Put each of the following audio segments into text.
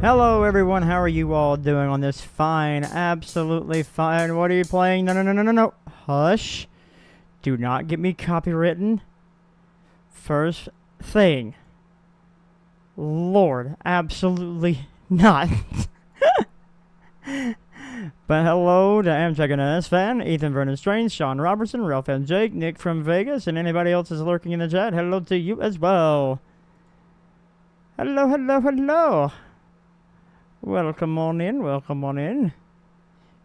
Hello everyone, how are you all doing on this fine, absolutely fine, what are you playing? No, hush. Do not get me copywritten. First thing. Lord, absolutely not. But hello to Amtrak and NS fan, Ethan Vernon Trainz, Sean Robertson, Ralph and Jake, Nick from Vegas, and anybody else is lurking in the chat. Hello to you as well. Hello. Welcome on in.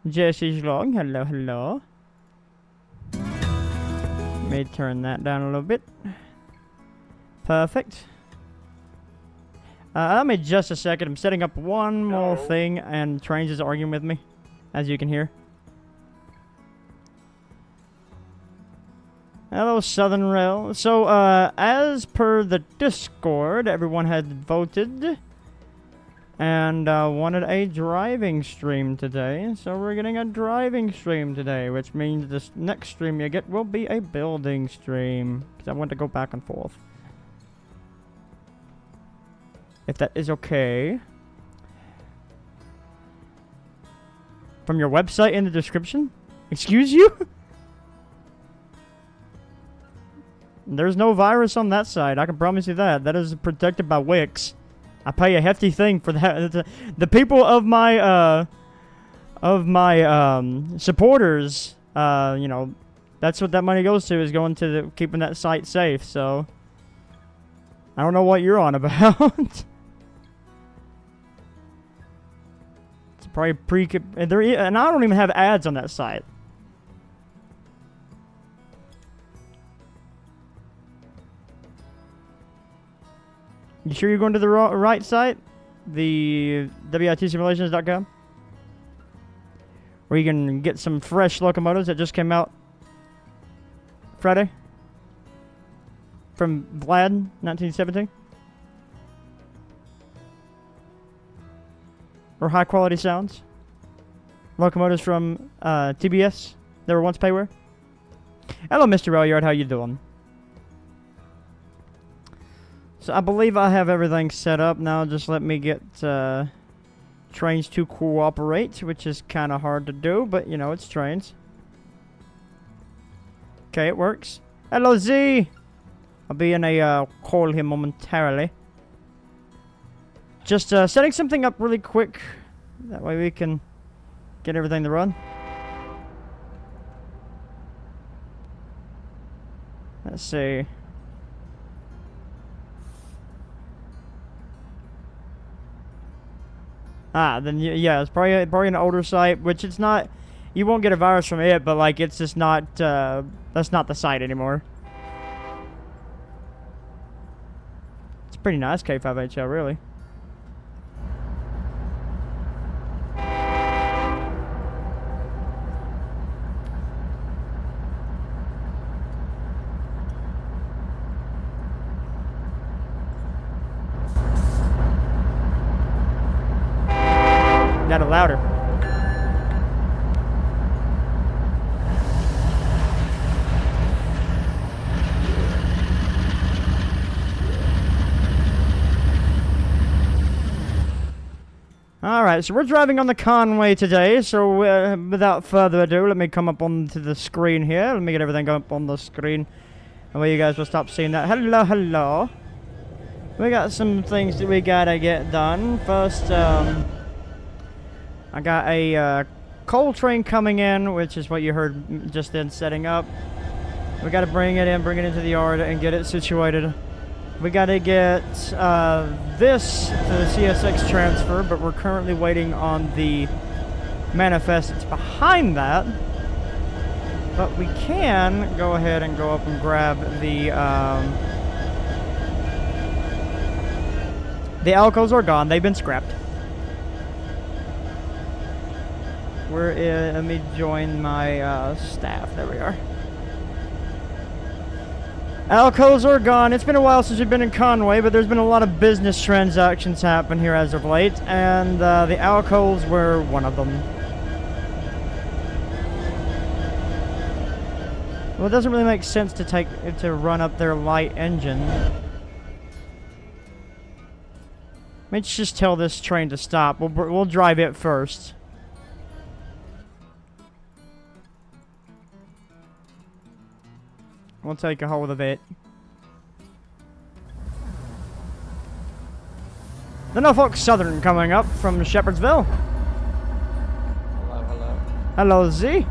Jesse's Long, hello. May turn that down a little bit. Perfect. Let me just a second. I'm setting up one more thing, and Trainz is arguing with me, as you can hear. Hello, Southern Rail. So, as per the Discord, everyone had voted and wanted a driving stream today. So we're getting a driving stream today, which means this next stream you get will be a building stream, because I want to go back and forth. If that is okay. From your website in the description? Excuse you? There's no virus on that side, I can promise you that. That is protected by Wix. I pay a hefty thing for that. The people of my supporters, you know, that's what that money goes to, is going to keeping that site safe. So I don't know what you're on about. It's probably and I don't even have ads on that site. You sure you're going to the right site? The WITsimulations.com? Where you can get some fresh locomotives that just came out Friday? From Vlad, 1917? Or high quality sounds? Locomotives from TBS? They were once payware? Hello, Mr. Ralyard, how you doing? So I believe I have everything set up now. Just let me get Trainz to cooperate, which is kind of hard to do, but you know, it's Trainz. Okay, it works. Hello, Z! I'll be in a call here momentarily. Just setting something up really quick. That way we can get everything to run. Let's see. Then yeah, it's probably an older site, which it's not. You won't get a virus from it, but like it's just not. That's not the site anymore. It's pretty nice K5HL, really. Got it louder. Alright, so we're driving on the Conway today, so without further ado, let me come up onto the screen here. Let me get everything up on the screen. And you guys will stop seeing that. Hello. We got some things that we gotta get done. First, I got a coal train coming in, which is what you heard just then setting up. We got to bring it into the yard and get it situated. We got to get this to the CSX transfer, but we're currently waiting on the manifest that's behind that. But we can go ahead and go up and grab the alcos are gone. They've been scrapped. Let me join my staff. There we are. Alcos are gone. It's been a while since we've been in Conway, but there's been a lot of business transactions happen here as of late, and the alcos were one of them. Well, it doesn't really make sense to run up their light engine. Let's just tell this train to stop. We'll drive it first. We'll take a hold of it. The Norfolk Southern coming up from Shepherdsville. Hello, hello. Hello, Z.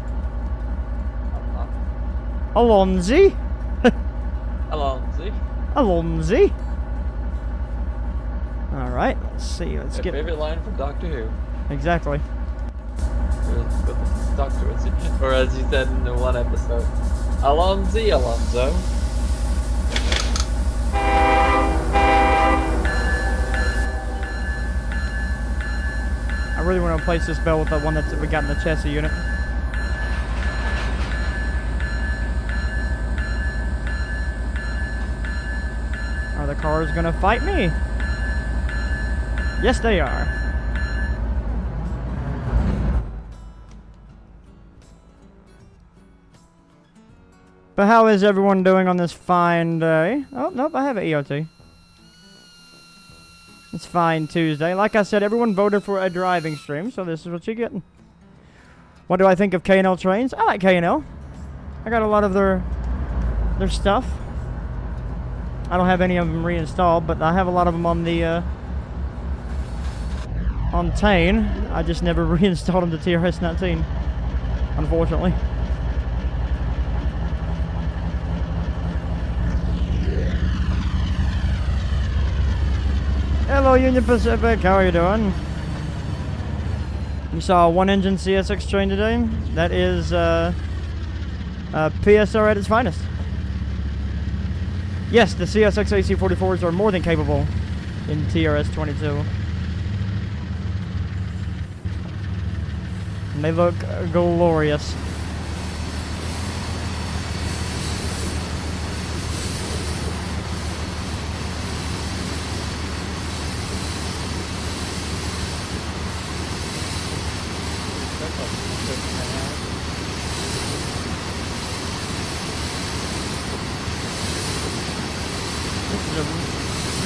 Alonzi. Alonzi. Alonzi. Alright, let's see. Let's get. Favorite line from Doctor Who. Exactly. Doctor, or as he said in the one episode, Alonzi, Alonzo. I really want to replace this bell with the one that we got in the chassis unit. Are the cars gonna fight me? Yes, they are. But how is everyone doing on this fine day? Oh, nope, I have an EOT. It's fine Tuesday. Like I said, everyone voted for a driving stream, so this is what you're getting. What do I think of K&L Trainz? I like K&L. I got a lot of their stuff. I don't have any of them reinstalled, but I have a lot of them on the on Tane. I just never reinstalled them to TRS 19, unfortunately. Hello, Union Pacific. How are you doing? You saw a one-engine CSX train today. That is PSR at its finest. Yes, the CSX AC44s are more than capable in TRS 22. And they look glorious.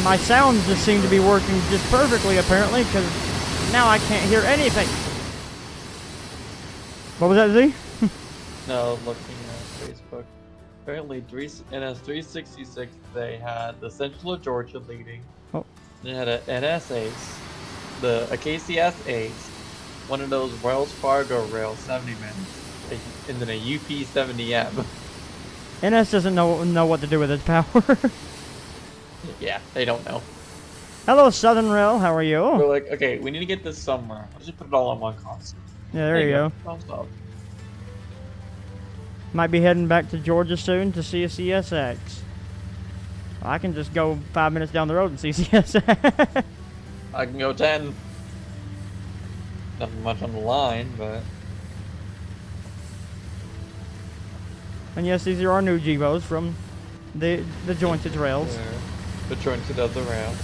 My sounds just seem to be working just perfectly, apparently, because now I can't hear anything. What was that, Z? No, looking at Facebook. Apparently, NS366, they had the Central of Georgia leading. Oh. They had an NS Ace, a KCS Ace, one of those Wells Fargo Rail 70 men, and then a UP 70M. NS doesn't know what to do with its power. Yeah, they don't know. Hello, Southern Rail. How are you? We're like, okay, we need to get this somewhere. Let's just put it all on one console. Yeah, there you go. Thumbs up. Might be heading back to Georgia soon to see a CSX. I can just go 5 minutes down the road and see CSX. I can go 10. Nothing much on the line, but... And yes, these are our new Gevos from the jointed rails. The jointed of the rail.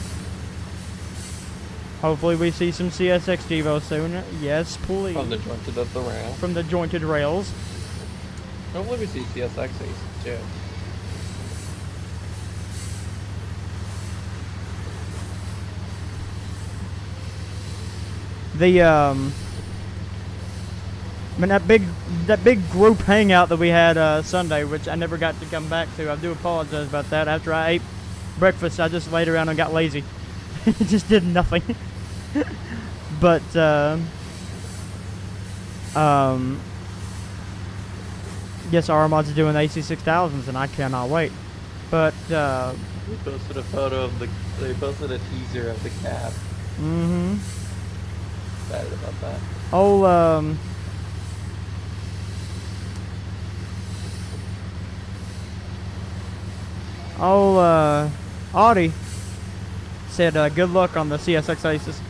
Hopefully we see some CSX Gevos soon. Yes, please. From the jointed of the rail. From the jointed rails. Hopefully we see CSX Aces too. I mean, that big group hangout that we had Sunday, which I never got to come back to. I do apologize about that. After I ate breakfast, I just laid around and got lazy. Just did nothing. But yes, Armad's doing the AC6000s, and I cannot wait. But we posted a photo of they posted a teaser of the cab. Mm-hmm. Excited about that. Audi said good luck on the CSX Aces.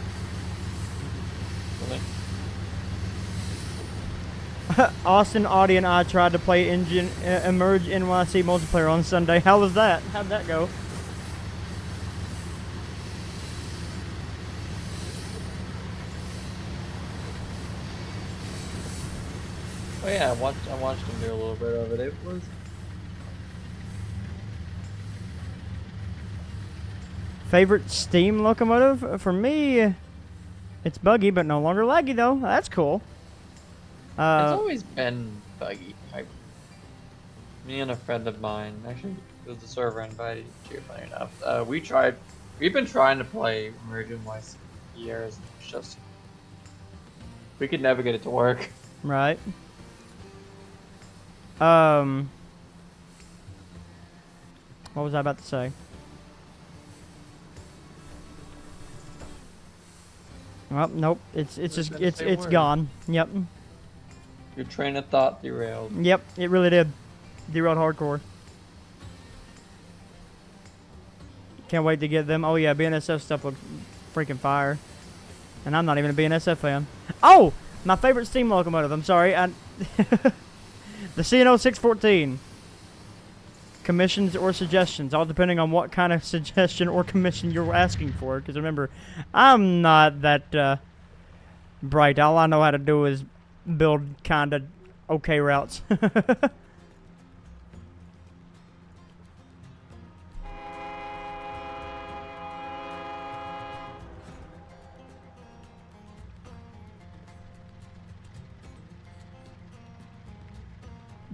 Really? Austin, Audi, and I tried to play Emerge NYC multiplayer on Sunday. How was that? How'd that go? Oh yeah, I watched him do a little bit of it. It was Favorite steam locomotive? For me, it's buggy, but no longer laggy, though. That's cool. It's always been buggy. Me and a friend of mine, actually, it was a server I invited you, funny enough. We've been trying to play Merging West years. It's just, we could never get it to work. Right. What was I about to say? Well, nope. It's gone. Yep. Your train of thought derailed. Yep, it really did. Derailed hardcore. Can't wait to get them. Oh yeah, BNSF stuff looks freaking fire. And I'm not even a BNSF fan. Oh! My favorite steam locomotive. I'm sorry. The CNO 614. Commissions or suggestions, all depending on what kind of suggestion or commission you're asking for. Because remember, I'm not that bright. All I know how to do is build kind of okay routes.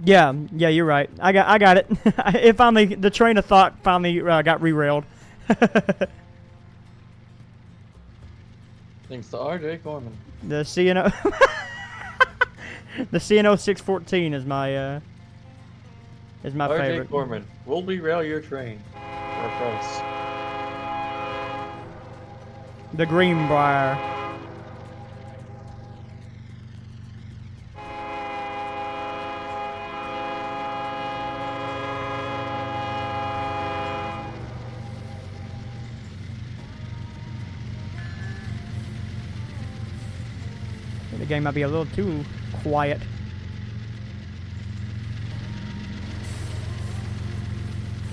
Yeah, you're right. I got it. It finally, the train of thought finally got rerailed. Thanks to RJ Corman. The CNO, the CNO 614 is my RJ favorite. RJ Corman, we'll derail your train for a price. The Greenbrier. The game might be a little too quiet.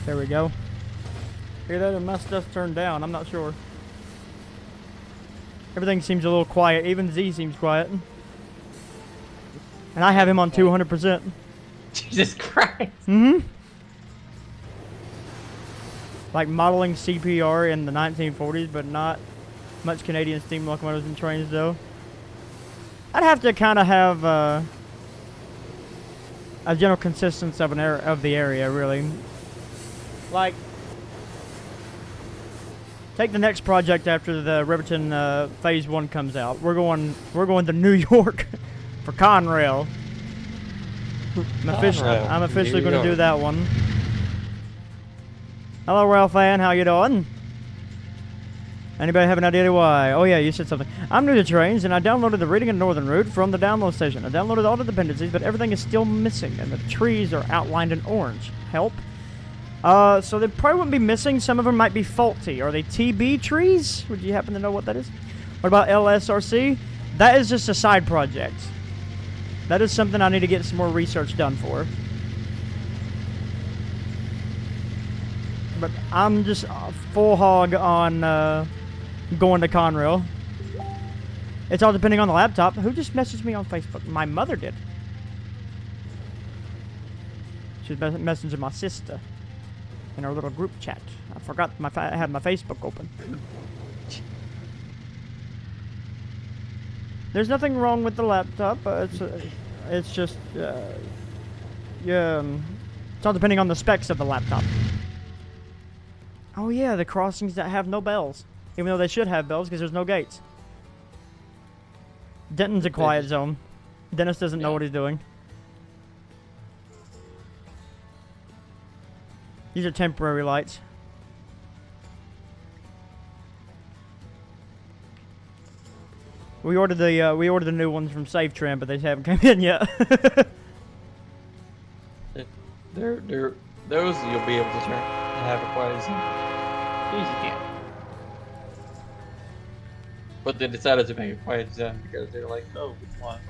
There we go. Hear that? My stuff's turned down. I'm not sure. Everything seems a little quiet. Even Z seems quiet. And I have him on 200%. Jesus Christ. Mm-hmm. Like modeling CPR in the 1940s, but not much Canadian steam locomotives and trains, though. I'd have to kind of have a general consistency of the area, really. Like, take the next project after the Riverton Phase 1 comes out. We're going to New York for Conrail. I'm officially going to do that one. Hello, Rail fan. How you doing? Anybody have an idea why? Oh yeah, you said something. I'm new to Trainz, and I downloaded the Reading and Northern route from the download station. I downloaded all the dependencies, but everything is still missing, and the trees are outlined in orange. Help. So they probably wouldn't be missing. Some of them might be faulty. Are they TB trees? Would you happen to know what that is? What about LSRC? That is just a side project. That is something I need to get some more research done for. But I'm just full hog on going to Conrail. It's all depending on the laptop. Who just messaged me on Facebook? My mother did. She's messaging my sister in our little group chat. I forgot I had my Facebook open. There's nothing wrong with the laptop. It's just it's all depending on the specs of the laptop. Oh yeah, the crossings that have no bells. Even though they should have bells because there's no gates. Denton's a quiet zone. Dennis doesn't know what he's doing. These are temporary lights. We ordered the new ones from Safe Trim, but they haven't come in yet. Those you'll be able to turn and have a quiet zone. These you can't. But they decided to make a quiet zone because they're like, oh, we want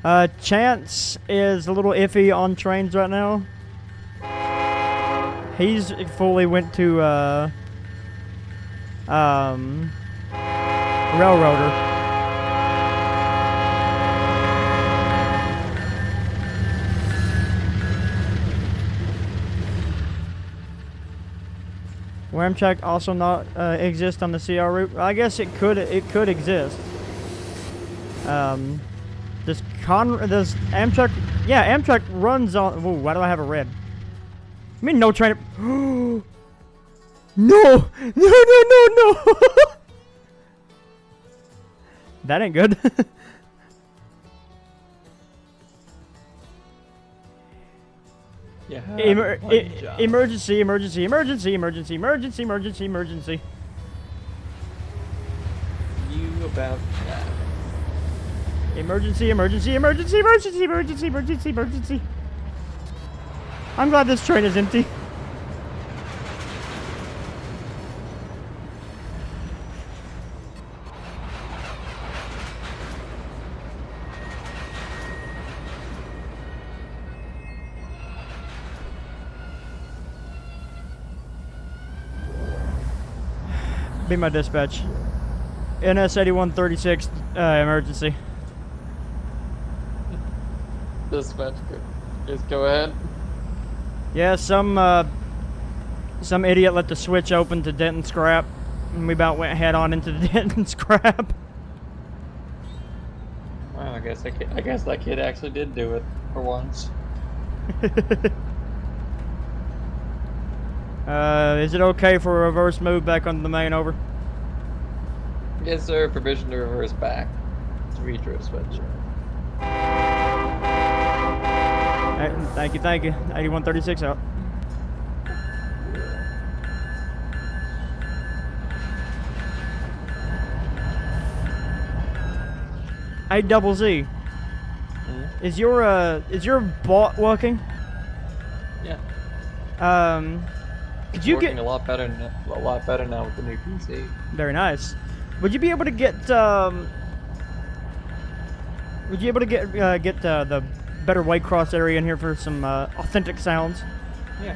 quietness. Chance is a little iffy on Trainz right now. He's fully went to Railroader. Ramtrack also not exist on the CR route? I guess it could exist. Does Amtrak? Yeah, Amtrak runs on. Whoa, why do I have a red? I mean, no train. No! No! No! That ain't good. Yeah. Emergency! You about that. Emergency! I'm glad this train is empty. Be my dispatch. NS 8136 emergency. Dispatch, just go ahead. Yeah, some idiot let the switch open to Denton scrap, and we about went head on into the Denton scrap. Well, I guess that kid actually did do it for once. Is it okay for a reverse move back onto the main? Over. Yes, sir. Permission to reverse back. It's a retro switch. Thank you. 8136 out. A-double-Z. Mm-hmm. Is your bot working? Yeah. Could you working get a lot better now with the new PC. Very nice. Would you be able to get the better white cross area in here for some authentic sounds? Yeah.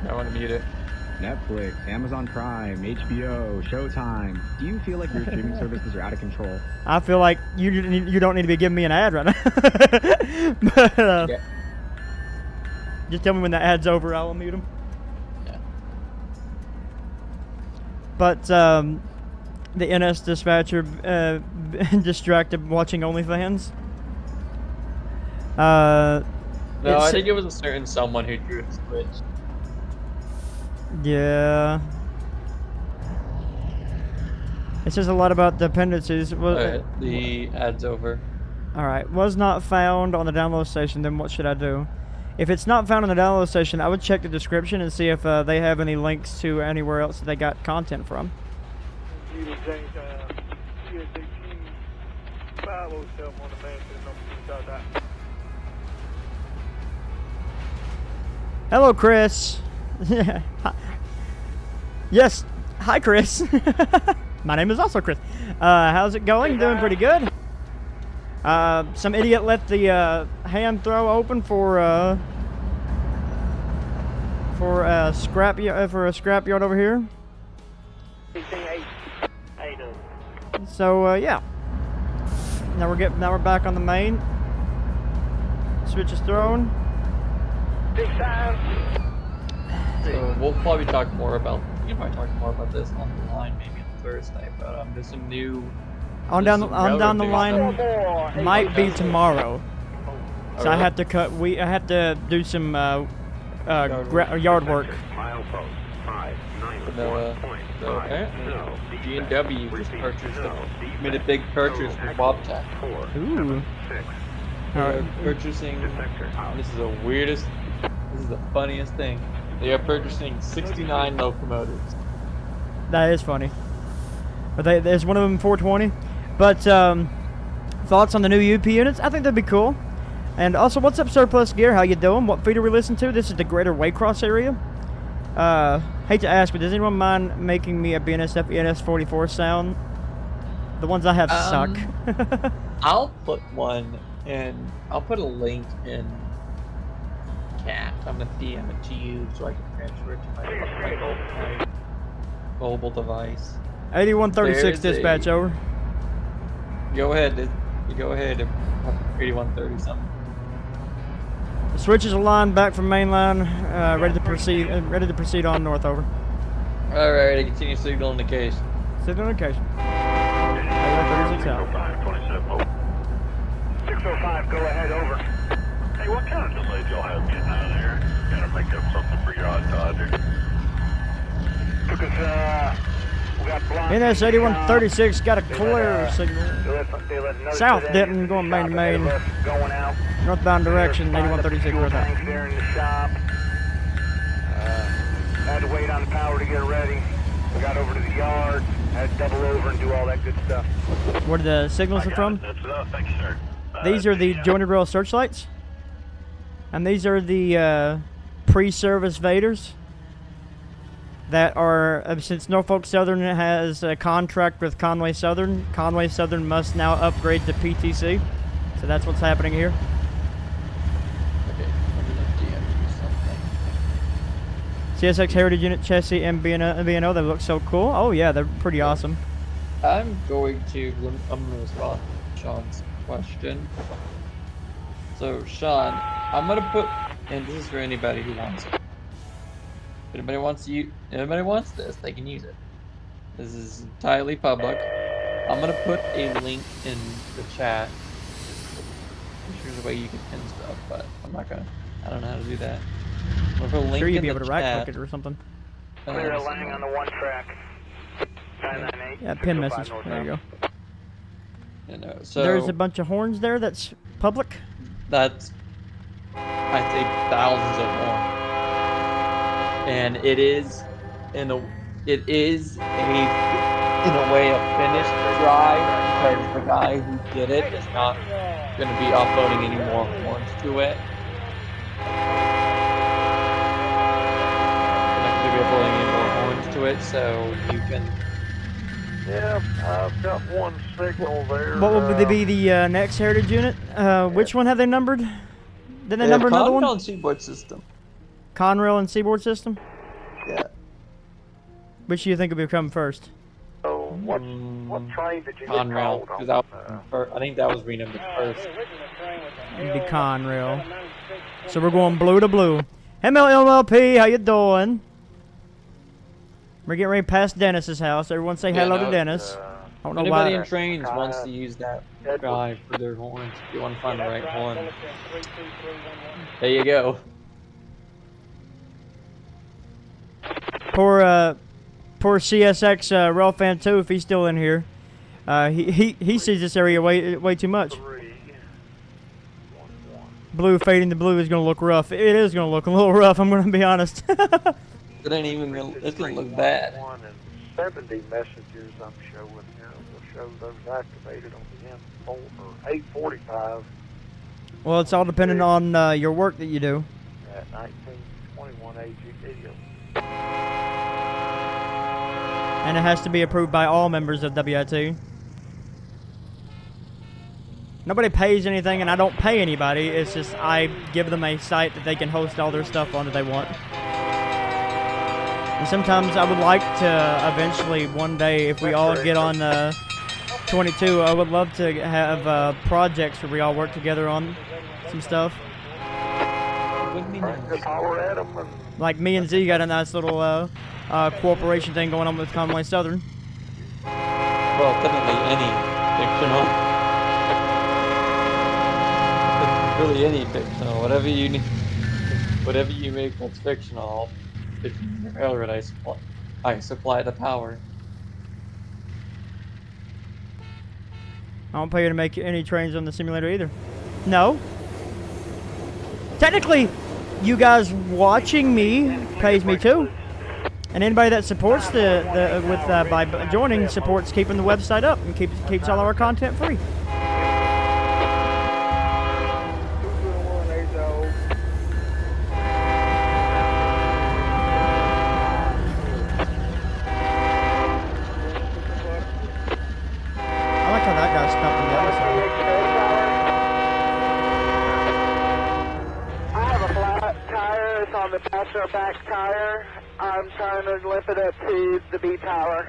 I want to mute it. Netflix, Amazon Prime, HBO, Showtime. Do you feel like your streaming services are out of control? I feel like you don't need to be giving me an ad right now. But, Yeah. just tell me when the ad's over, I'll mute them. Yeah. But the NS dispatcher distracted watching OnlyFans. No, I think it was a certain someone who drew the switch. Yeah. It says a lot about dependencies. Alright, the ad's over. Alright, was not found on the download station, then what should I do? If it's not found on the download station, I would check the description and see if they have any links to anywhere else that they got content from. Hello, Chris. Yes. Hi, Chris. My name is also Chris. How's it going? Doing pretty good. Some idiot let the hand throw open for a scrapyard over here. So yeah. Now we're back on the main. Switch is thrown. So we'll probably talk more about. We can probably talk more about this on the line, maybe on Thursday. But there's some new. On down the line might be tomorrow. So I have to I have to do some yard work. So apparently G&W just made a big purchase with Bobcat. Ooh. They're purchasing. This is the funniest thing. They are purchasing 69 locomotives. That is funny. But there's one of them 420. But thoughts on the new UP units? I think that'd be cool. And also, what's up, Surplus Gear? How you doing? What feed are we listening to? This is the Greater Waycross area. Hate to ask, but does anyone mind making me a BNSF ENS44 sound? The ones I have suck. I'll put one in. I'll put a link in chat. I'm gonna DM it to you so I can transfer it to my mobile device. 8136 dispatch, over. Go ahead. You go ahead. 8130 something. Switches a line back from main line, ready to proceed on north, over. Alright, I continue signal indication. Signal indication. Highway 36 out. 605, go ahead, over. Hey, what kind of delay do y'all have getting out of there? Gotta make up something for your odd Dodger. Took us, we got blocked. NS 8136 got a clear signal. South Denton going main to main. Going out. Northbound direction, 8136 north out. There in the shop. Had to wait on the power to get ready. We got over to the yard. Had to double over and do all that good stuff. Where the signals are from? That's enough, thank you, sir. These are the jointed rail searchlights. And these are the pre-service Vaders that are, since Norfolk Southern has a contract with Conway Southern must now upgrade to PTC. So that's what's happening here. Okay, let me look DM something. CSX Heritage Unit chassis and B&O, they look so cool. Oh yeah, they're pretty awesome. I'm going to respond to Sean's question. So Sean, I'm gonna put, and this is for anybody who wants it. If anybody wants this, they can use it. This is entirely public. I'm gonna put a link in the chat. There's a way you can pin stuff, but I don't know how to do that. I'm gonna put a link Sure, you'd in be the able to chat. right click it or something. Clear a landing on the one track. 998. Yeah, pin message. There you go. You know, so There's a bunch of horns there that's public. that's, I'd say, thousands of horns. And it is in a way a finished drive, because the guy who did it is not going to be uploading any more horns to it. Not going to be uploading any more horns to it, so you can. Yeah, I've got one signal there. What would be the next Heritage Unit? Which one have they numbered? Did they number another one? Conrail and Seaboard System. Conrail and Seaboard System? Yeah. Which do you think will come first? So what train did you get Conrail, called because on? I think that was renumbered first. It'd be Conrail. So we're going blue to blue. MLLP, how you doing? We're getting ready past Dennis's house. Everyone say hello to Dennis. I don't know why. Anybody in Trainz wants to use that drive for their horns. If you want to find the right horn, there you go. Poor CSX Rail Fan 2, if he's still in here. He sees this area way too much. Blue fading to blue is going to look rough. It is going to look a little rough, I'm going to be honest. It ain't even gonna, it's gonna look bad. 70 messages I'm showing here. We'll show those activated on the M4 or 845 Well, it's all dependent on your work that you do. at 1921 AG video. And it has to be approved by all members of WIT. Nobody pays anything, and I don't pay anybody. It's just I give them a site that they can host all their stuff on that they want. And sometimes I would like to eventually, one day, if we all get on 22, I would love to have projects where we all work together on some stuff. Like me and Z got a nice little cooperation thing going on with Conway Southern. Well, technically any fictional. Really any fictional. Whatever you need, whatever you make that's fictional. If you're railroad, I supply the power. I don't pay you to make any trains on the simulator either. No. Technically, you guys watching me pays me too. And anybody that supports by joining supports keeping the website up and keeps all our content free. I like how that guy's stuck on the other side. I have a flat tire. It's on the passenger back tire. I'm trying to lift it up to the B tower.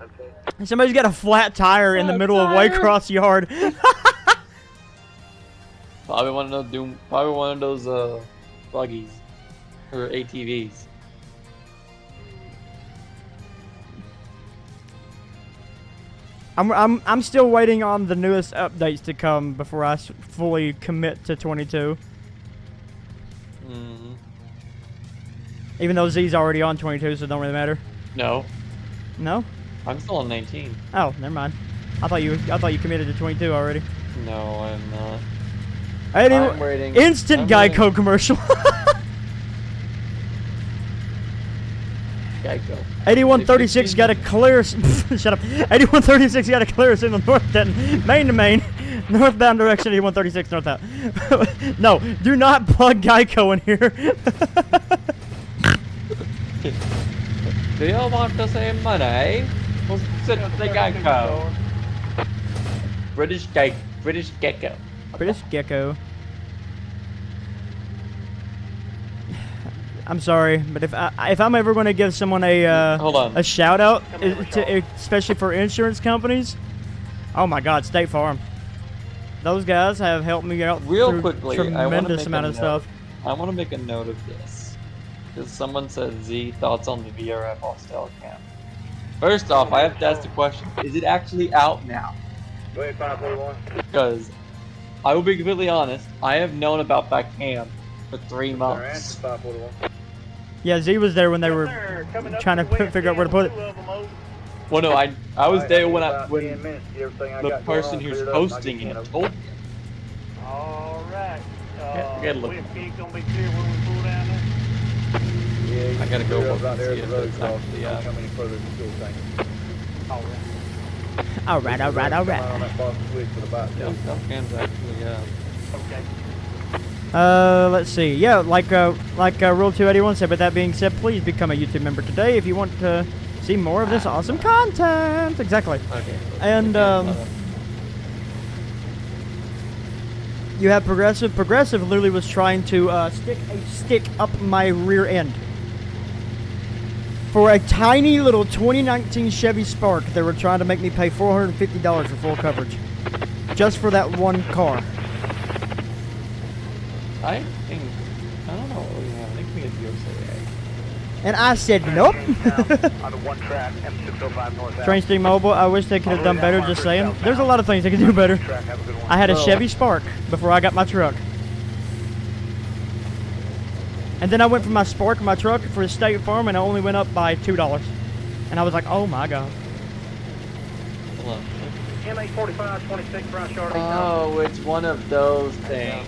Okay. Somebody's got a flat tire in the middle of Waycross Yard. Probably one of those buggies or ATVs. I'm still waiting on the newest updates to come before I fully commit to 22. Mm-hmm. Even though Z's already on 22, so it don't really matter. No, No? I'm still on 19. Oh, never mind. I thought you committed to 22 already. No, I'm not. Anyway, I'm waiting. instant I'm Geico waiting. commercial. Geico. 8136 got a clear. Shut up. 8136 got a clear signal north Denton, main to main, northbound direction. 8136 northbound. No, do not plug Geico in here. Do you want to save money? Well, sit with the Geico. British Geico. British Gecko. I'm sorry, but if I'm ever going to give someone Hold on. a shout out, especially for insurance companies, oh my God, State Farm. Those guys have helped me out Real through quickly, I want to tremendous make amount a of stuff. I want to make a note of this. Because someone said, Z, thoughts on the VRF Hostel cam. First off, I have to ask the question, is it actually out now? Go ahead, 541. Because, I will be completely honest, I have known about that cam for 3 months. 541. Yeah, Z was there when they were trying to figure out where to put it. Well, no, I was there when the the person who's hosting it told me. Alright. Good look. Gonna be clear when we pull down there? Yeah, I gotta go look out and there see at if the road it's cross. actually Don't out. come any further than the school thing. Alright. Come out on that bottom switch with about Yeah, that cam's actually out. Okay. Let's see. Yeah, like Rule 281 said. With that being said, please become a YouTube member today if you want to see more of this awesome content. Exactly. Okay. And you have Progressive. Progressive literally was trying to stick a stick up my rear end. For a tiny little 2019 Chevy Spark, they were trying to make me pay $450 for full coverage. Just for that one car. I don't know what we have. I think we have USA. And I said, nope. On the one track, M605 north. Trainz Mobile, I wish they could have done better, just saying. There's a lot of things they could do better. Have a good one. I had a Well- Chevy Spark before I got my truck. And then I went for my Spark and my truck for State Farm, and it only went up by $2. And I was like, oh my God. Hold on. M845, 26, Brown Shard. Oh, it's one of those things.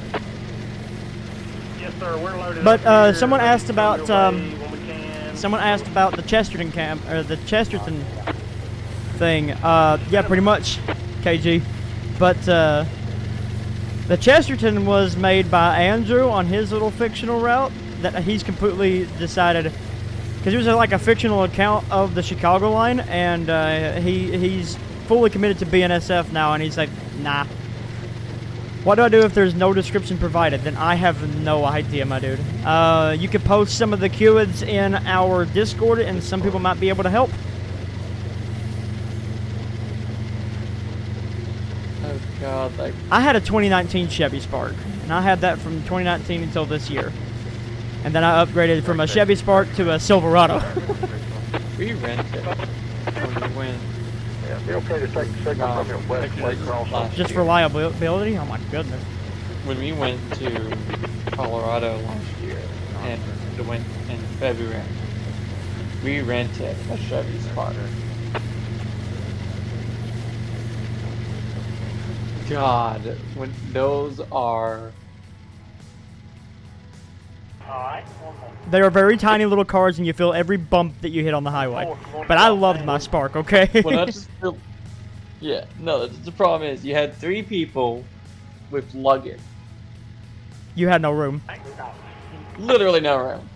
Yes, sir. We're loaded. But, up here. someone asked Ready to about, go away when we can. Someone asked about the Chesterton the Chesterton thing. Yeah, pretty much, KG. But, the Chesterton was made by Andrew on his little fictional route that he's completely decided, because it was like a fictional account of the Chicago line, and he's fully committed to BNSF now, and he's like, nah. What do I do if there's no description provided? Then I have no idea, my dude. You could post some of the keywords in our Discord, and some people might be able to help. Oh God, like I had a 2019 Chevy Spark, and I had that from 2019 until this year. And then I upgraded from a Chevy Spark to a Silverado. we rented when we went. Yeah, be okay to take the signal from your west way cross. Just for liability? Oh my goodness. When we went to Colorado last year and went in February, we rented a Chevy Spark. God, when those are Alright, one more. They are very tiny little cars, and you feel every bump that you hit on the highway. But I loved my Spark, okay? well, that's still, yeah, no. The problem is you had 3 people with luggage, You had no room. literally no room.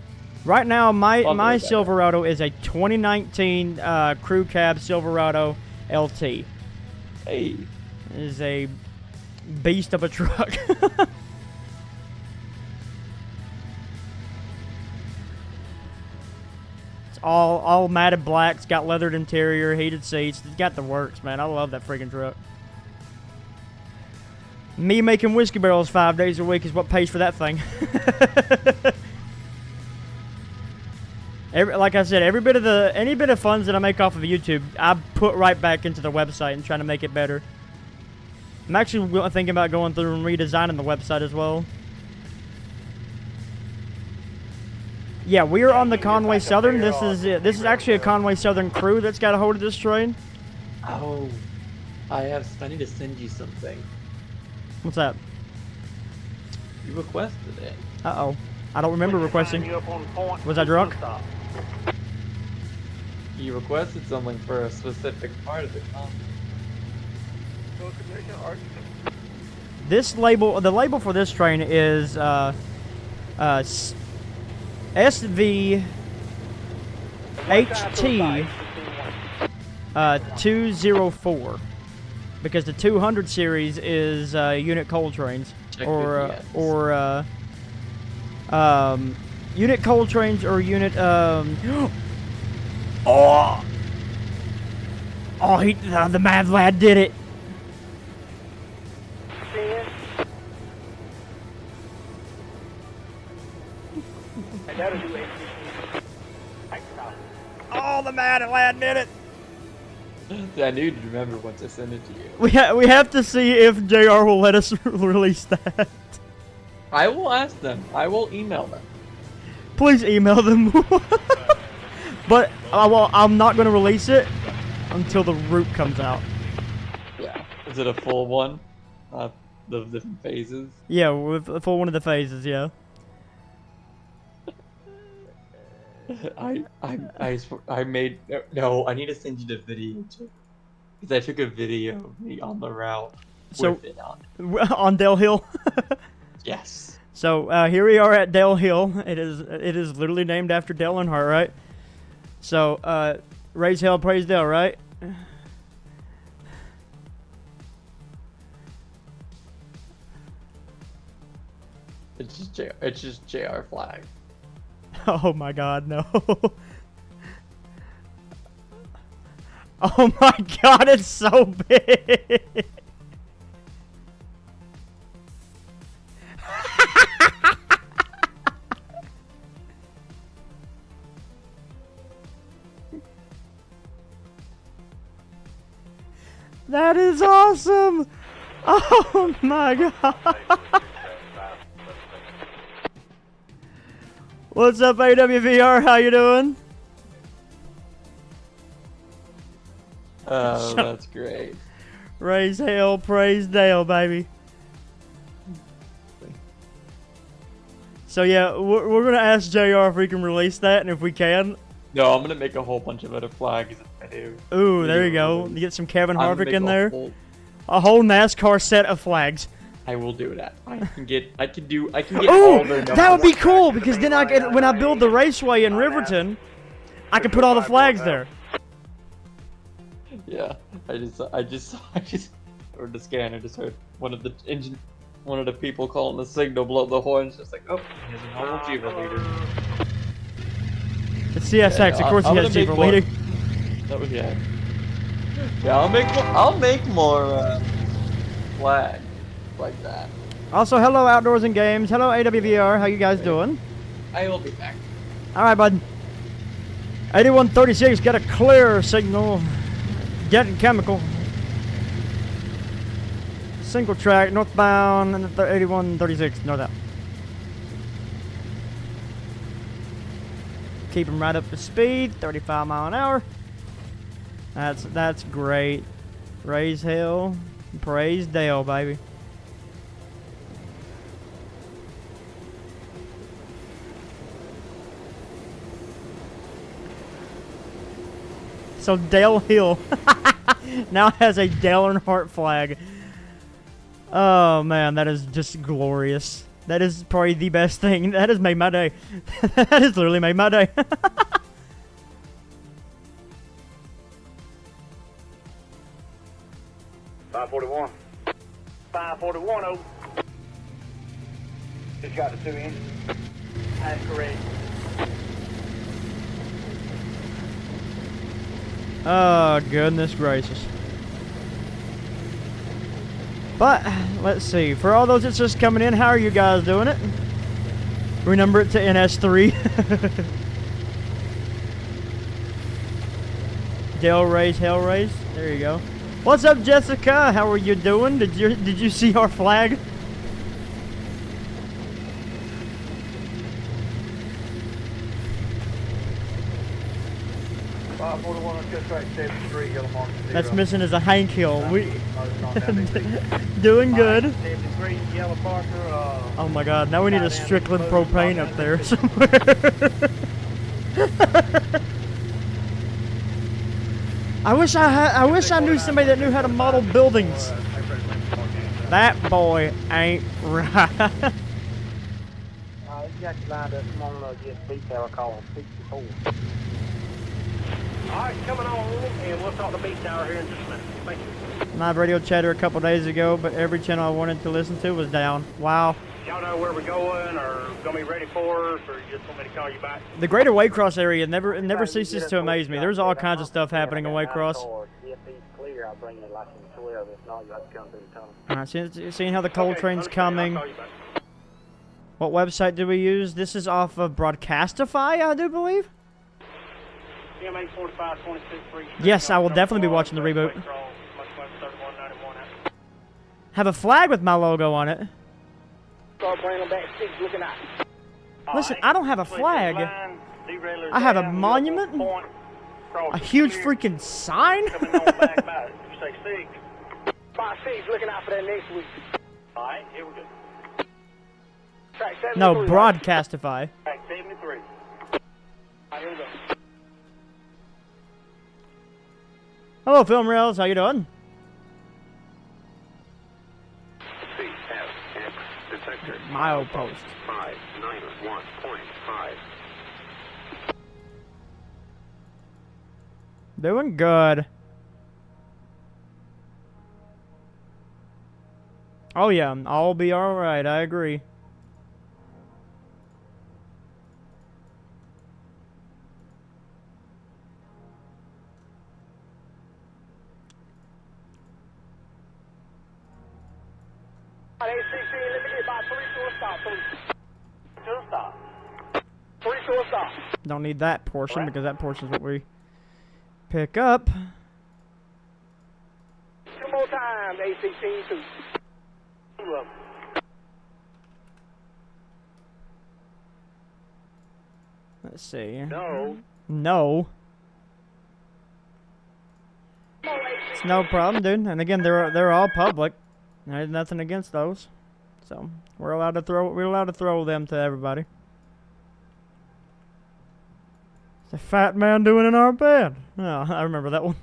Right now, my Bump it Silverado is a 2019 Crew Cab Silverado LT. Hey, It is a beast of a truck. It's all matted black. It's got leathered interior, heated seats. It's got the works, man. I love that freaking truck. Me making whiskey barrels 5 days a week is what pays for that thing. Like I said, any bit of funds that I make off of YouTube, I put right back into the website and trying to make it better. I'm actually thinking about going through and redesigning the website as well. Yeah, we are on the Conway Southern. This is actually a Conway Southern crew that's got a hold of this train. Oh, I need to send you something. What's that? You requested it. Uh-oh. I don't remember requesting. Was I drunk? You requested something for a specific part of the content. This label, the label for this train is SVHT 204, because the 200 series is unit coal trains, or unit coal trains, or unit the mad lad did it. Oh, the mad lad did it. I knew you'd remember once I sent it to you. We have to see if JR will let us release that. I will ask them. I will email them. Please email them. But I'm not going to release it until the route comes out. Yeah. Is it a full one? The different phases? Yeah, with a full one of the phases, yeah. I made no. I need to send you the video too, because I took a video of me on the route with it on. On Dale Hill. Yes. So here we are at Dale Hill. It is literally named after Dale Earnhardt, right? So raise hell, praise Dale, right? It's just JR flag. Oh my God, no. Oh my God, it's so big. That is awesome. Oh my God. What's up, AWVR? How you doing? Oh, that's great. Raise hell, praise Dale, baby. So yeah, we're gonna ask JR if we can release that, and if we can. No, I'm gonna make a whole bunch of other flags if I do. Ooh, there you go. You get some Kevin Harvick in there. A whole NASCAR set of flags. I will do that. I can get all Oh, their numbers. that would be cool, because then when I build the raceway in Riverton, I can put all the flags there. Yeah, I just heard the scanner. Just heard one of the people calling the signal, blow the horns. Just like, oh, here's an old Jeever leader. It's CSX, of course he has Jeever leading. Oh yeah. Yeah, I'll make more flags like that. Also, hello Outdoors and Games. Hello AWVR. How you guys doing? I will be back. All right, bud. 8136 got a clear signal. Getting chemical. Single track northbound and 8136 north out. Keep them right up to speed, 35 mile an hour. That's great. Raise hell, praise Dale, baby. So Dale Hill now has a Dale Earnhardt flag. Oh man, that is just glorious. That is probably the best thing. That has made my day. That has literally made my day. 541. 541, oh. Just got the 2 engines. That's correct. Oh, goodness gracious. But let's see. For all those that's just coming in, how are you guys doing it? Renumber it to NS3. Del Rays, Hell Rays. There you go. What's up, Jessica? How are you doing? Did you see our flag? That's missing is a Hank Hill. We doing good. Oh my God! Now we need a Strickland propane up there somewhere. I wish I knew somebody that knew how to model buildings. That boy ain't right. You got you lined up. Come on, get beat tower call 64. Alright, coming on, and we'll talk to beat tower here in just a minute. Thank you. Live radio chatter a couple days ago, but every channel I wanted to listen to was down. Wow. Y'all know where we're going, or gonna be ready for us, or you just want me to call you back? The Greater Waycross area never ceases to amaze me. There's all kinds of stuff happening in Waycross. If he's clear, I'll bring you like in 12. If not, you have to come through the tunnel. Alright, seeing how the coal train's coming. What website do we use? This is off of Broadcastify, I do believe. Yes, I will definitely be watching the reboot. Have a flag with my logo on it. Listen, I don't have a flag. I have a monument, a huge freaking sign. No, Broadcastify. Hello, Film Rails. How you doing? Milepost. 591.5. Doing good. Oh yeah, I'll be all right. I agree. Don't need that portion because that portion is what we pick up. 2 more times, ACC 2. Let's see. No. No. It's no problem, dude. And again, they're all public. There's nothing against those, so we're allowed to throw them to everybody. It's a fat man doing in our bed. Oh, I remember that one.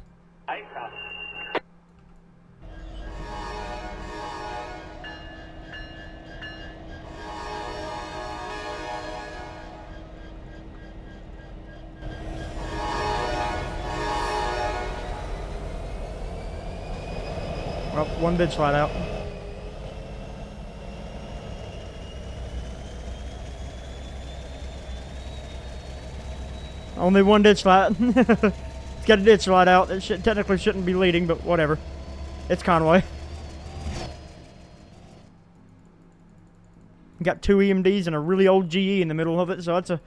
Well, one bid slide out. Only one ditch slide. It's got a ditch slide out. It technically shouldn't be leading, but whatever. It's Conway. Got 2 EMDs and a really old GE in the middle of it, so that's a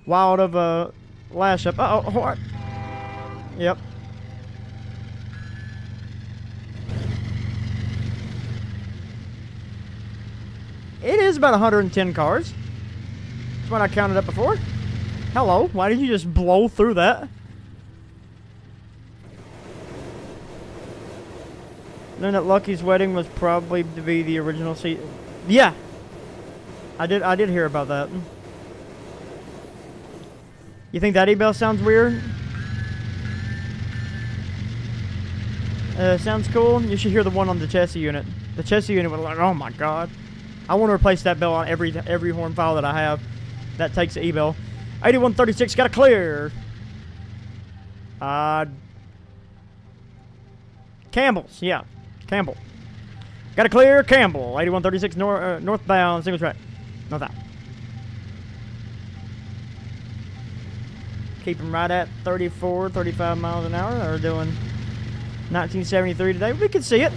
wild of a lash up. Uh-oh, what? Yep. It is about 110 cars. That's what I counted up before. Hello, why did you just blow through that? Then that Lucky's wedding was probably to be the original seat. Yeah, I did hear about that. You think that e-bell sounds weird? Sounds cool. You should hear the one on the chassis unit. The chassis unit was like, oh my god. I want to replace that bell on every horn file that I have. That takes the e-bell. 8136 got a clear. Campbell's, yeah, Campbell. Got a clear Campbell. 8136 northbound single track. Not that. Keep them right at 34, 35 miles an hour. They're doing 1973 today. We can see it.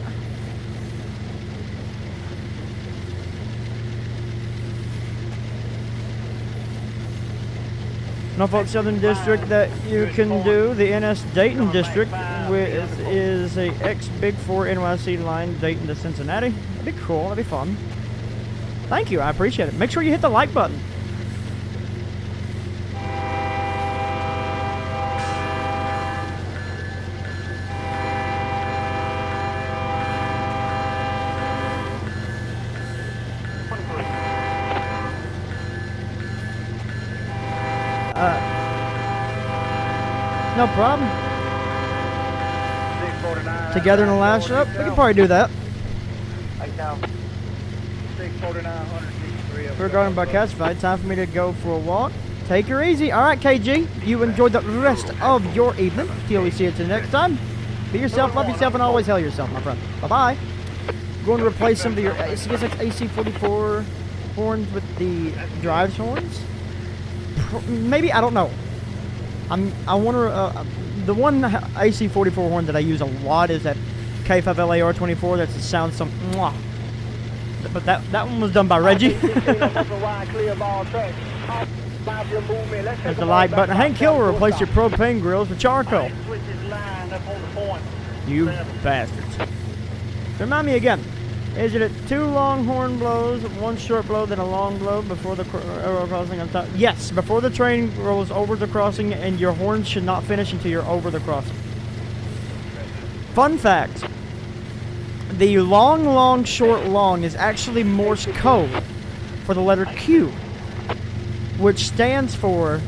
Norfolk Southern District that you can do. The NS Dayton District is a ex-Big 4 NYC line, Dayton to Cincinnati. That'd be cool. That'd be fun. Thank you. I appreciate it. Make sure you hit the like button. No problem. Together in the last up, we can probably do that. Regarding by classified, time for me to go for a walk. Take her easy. All right, KG. You enjoy the rest of your evening. Till we see you till next time. Be yourself, love yourself, and always hell yourself, my friend. Bye-bye. Going to replace some of your AC44 horns with the drives horns. Maybe, I don't know. I wonder, the one AC44 horn that I use a lot is that K5LAR24. That's the sound some, mwah. But that one was done by Reggie. There's the like button. Hank Hill will replace your propane grills with charcoal. You bastards. Remind me again. Is it 2 long horn blows, 1 short blow, then a long blow before the crossing on top? Yes, before the train rolls over the crossing, and your horn should not finish until you're over the crossing. Fun fact. The long, long, short, long is actually Morse code for the letter Q, which stands for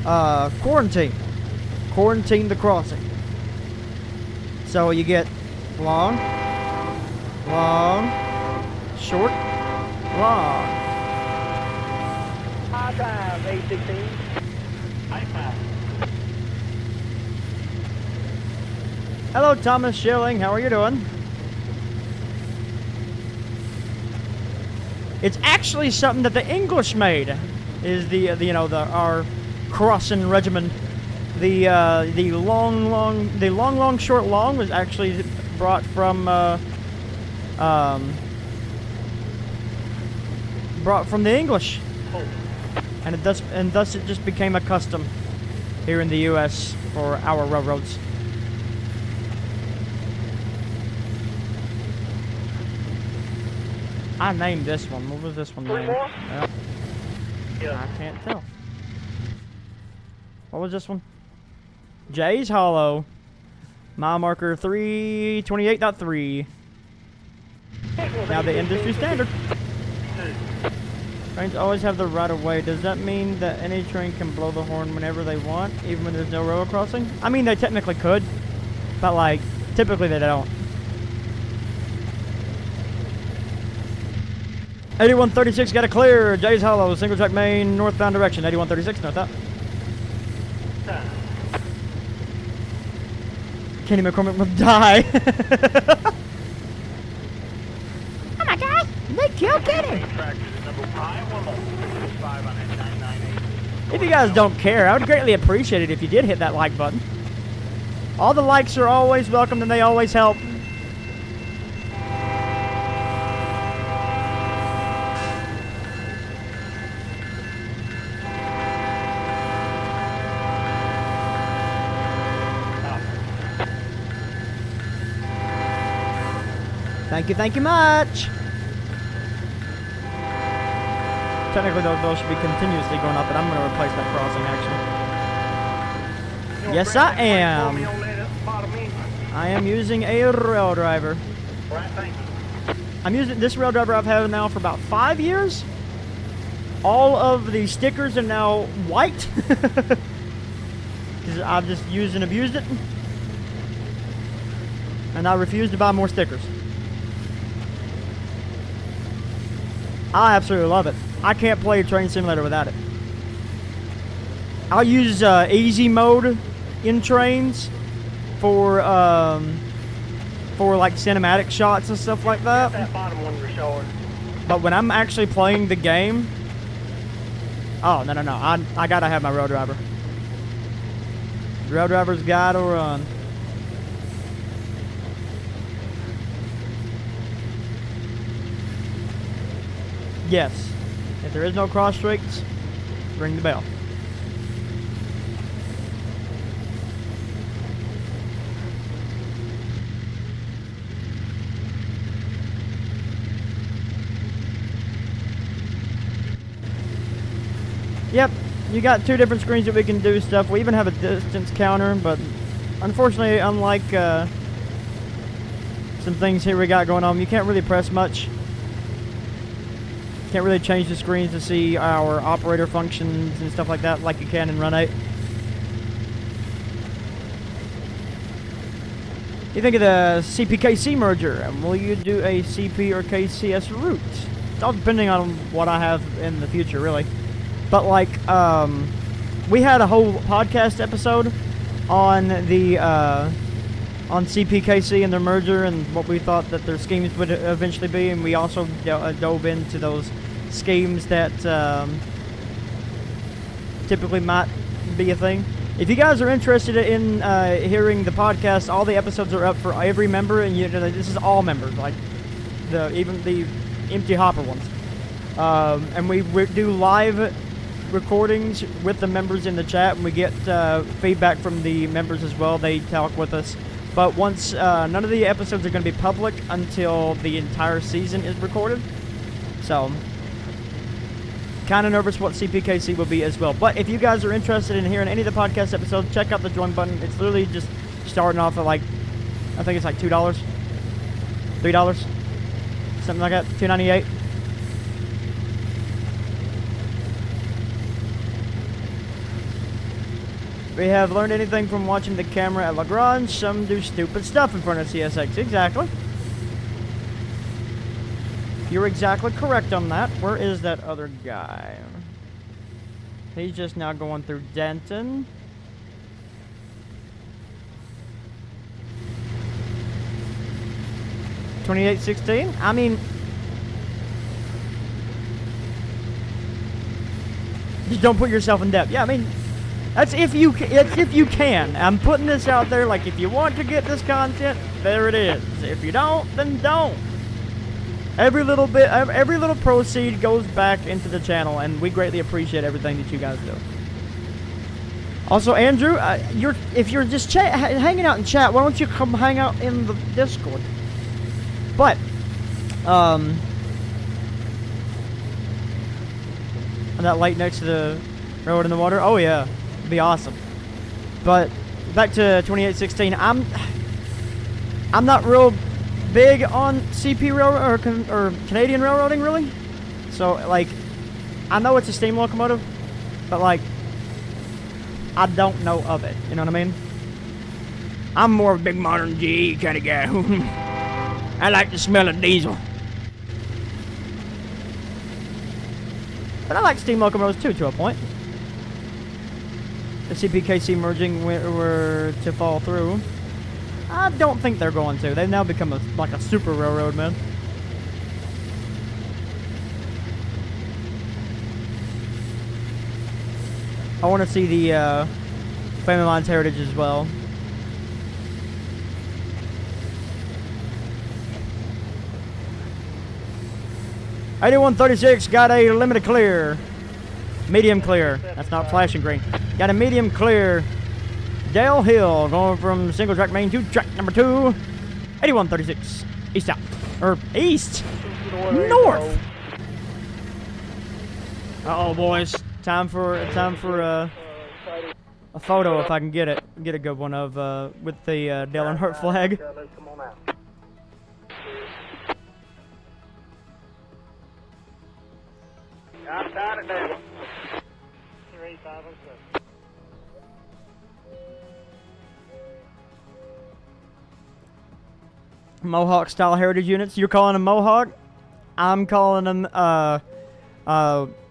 quarantine. Quarantine the crossing. So you get long, long, short, long. High time, A16. High time. Hello, Thomas Schilling. How are you doing? It's actually something that the English made. Is our crossing regiment. The long, short, long was actually brought from the English, and thus it just became a custom here in the U.S. for our railroads. I named this one. What was this one named? Yeah. I can't tell. What was this one? Jay's Hollow. Mile marker 328.3. Now the industry standard. Trains always have the right of way. Does that mean that any train can blow the horn whenever they want, even when there's no railroad crossing? I mean, they technically could, but like, typically they don't. 8136 got a clear. Jay's Hollow, single track main, northbound direction. 8136, note that. Kenny McCormick will die. Oh my God, they killed Kenny. If you guys don't care, I would greatly appreciate it if you did hit that like button. All the likes are always welcome and they always help. Thank you much. Technically, those should be continuously going up, but I'm going to replace that crossing, actually. Yes, I am. I am using a rail driver. I'm using this rail driver I've had now for about 5 years. All of the stickers are now white. Because I've just used and abused it. And I refuse to buy more stickers. I absolutely love it. I can't play a train simulator without it. I'll use easy mode in trains for like cinematic shots and stuff like that. But when I'm actually playing the game, oh no, I gotta have my rail driver. Rail driver's gotta run. Yes. If there is no cross streaks, ring the bell. you got 2 different screens that we can do stuff. We even have a distance counter, but unfortunately, unlike some things here we got going on, you can't really press much. Can't really change the screens to see our operator functions and stuff like that like you can in Run 8. You think of the CPKC merger, and will you do a CP or KCS route? It's all depending on what I have in the future, really. But like, we had a whole podcast episode on the on CPKC and their merger and what we thought that their schemes would eventually be, and we also dove into those schemes that typically might be a thing. If you guys are interested in hearing the podcast, all the episodes are up for every member, and this is all members, like even the empty hopper ones. And we do live recordings with the members in the chat, and we get feedback from the members as well. They talk with us. But once none of the episodes are going to be public until the entire season is recorded. So kind of nervous what CPKC will be as well. But if you guys are interested in hearing any of the podcast episodes, check out the join button. It's literally just starting off at like, I think it's like $2, $3, something like that, $2.98. We have learned anything from watching the camera at Lagrange. Some do stupid stuff in front of CSX. Exactly. You're exactly correct on that. Where is that other guy? He's just now going through Denton. $28.16. I mean, just don't put yourself in debt. Yeah, I mean, that's if you can. I'm putting this out there. Like, if you want to get this content, there it is. If you don't, then don't. Every little bit, every little proceed goes back into the channel, and we greatly appreciate everything that you guys do. Also, Andrew, if you're just hanging out in chat, why don't you come hang out in the Discord? But, on that light next to the railroad in the water, oh yeah, it'd be awesome. But back to 2816, I'm not real big on CP railroad or Canadian railroading, really. So like, I know it's a steam locomotive, but like, I don't know of it. You know what I mean? I'm more of a big modern GE kind of guy. I like the smell of diesel. But I like steam locomotives too, to a point. The CPKC merging were to fall through. I don't think they're going to. They've now become like a super railroad, man. I want to see the Family Lines Heritage as well. $81.36 got a limited clear. Medium clear. That's not flashing green. Got a medium clear. Dale Hill going from single track main to track number 2. 81.36. East out. Or east. North. Uh-oh, boys. Time for a photo if I can get it. Get a good one of with the Dale Earnhardt flag. Outside it now. 3-5-6. Mohawk style heritage units. You're calling them Mohawk? I'm calling them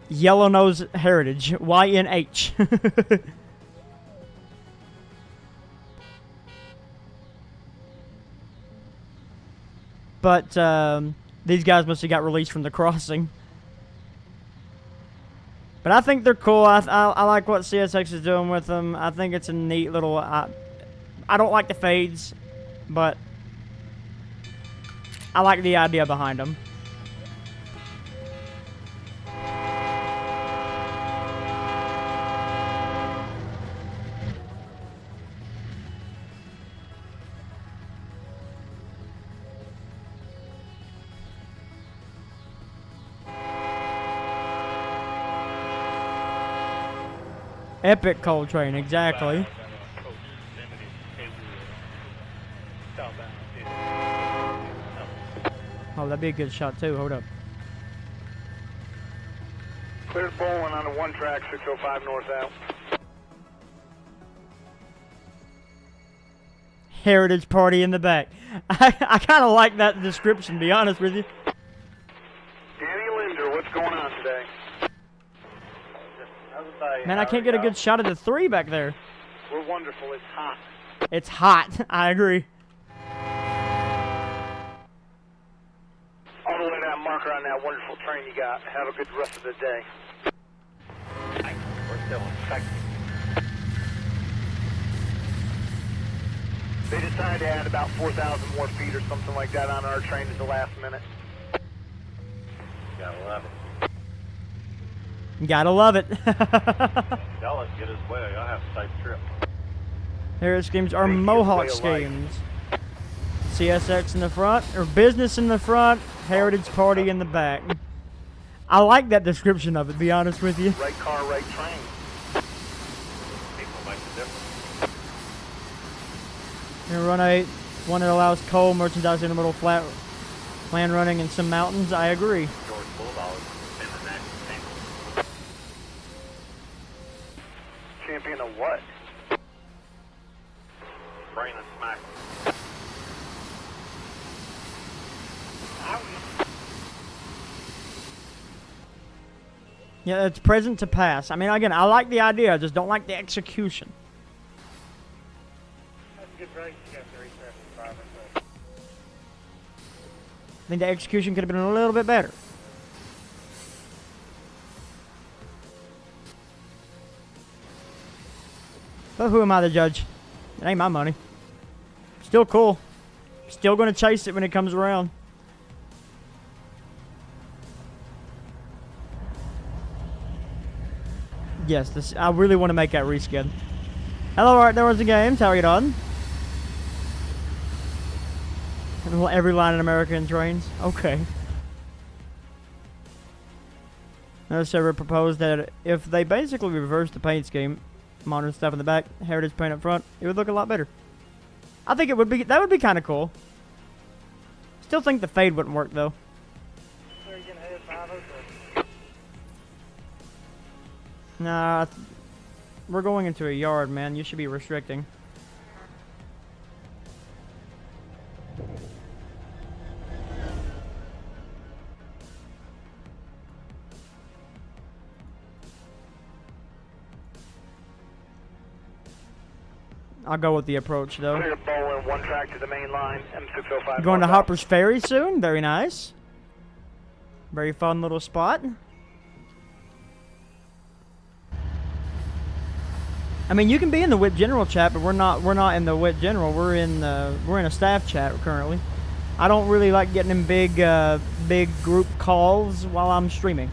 Yellow Nose Heritage. YNH. But these guys must have got released from the crossing. But I think they're cool. I like what CSX is doing with them. I think it's a neat little... I don't like the fades, but I like the idea behind them. Epic coal train, exactly. Oh, that'd be a good shot too. Hold up. Cleared bowling on the one track, 605 north out. Heritage party in the back. I kind of like that description, to be honest with you. Danny Linder, what's going on today? Man, I can't get a good shot of the 3 back there. We're wonderful. It's hot. It's hot. I agree. All the way to that marker on that wonderful train you got. Have a good rest of the day. We're still in second. They decided to add about 4,000 more feet or something like that on our train at the last minute. Gotta love it. Gotta love it. Y'all let's get his way. Y'all have a safe trip. Heritage schemes are Mohawk schemes. CSX in the front, or business in the front, heritage party in the back. I like that description of it, to be honest with you. Right car, right train. People make the difference. Gonna run 8, one that allows coal, merchandise in the middle, flat land running, and some mountains. I agree. George Bulldog in the national team. Champion of what? Brain and smack. Yeah, it's present to pass. I mean, again, I like the idea, I just don't like the execution. That's a good race. You got 375 or so. I think the execution could have been a little bit better. But who am I to judge? It ain't my money. Still cool. Still gonna chase it when it comes around. Yes, this. I really want to make that reskin. Hello, Art. There was the games. How are you doing? Every line in American Trains. Okay. Another server proposed that if they basically reversed the paint scheme, modern stuff in the back, heritage paint up front, it would look a lot better. I think it would be. That would be kind of cool. Still think the fade wouldn't work though. Nah, we're going into a yard, man. You should be restricting. I'll go with the approach, though. Clear bowling, one track to the main line, M605. Going to Hopper's Ferry soon. Very nice. Very fun little spot. I mean, you can be in the WIT General chat, but we're not in the WIT General. We're in a staff chat currently. I don't really like getting in big group calls while I'm streaming.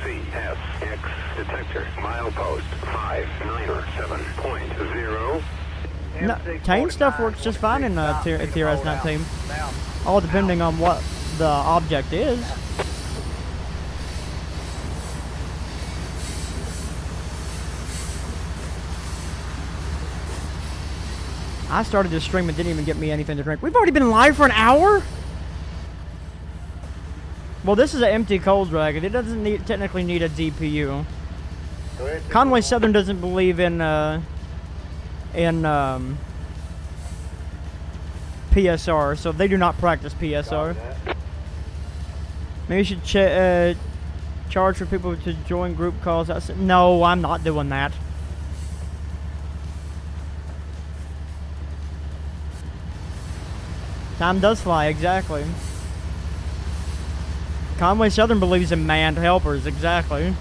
CSX detector, milepost 597.0. No, tame stuff works just fine in TRS 19. All depending on what the object is. I started this stream and didn't even get me anything to drink. We've already been live for an hour? Well, this is an empty coal dragon. It doesn't technically need a DPU. Conway Southern doesn't believe in PSR, so they do not practice PSR. Maybe you should charge for people to join group calls. No, I'm not doing that. Time does fly, exactly. Conway Southern believes in manned helpers, exactly.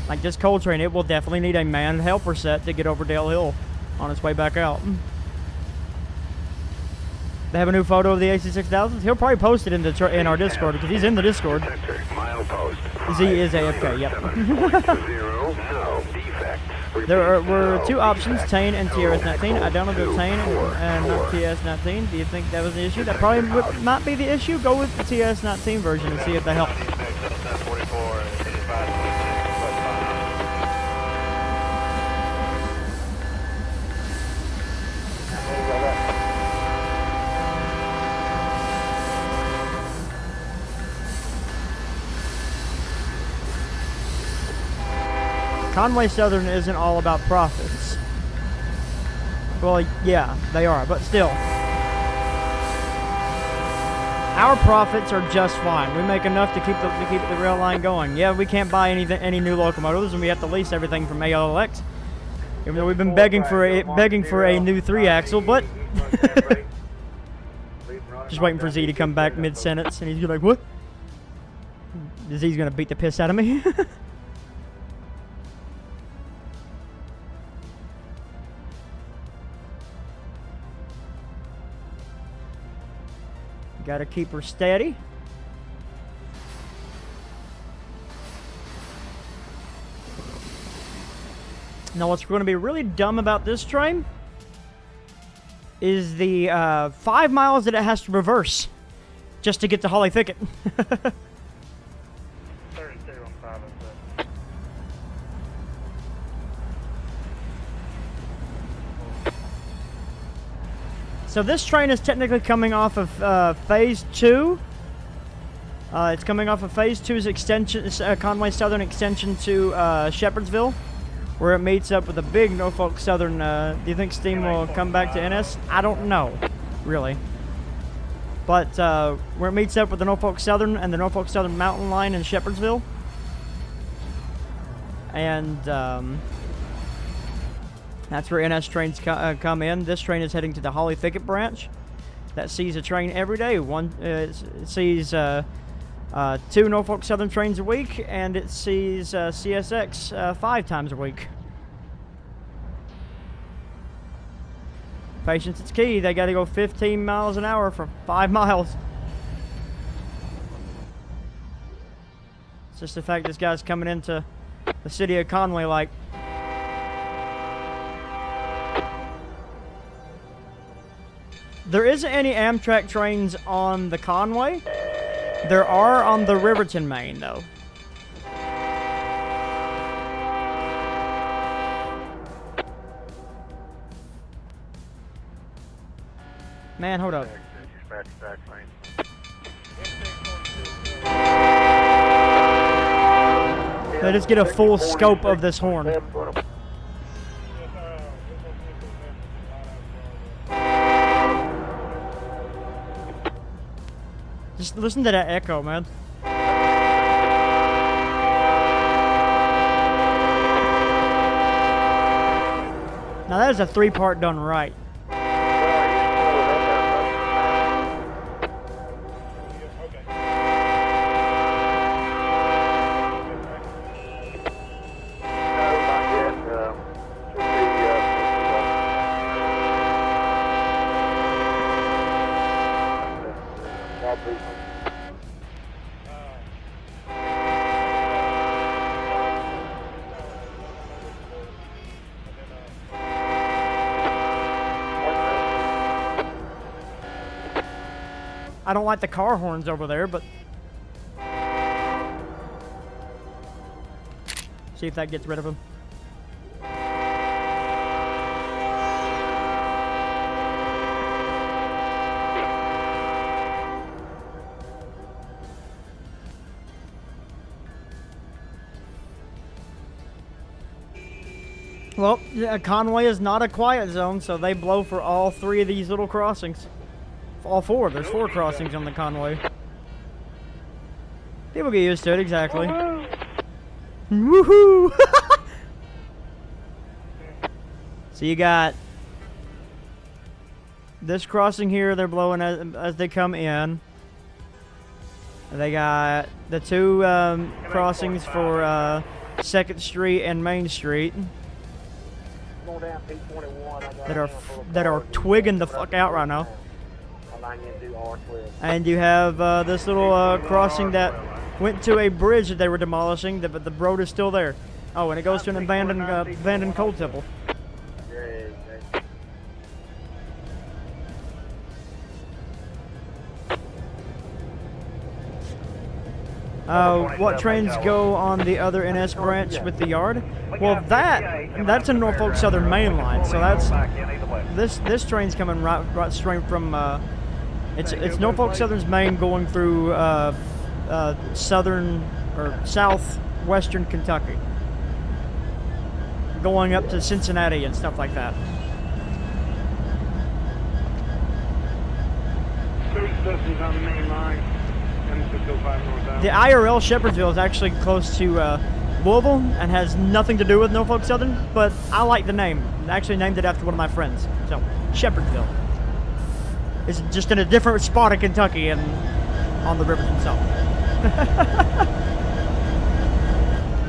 Like this coal train, it will definitely need a manned helper set to get over Dale Hill on its way back out. They have a new photo of the AC6000s. He'll probably post it in our Discord because he's in the Discord. Milepost Z is AFK, yep. 597.0, no defects. There were two options, Tane and TRS-19. I downloaded Tane and not TS-19. Do you think that was the issue? That probably might be the issue. Go with the TS-19 version and see if that helps. Conway Southern isn't all about profits. Well, yeah, they are, but still. Our profits are just fine. We make enough to keep the rail line going. Yeah, we can't buy any new locomotives, and we have to lease everything from ALX. Even though we've been begging for a new 3-axle, but just waiting for Z to come back mid-sentence, and he's like, "What?" Z's gonna beat the piss out of me. Gotta keep her steady. Now what's going to be really dumb about this train is the 5 miles that it has to reverse just to get to Holly Thicket. 32 on 507. So this train is technically coming off of Phase 2. It's coming off of Phase 2's extension, Conway Southern extension to Shepherdsville, where it meets up with a big Norfolk Southern. Do you think Steam will come back to NS? I don't know, really. But where it meets up with the Norfolk Southern and the Norfolk Southern Mountain Line in Shepherdsville. And that's where NS trains come in. This train is heading to the Holly Thicket branch. That sees a train every day. It sees 2 Norfolk Southern trains a week, and it sees CSX 5 times a week. Patience is key. They got to go 15 miles an hour for 5 miles. It's just the fact this guy's coming into the city of Conway like. There isn't any Amtrak trains on the Conway. There are on the Riverton Main, though. Man, hold up. Let us get a full scope of this horn. Just listen to that echo, man. Now that is a 3-part done right. I don't like the car horns over there, but see if that gets rid of them. Well, Conway is not a quiet zone, so they blow for all 3 of these little crossings. All 4. There's 4 crossings on the Conway. People get used to it, exactly. Woohoo! So you got this crossing here, they're blowing as they come in. They got the 2 crossings for 2nd Street and Main Street that are twigging the fuck out right now. And you have this little crossing that went to a bridge that they were demolishing, but the road is still there. Oh, and it goes to an abandoned coal temple. What trains go on the other NS branch with the yard? Well, that's a Norfolk Southern main line, so that's this train's coming right straight from it's Norfolk Southern's main going through southern or southwestern Kentucky, going up to Cincinnati and stuff like that. Station's on the main line. The IRL Shepherdsville is actually close to Louisville and has nothing to do with Norfolk Southern, but I like the name. I actually named it after one of my friends. So, Shepherdsville. It's just in a different spot of Kentucky and on the Riverton South.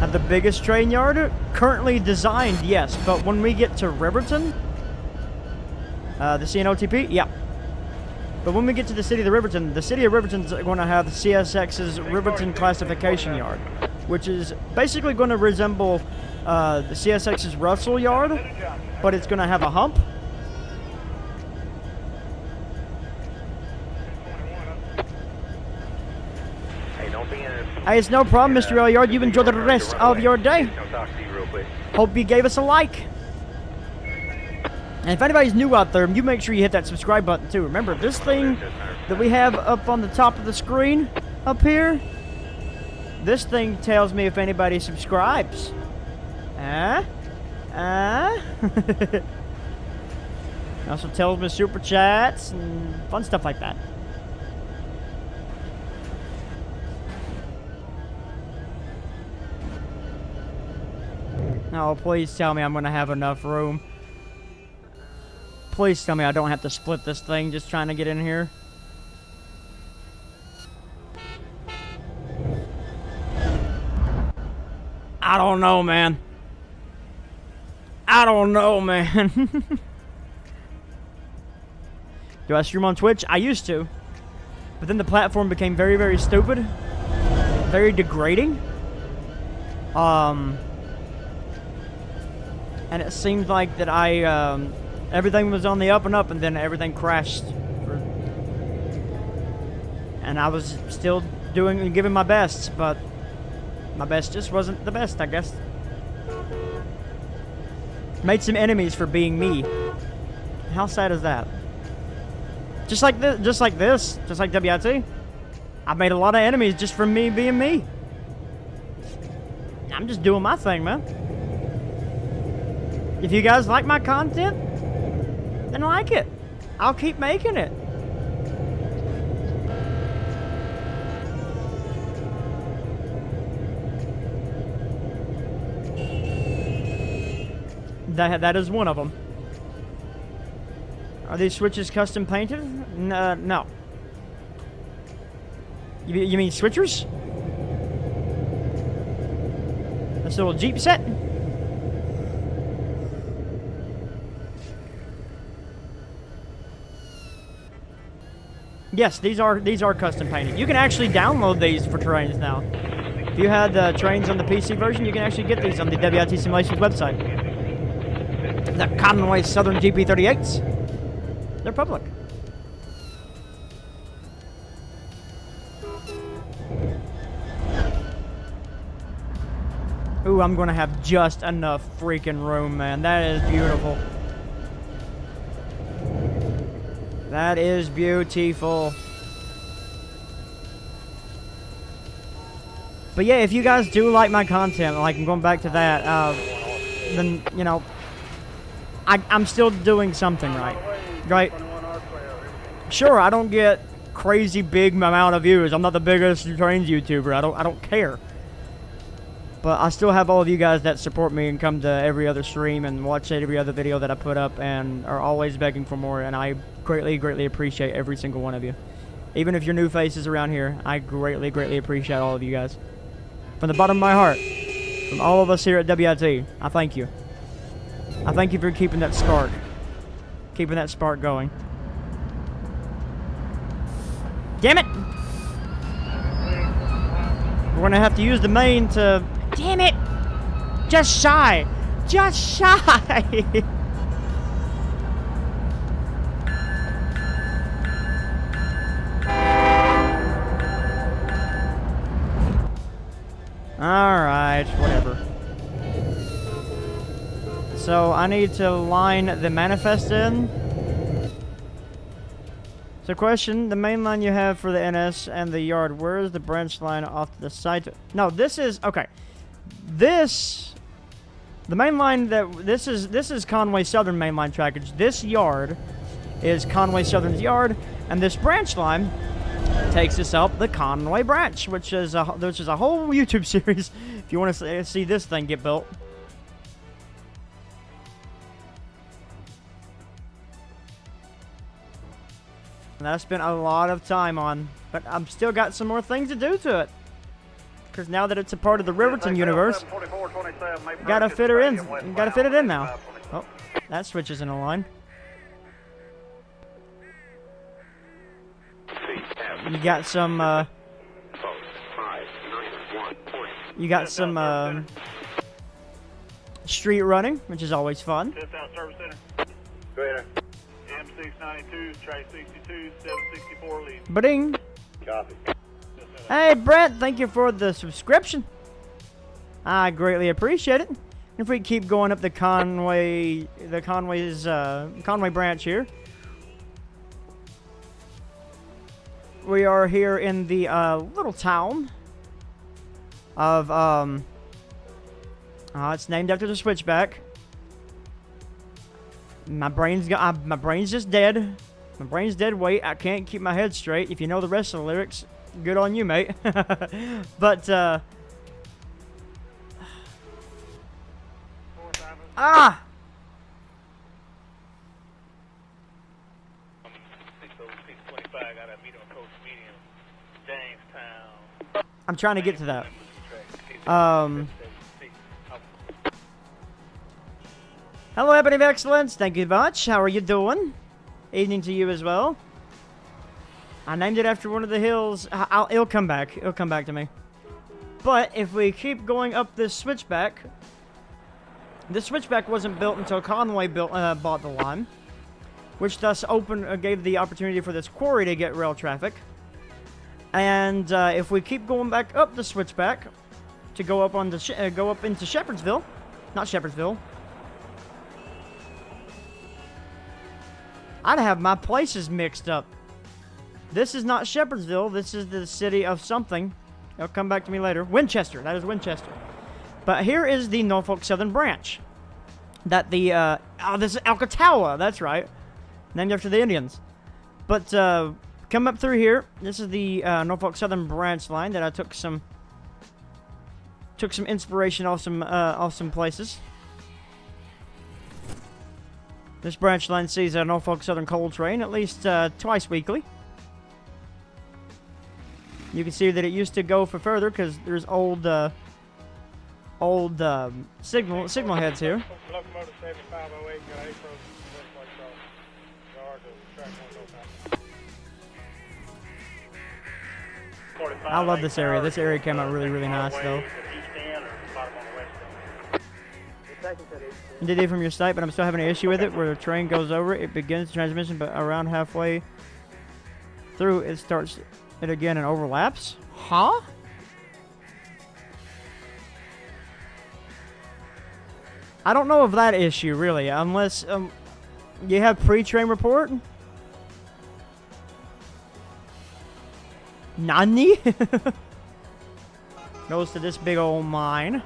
Have the biggest train yard? Currently designed, yes, but when we get to Riverton, the CNOTP, yeah. But when we get to the city of Riverton's going to have CSX's Riverton Classification Yard, which is basically going to resemble the CSX's Russell Yard, but it's going to have a hump. Hey, it's no problem, Mr. Elyard. You enjoy the rest of your day. Hope you gave us a like. And if anybody's new out there, you make sure you hit that subscribe button too. Remember, this thing that we have up on the top of the screen up here, this thing tells me if anybody subscribes. It also tells me super chats and fun stuff like that. Oh, please tell me I'm going to have enough room. Please tell me I don't have to split this thing just trying to get in here. I don't know, man. I don't know, man. Do I stream on Twitch? I used to. But then the platform became very, very stupid. Very degrading. And it seemed like that everything was on the up and up, and then everything crashed. And I was still doing and giving my best, but my best just wasn't the best, I guess. Made some enemies for being me. How sad is that? Just like this, just like WIT. I've made a lot of enemies just from me being me. I'm just doing my thing, man. If you guys like my content, then like it. I'll keep making it. That is one of them. Are these switches custom painted? No. You mean switchers? This little Jeep set? Yes, these are custom painted. You can actually download these for Trainz now. If you had Trainz on the PC version, you can actually get these on the WIT Simulations website. The Conway Southern GP38s. They're public. Ooh, I'm gonna have just enough freaking room, man. That is beautiful. That is beautiful. But yeah, if you guys do like my content, like I'm going back to that, then, you know, I'm still doing something right? Sure, I don't get crazy big amount of views. I'm not the biggest Trainz YouTuber. I don't care. But I still have all of you guys that support me and come to every other stream and watch every other video that I put up and are always begging for more, and I greatly, greatly appreciate every single one of you. Even if you're new faces around here, I greatly, greatly appreciate all of you guys. From the bottom of my heart, from all of us here at WIT, I thank you. I thank you for keeping that spark going. Damn it! We're gonna have to use the main to... Damn it! Just shy. Just shy. Alright, whatever. So I need to line the manifest in. So question, the main line you have for the NS and the yard, where is the branch line off to the side? No, this is, okay. This, the main line that, this is Conway Southern mainline trackage. This yard is Conway Southern's yard, and this branch line takes us up the Conway branch, which is a whole YouTube series if you want to see this thing get built. And I spent a lot of time on, but I've still got some more things to do to it. Because now that it's a part of the Riverton universe, gotta fit her in. Gotta fit it in now. Oh, that switch isn't aligned. You got some. You got some street running, which is always fun. Go ahead. M692, try 62, 764 lead. Ba-ding. Copy. Hey, Brent, thank you for the subscription. I greatly appreciate it. If we keep going up the Conway branch here. We are here in the little town of it's named after the switchback. My brain's just dead. My brain's dead weight. I can't keep my head straight. If you know the rest of the lyrics, good on you, mate. But ah. I'm trying to get to that. Hello, Ebony of Excellence. Thank you much. How are you doing? Evening to you as well. I named it after one of the hills. It'll come back. It'll come back to me. But if we keep going up this switchback wasn't built until Conway bought the line, which thus gave the opportunity for this quarry to get rail traffic. And if we keep going back up the switchback to go up into Shepherdsville, not Shepherdsville. I'd have my places mixed up. This is not Shepherdsville. This is the city of something. It'll come back to me later. Winchester. That is Winchester. But here is the Norfolk Southern branch. That the this is Alcatawa. That's right. Named after the Indians. But come up through here. This is the Norfolk Southern branch line that I took some inspiration off some places. This branch line sees a Norfolk Southern coal train at least twice weekly. You can see that it used to go for further because there's old signal heads here. Locomotive 7508 got April yard to track 105. I love this area. This area came out really, really nice though. Did it from your site, but I'm still having an issue with it where the train goes over it begins the transmission, but around halfway through it starts it again and overlaps. Huh? I don't know of that issue really, unless you have pre-train report. Nani? Goes to this big old mine.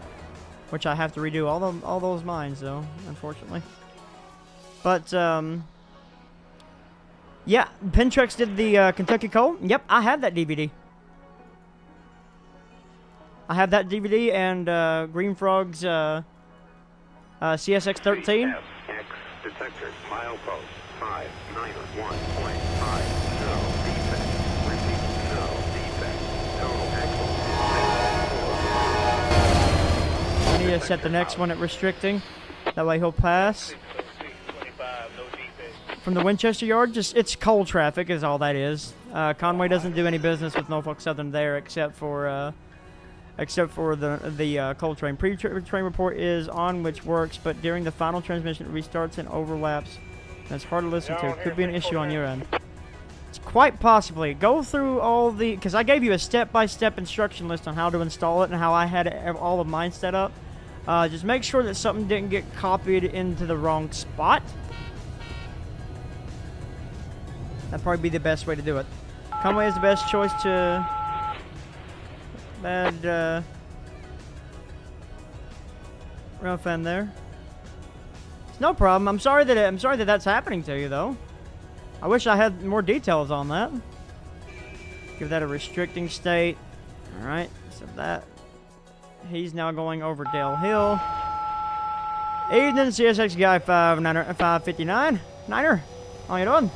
Which I have to redo all those mines, though, unfortunately. But, yeah, Pentrex did the Kentucky Coal. Yep, I have that DVD. I have that DVD and Green Frog's CSX 13. X detector, milepost 591.5. No defect. Repeat, no defect. Total axle. I need to set the next one at restricting. That way he'll pass. From the Winchester yard, it's coal traffic is all that is. Conway doesn't do any business with Norfolk Southern there except for except for the coal train. Pre-train report is on, which works, but during the final transmission it restarts and overlaps. That's hard to listen to. Could be an issue on your end. It's quite possibly. Go through all the, because I gave you a step-by-step instruction list on how to install it and how I had all of mine set up. Just make sure that something didn't get copied into the wrong spot. That'd probably be the best way to do it. Conway is the best choice to... Bad, rough end there. It's no problem. I'm sorry that that's happening to you, though. I wish I had more details on that. Give that a restricting state. Alright, so that... He's now going over Dale Hill. Evening, CSX guy 559. Niner, how you doing?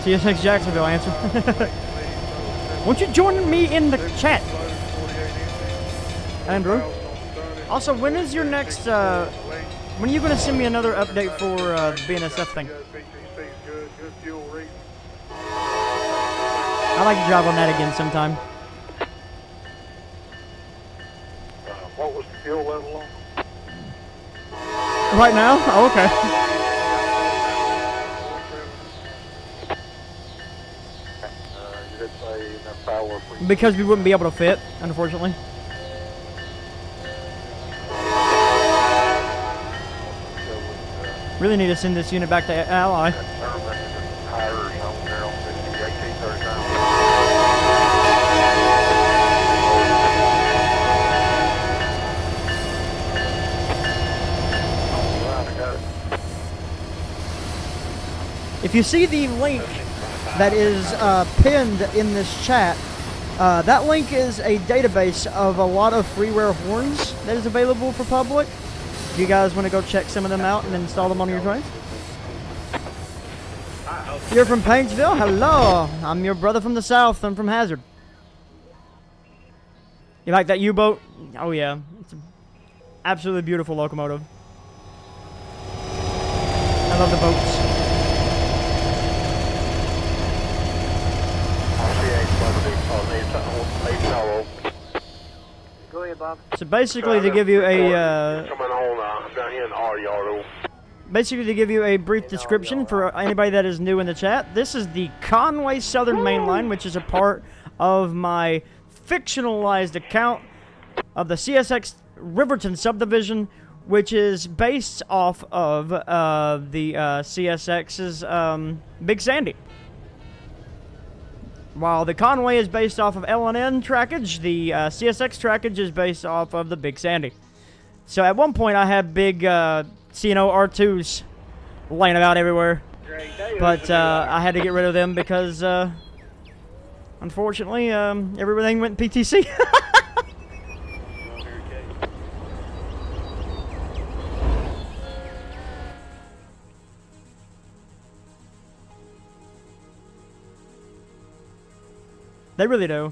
CSX Jacksonville, answer. Won't you join me in the chat? Andrew. Also, when is your next, when are you going to send me another update for the BNSF thing? I'd like to drive on that again sometime. What was the fuel level on? Right now? Oh, okay. Because we wouldn't be able to fit, unfortunately. Really need to send this unit back to Ally. If you see the link that is pinned in this chat, that link is a database of a lot of freeware horns that is available for public. If you guys want to go check some of them out and install them on your trains. You're from Paintsville? Hello! I'm your brother from the south. I'm from Hazard. You like that U-boat? Oh yeah. It's an absolutely beautiful locomotive. I love the boats. So basically, to give you a brief description for anybody that is new in the chat, this is the Conway Southern main line, which is a part of my fictionalized account of the CSX Riverton subdivision, which is based off of the CSX's Big Sandy. While the Conway is based off of L&N trackage, the CSX trackage is based off of the Big Sandy. So at one point I had big C&O R2s laying about everywhere. But I had to get rid of them because, unfortunately, everything went PTC. They really do.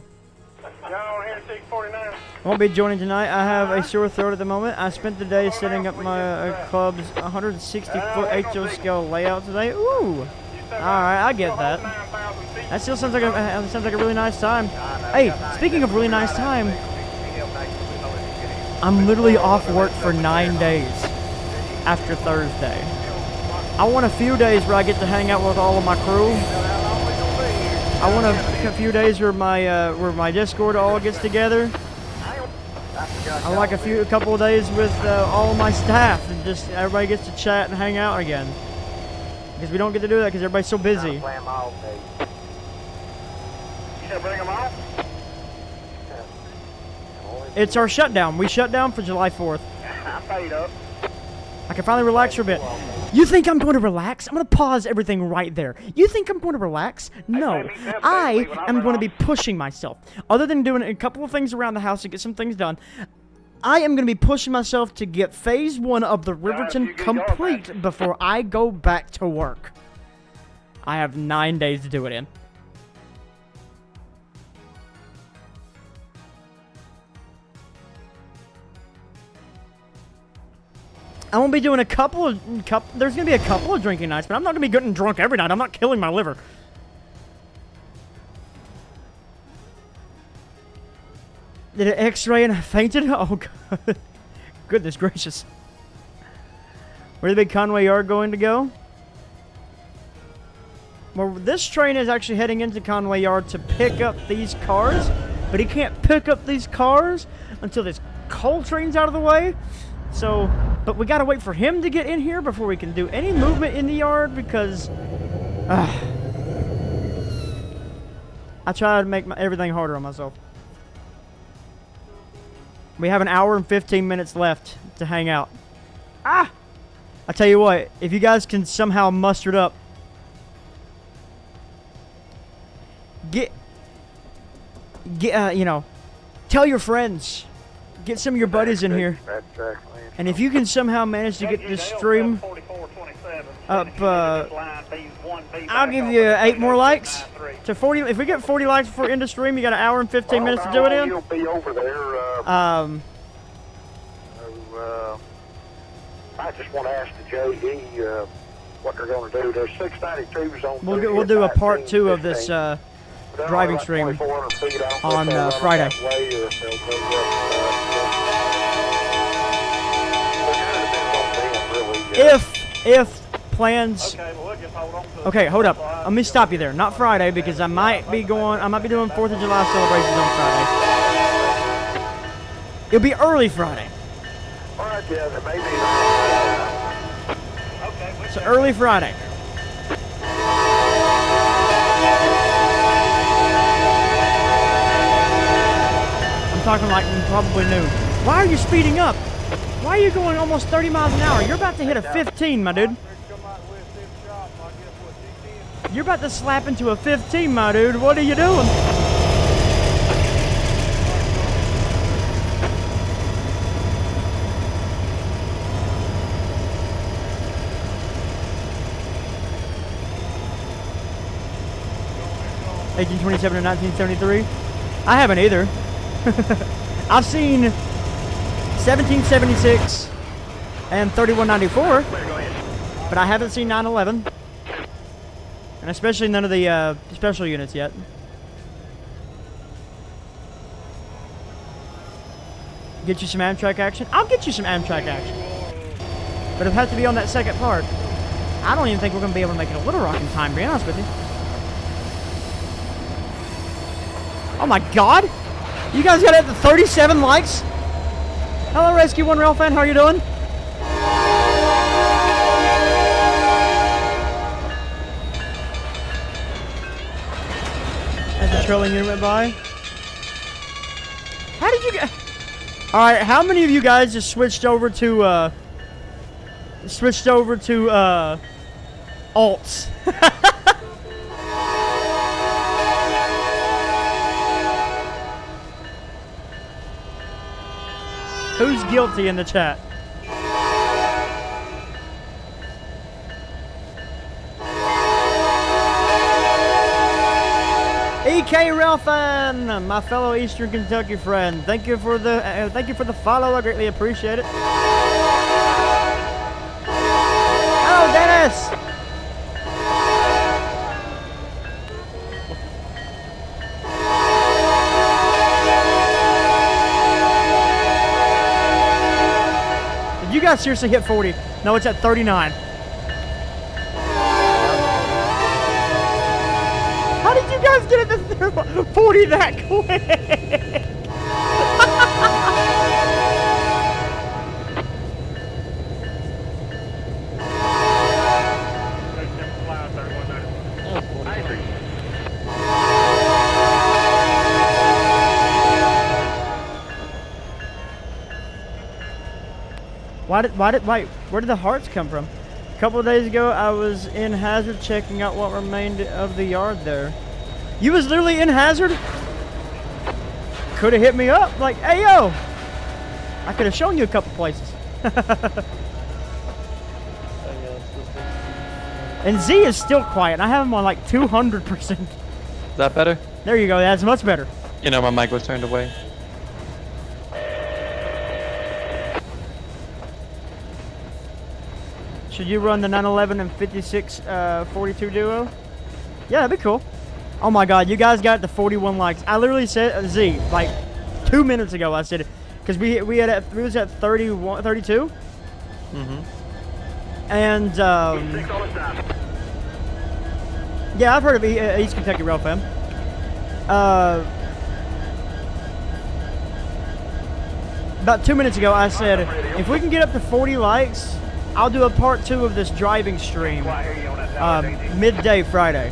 I won't be joining tonight. I have a sore throat at the moment. I spent the day setting up my club's 160-foot HO scale layout today. Ooh! Alright, I get that. That still sounds like a really nice time. Hey, speaking of really nice time, I'm literally off work for 9 days after Thursday. I want a few days where I get to hang out with all of my crew. I want a few days where my Discord all gets together. I like a couple of days with all of my staff and just everybody gets to chat and hang out again. Because we don't get to do that because everybody's so busy. You said bring them out? It's our shutdown. We shut down for July 4th. I'm paid up. I can finally relax for a bit. You think I'm going to relax? I'm going to pause everything right there. You think I'm going to relax? No. I am going to be pushing myself. Other than doing a couple of things around the house to get some things done, I am going to be pushing myself to get phase 1 of the Riverton complete before I go back to work. I have 9 days to do it in. I'm going to be doing there's going to be a couple of drinking nights, but I'm not going to be getting drunk every night. I'm not killing my liver. Did it x-ray and I fainted? Oh, God. Goodness gracious. Where the big Conway Yard going to go? Well, this train is actually heading into Conway Yard to pick up these cars, but he can't pick up these cars until this coal train's out of the way. So, but we gotta wait for him to get in here before we can do any movement in the yard because I try to make everything harder on myself. We have an hour and 15 minutes left to hang out. I tell you what, if you guys can somehow muster it up, you know, tell your friends, get some of your buddies in here. And if you can somehow manage to get this stream up, I'll give you 8 more likes to 40. If we get 40 likes before end of stream, you got an hour and 15 minutes to do it in. You'll be over there. I just want to ask the JD what they're going to do. There's 692s on. We'll do a part 2 of this driving stream on Friday. If plans. Okay, hold up. Let me stop you there. Not Friday because I might be doing 4th of July celebrations on Friday. It'll be early Friday. So early Friday. I'm talking like probably noon. Why are you speeding up? Why are you going almost 30 miles an hour? You're about to hit a 15, my dude. You're about to slap into a 15, my dude. What are you doing? (1827 to 1973). I haven't either. I've seen 1776 and 3194, but I haven't seen 911, and especially none of the special units yet. Get you some Amtrak action? I'll get you some Amtrak action, but it'll have to be on that second part. I don't even think we're going to be able to make it a Little Rock in time, to be honest with you. Oh my God! You guys got it to 37 likes? Hello, Rescue 1 Rail fan. How are you doing? As the trailing unit went by. How did you get? All right, how many of you guys just switched over to alts? Who's guilty in the chat? EK Ralphan, my fellow Eastern Kentucky friend, thank you for the follow. I greatly appreciate it. Hello, Dennis. You guys seriously hit 40. No, it's at 39. How did you guys get it to 40 that quick? Where did the hearts come from? A couple of days ago, I was in Hazard checking out what remained of the yard there. You was literally in Hazard? Could have hit me up, like, hey, yo, I could have shown you a couple places. And Z is still quiet. I have him on like 200%. Is that better? There you go. That's much better. You know, my mic was turned away. Should you run the 911 and 5642 duo? Yeah, that'd be cool. Oh my God, you guys got the 41 likes. I literally said Z like 2 minutes ago. I said it because we was at 31, 32. And yeah, I've heard of East Kentucky Rail Fam. About 2 minutes ago, I said if we can get up to 40 likes, I'll do a part 2 of this driving stream midday Friday.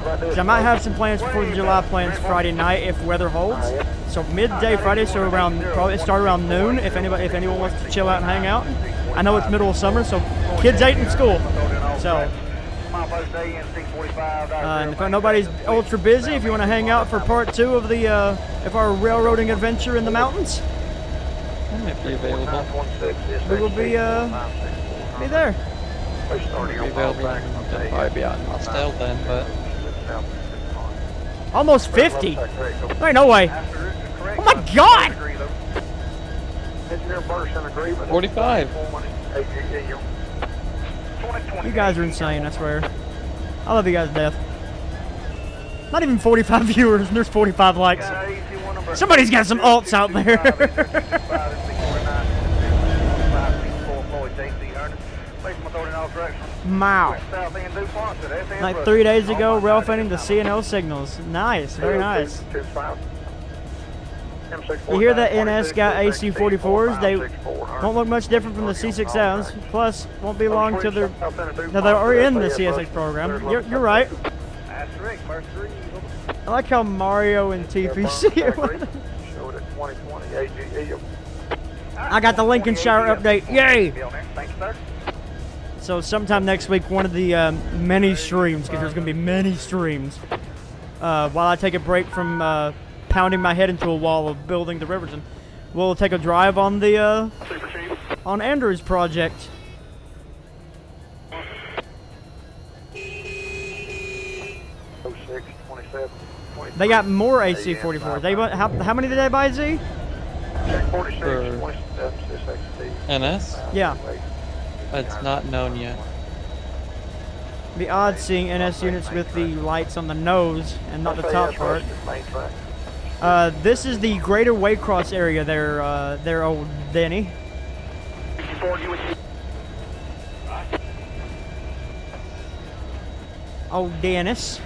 So I might have some plans for 4th of July plans Friday night if weather holds. So midday Friday, so around probably start around noon if anyone wants to chill out and hang out. I know it's middle of summer, so kids ain't in school. So and if nobody's ultra busy, if you want to hang out for part 2 of the of our railroading adventure in the mountains, I might be available. we will be there. Be available. I'll probably be out in Milestone then, but Almost 50. There ain't no way. Oh my God! 45. You guys are insane, I swear. I love you guys to death. Not even 45 viewers, and there's 45 likes. Somebody's got some alts out there. Wow. Like 3 days ago, rail fanning the CNL signals. Nice, very nice. You hear that NS got AC44s? They won't look much different from the C6Ms. Plus, won't be long till they're already in the CSX program. You're right. I like how Mario and TPC. I got the Lincolnshire update. Yay! So sometime next week, one of the many streams, because there's going to be many streams, while I take a break from pounding my head into a wall of building the Riverton, we'll take a drive on the on Andrew's project. They got more AC44s. They how many did they buy, Z? NS? Yeah. It's not known yet. Be odd seeing NS units with the lights on the nose and not the top part. This is the Greater Waycross area there, old Denny. Old Dennis.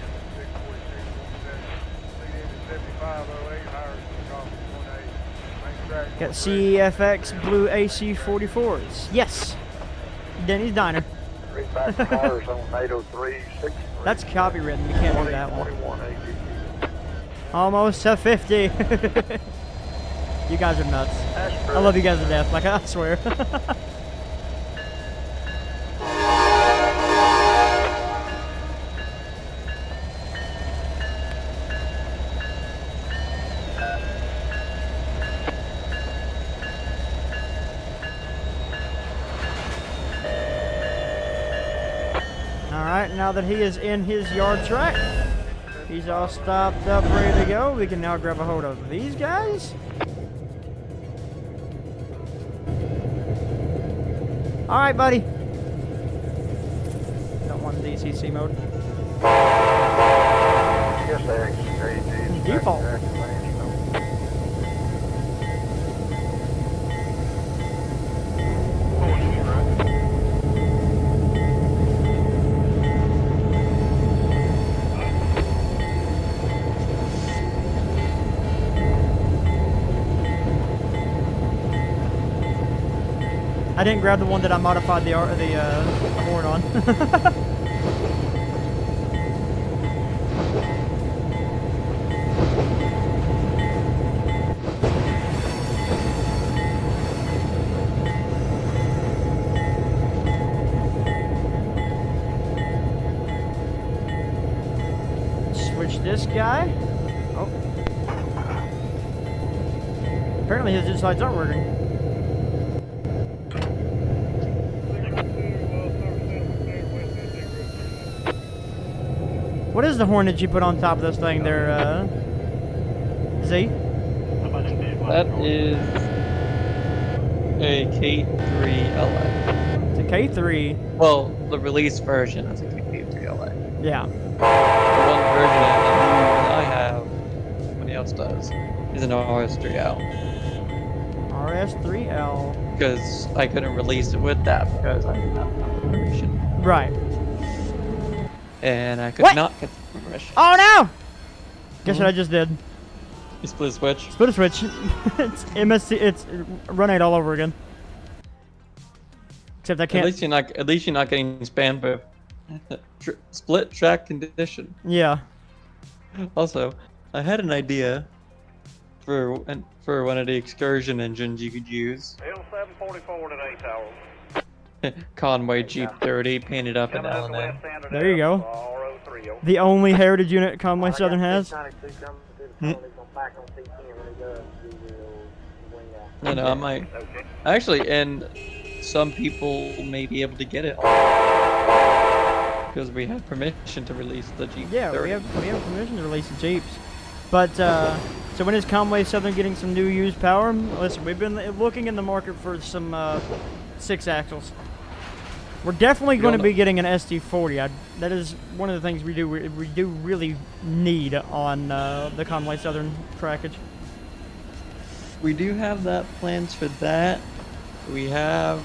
Got CEFX blue AC44s. Yes. Denny's Diner. That's copywritten. You can't do that one. Almost to 50. You guys are nuts. I love you guys to death. Like, I swear. Alright, now that he is in his yard track, he's all stopped up, ready to go. We can now grab a hold of these guys. Alright, buddy. Don't want DCC mode. Default. I didn't grab the one that I modified the horn on. Switch this guy. Oh. Apparently his insides aren't working. What is the horn that you put on top of this thing there, Z? That is a K3 LA. It's a K3. Well, the release version is a K3 LA. Yeah. The one version that I have, somebody else does, is an RS3L. RS3L. Because I couldn't release it with that because I did not have the permission. Right. And I could What? not get the permission. Oh no! Guess what I just did? You split a switch? Split a switch. It's MSC. It's Run 8 all over again. Except I can't. At least you're not getting spammed with split track condition. Yeah. Also, I had an idea for one of the excursion engines you could use. Hill 744 today, Tower. Conway Jeep 30 painted up in LNA. There you go. The only heritage unit Conway Southern has. No, I might. Actually, and some people may be able to get it because we have permission to release the Jeep. Yeah, 30. we have permission to release the Jeeps. But so when is Conway Southern getting some new used power? Listen, we've been looking in the market for some 6 axles. We're definitely going to be getting an SD40. That is one of the things we do really need on the Conway Southern trackage. We do have that plans for that. We have.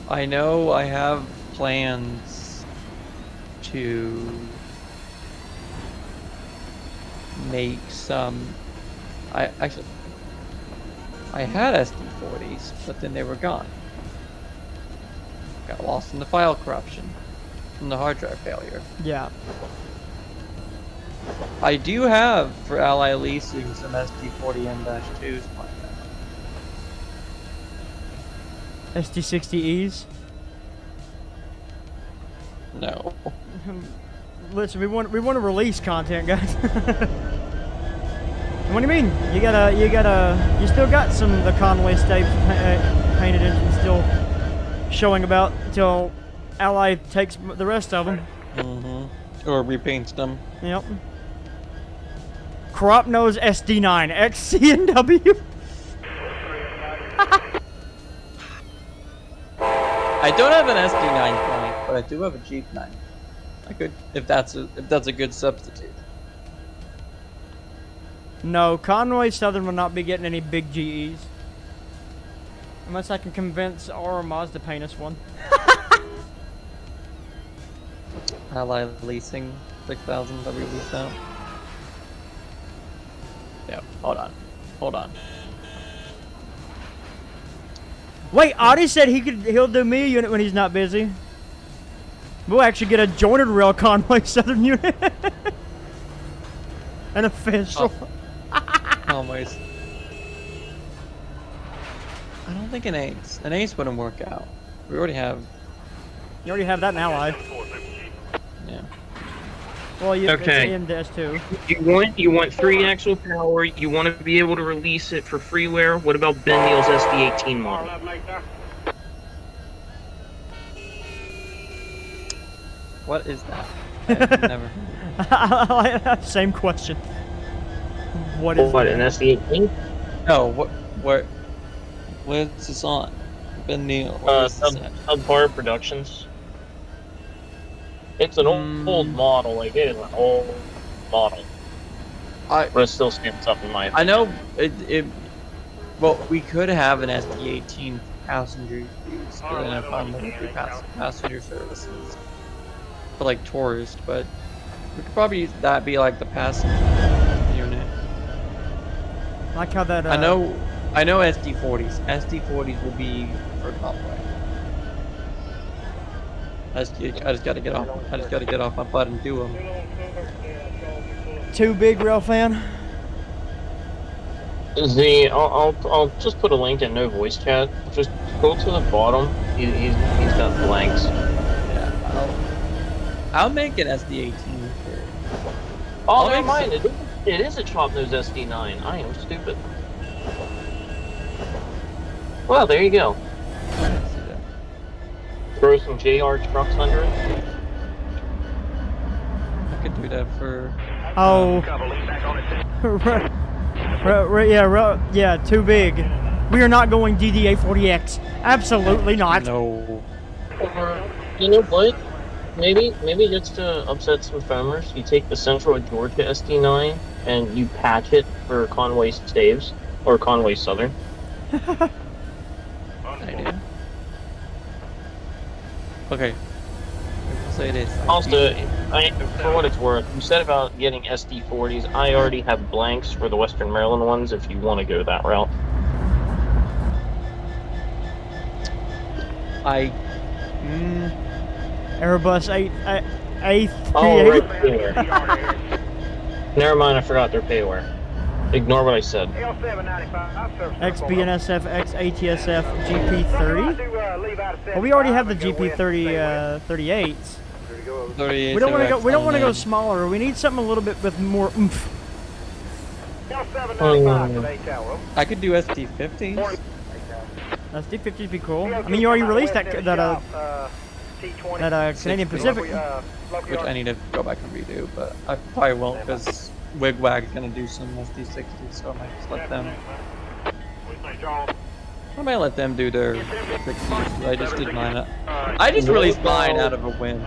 I know I have plans to make some. I had SD40s, but then they were gone. Got lost in the file corruption from the hard drive failure. Yeah. I do have, for Ally leasing, some SD40M-2s planned out. SD60Es. No. Listen, we want to release content, guys. What do you mean? You still got some of the Conway Stapes painted engines still showing about until Ally takes the rest of them. Mm-hmm. Or repaints them. Yep. Crop nose SD9 XC&W. I don't have an SD9 point, but I do have a Jeep 9. I could, if that's a good substitute. No, Conway Southern will not be getting any big GEs. Unless I can convince our Mazda to paint us one. Ally leasing 6,000 that we leased out. Yeah, hold on. Wait, Audie said he'll do me a unit when he's not busy. We'll actually get a jointed rail Conway Southern unit. An official. Always. I don't think an ace. An ace wouldn't work out. We already have. You already have that in Ally. Yeah. Well, Okay. it's AMDS2. You want 3 axle power. You want to be able to release it for freeware. What about Ben Neal's SD18 model? What is that? I've never heard. Same question. What is What, an SD18? No, what's this on? Ben Neal. What is this at? Subpar Productions. It's an old model, like it is an old model. But it still stands up in my opinion. I know well, we could have an SD18 passenger use, but then if I'm looking for passenger services for like tourists, but we could probably use that be like the passenger unit. I like how that. I know SD40s. SD40s will be for Conway. I just gotta get off my butt and do them. Too big rail fan. I'll just put a link in no voice chat. Just go to the bottom. He's got blanks. Yeah, I'll make an SD18 for. Oh, never mind. It is a chop nose SD9. I am stupid. Well, there you go. throw some JR trucks under it. I could do that for. Oh. Yeah, too big. We are not going DDA 40X. Absolutely not. No. Or, you know what? Maybe just to upset some farmers, you take the Central Georgia SD9 and you patch it for Conway Staves or Conway Southern. Idea. Okay. I'll say this. Also, for what it's worth, you said about getting SD40s. I already have blanks for the Western Maryland ones if you want to go that route. Airbus 8 Oh, right, payware. Never mind, I forgot their payware. Ignore what I said. XBNSF X ATSF GP30. Well, we already have the GP30 38s. 38. We don't want to go. We don't want to go smaller. We need something a little bit with more oomph. I could do SD50s. SD50s would be cool. I mean, you already released that Canadian Pacific. Which I need to go back and redo, but I probably won't because Wigwag's gonna do some SD60s, so I might just let them. I might let them do their 60s. I just did mine. I just released mine out of a win.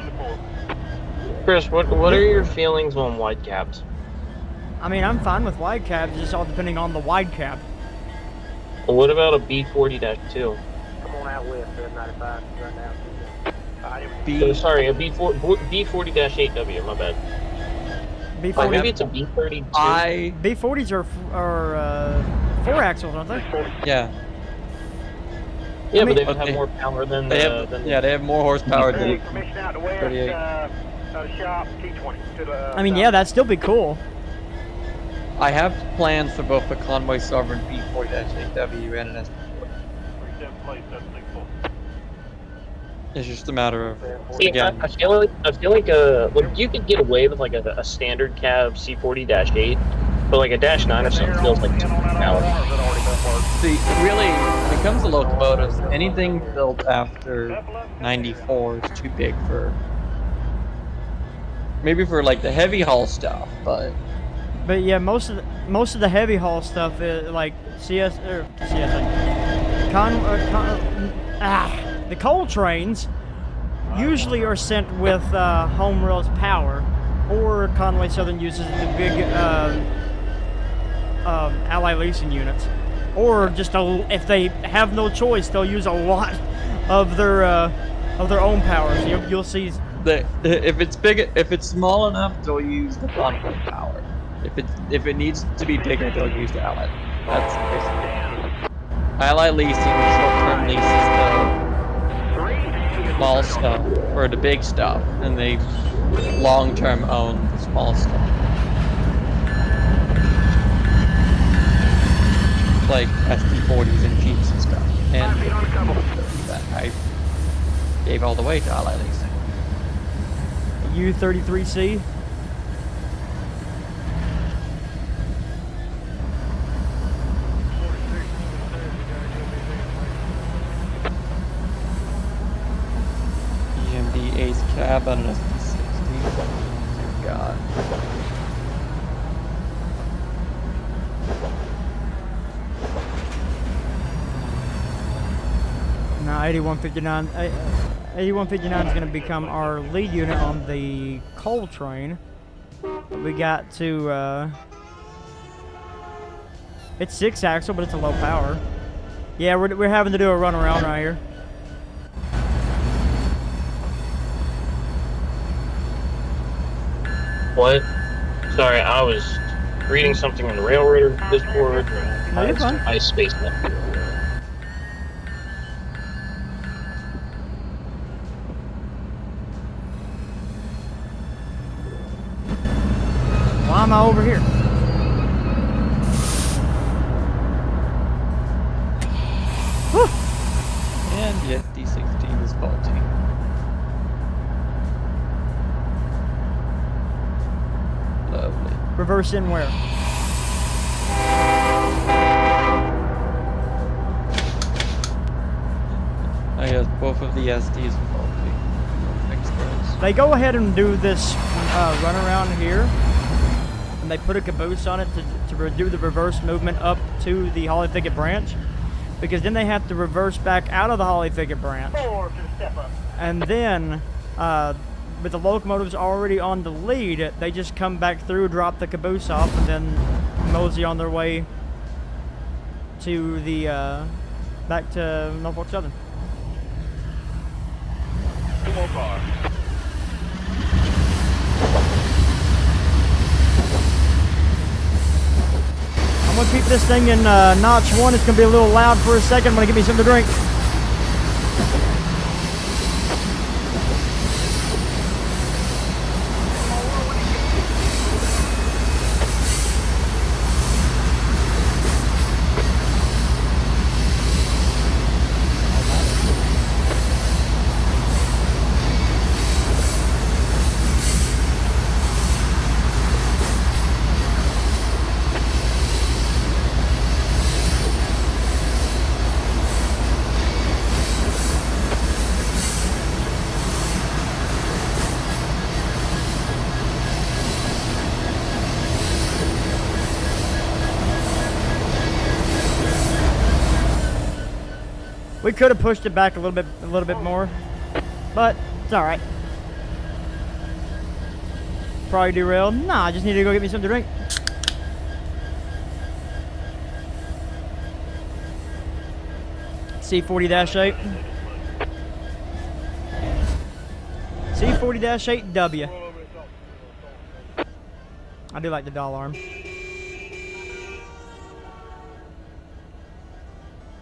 Chris, what are your feelings on wide cabs? I mean, I'm fine with wide cabs, just all depending on the wide cab. Well, what about a B40-2? Come on out with 95 right now. Sorry, a B40-8W, my bad. B40. Maybe it's a B32. B40s are 4 axles, aren't they? Yeah, Yeah. I mean, but they they have more power than they have. Yeah, they have more horsepower than Permission out to west, 38. shop T20 to the. I mean, yeah, that'd still be cool. I have plans for both the Conway Southern B40-8W and an SD40. It's just a matter of See, again. I feel like look, you could get away with like a standard cab C40-8, but like a -9 or something feels like too much power. See, really, when it comes to locomotives, anything built after '94 is too big for. Maybe for like the heavy haul stuff, but yeah, most of the heavy haul stuff is like the coal trains usually are sent with home rails power, or Conway Southern uses the big Ally leasing units, or just if they have no choice, they'll use a lot of their own power. So you'll see. if it's big, if it's small enough, they'll use the Conway power. If it needs to be bigger, they'll use the Ally. That's basically. Ally leasing, short-term leases the small stuff or the big stuff, and they long-term own the small stuff. Like SD40s and Jeeps and stuff. And that I gave all the way to Ally leasing. U33C. Ace cab on an SD60. God. Now 8159 is going to become our lead unit on the coal train. We got to it's 6 axle, but it's a low power. Yeah, we're having to do a run around right here. What? Sorry, I was reading something on the Railroader Discord. No, you're fine. I spaced that. Why am I over here? Whew. And the SD16 is faulty. Lovely. Reverse in where? I guess both of the SDs will fix those. They go ahead and do this run around here, and they put a caboose on it to do the reverse movement up to the Holly Thicket branch, because then they have to reverse back out of the Holly Thicket branch. And then, with the locomotives already on the lead, they just come back through, drop the caboose off, and then mosey on their way to the back to Norfolk Southern. 2 more cars. I'm gonna keep this thing in notch 1. It's gonna be a little loud for a second. I'm gonna give me something to drink. We could have pushed it back a little bit more, but it's all right. Probably derailed. Nah, I just need to go get me something to drink. C40-8. C40-8W. I do like the doll arm.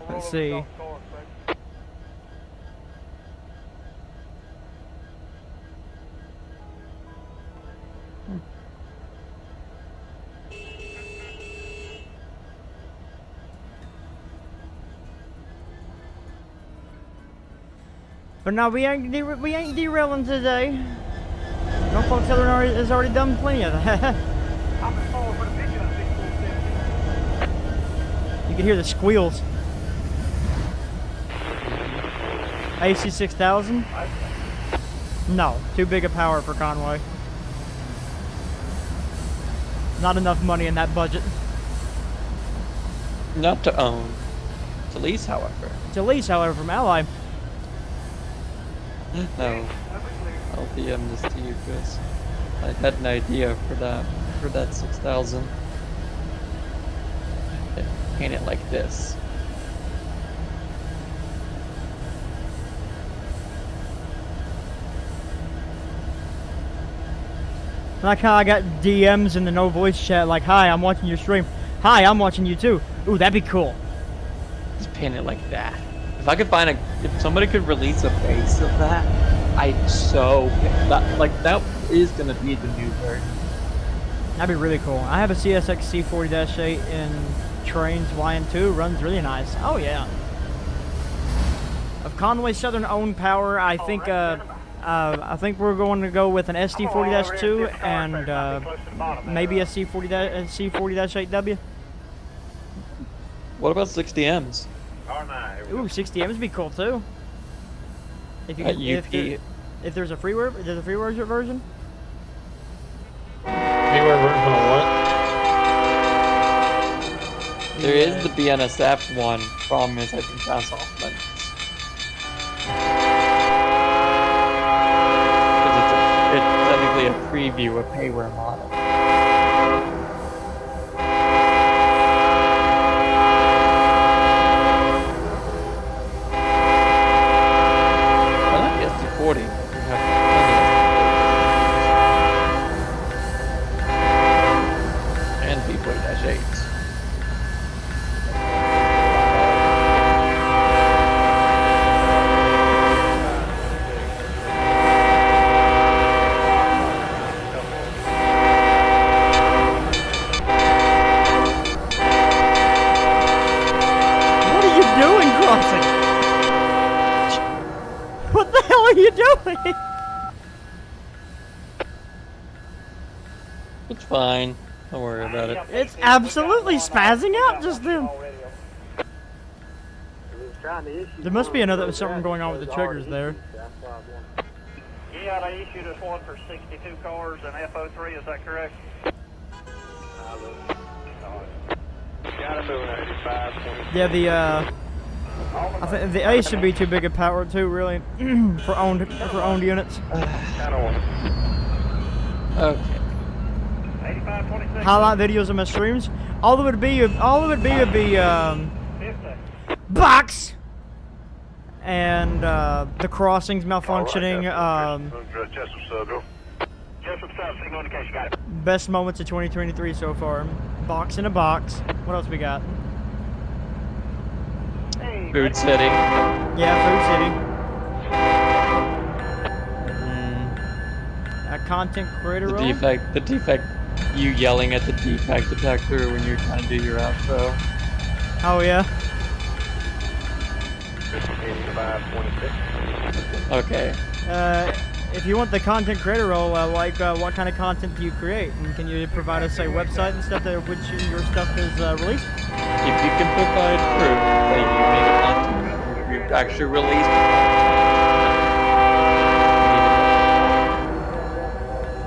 Let's see. But no, we ain't derailing today. Norfolk Southern has already done plenty of that. You can hear the squeals. AC 6000? No, too big a power for Conway. Not enough money in that budget. Not to own. To lease, however. To lease, however, from Ally. No. I'll DM this to you, Chris. I had an idea for that 6000. Paint it like this. Like how I got DMs in the no voice chat like, hi, I'm watching your stream. Hi, I'm watching you too. Ooh, that'd be cool. Just paint it like that. If I could find if somebody could release a base of that, that is gonna be the new version. That'd be really cool. I have a CSX C40-8 in Trainz YN2. Runs really nice. Oh yeah. Of Conway Southern owned power, I think we're going to go with an SD40-2 and maybe a C40-8W. What about 60Ms? Ooh, 60Ms would be cool too. If you if there's a freeware version. Freeware version of what? There is the BNSF one. Problem is, I think that's off limits. It's technically a preview, a payware model. I like the SD40. We have plenty of and B40-8s. What the hell are you doing? It's fine. Don't worry about it. It's absolutely spazzing out just then. There must be another something going on with the triggers there. Yeah, they issued us one for 62 cars and FO3, is that correct? Yeah, the I think the A should be too big a power too, really, for owned units. Okay. 8526. Highlight videos of my streams. All it would be would be 50. box and the crossings malfunctioning. Best moments of 2023 so far. Box in a box. What else we got? Food City. Yeah, Food City. A content creator The role. defect, you yelling at the defect detector when you're trying to do your outro. Oh yeah. Okay. If you want the content creator role, what kind of content do you create? And can you provide us a website and stuff that which your stuff is released? If you can provide proof that you make content, you actually release content.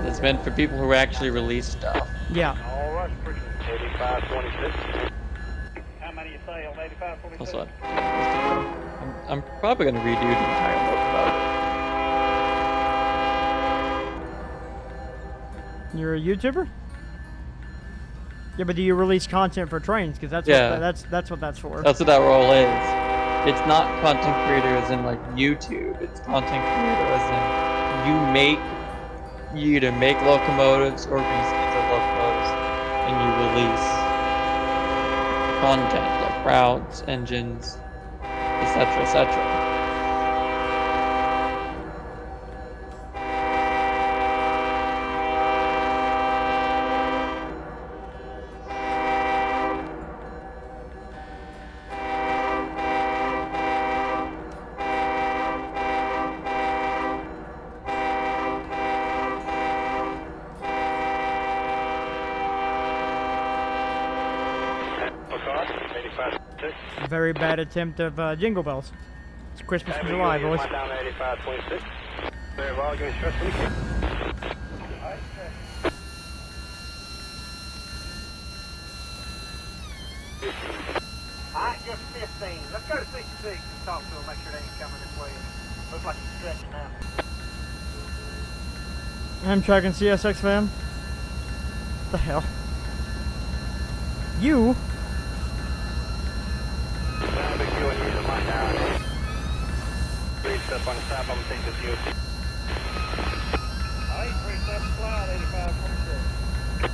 It's meant for people who actually release stuff. Yeah. All right, appreciate it. 8526. How many you say on 8526? What's that? I'm probably going to redo the entire locomotive. You're a YouTuber? Yeah, but do you release content for Trainz? Because that's Yeah. what that's what that's for. That's what that role is. It's not content creator as in like YouTube. It's content creator as in you either make locomotives or research the locomotives and you release content like routes, engines, etc., etc. Very bad attempt of Jingle Bells. It's Christmas in July, boys. Down to 8526. Very well, give me stress when you can. Alright, just 15. Let's go to 66 and talk to him, make sure they ain't coming this way. Looks like he's stretching now. I'm tracking CSX fam. What the hell? You? Step on the stop, I'm gonna take this view. Alright, 3 steps slide, 8526.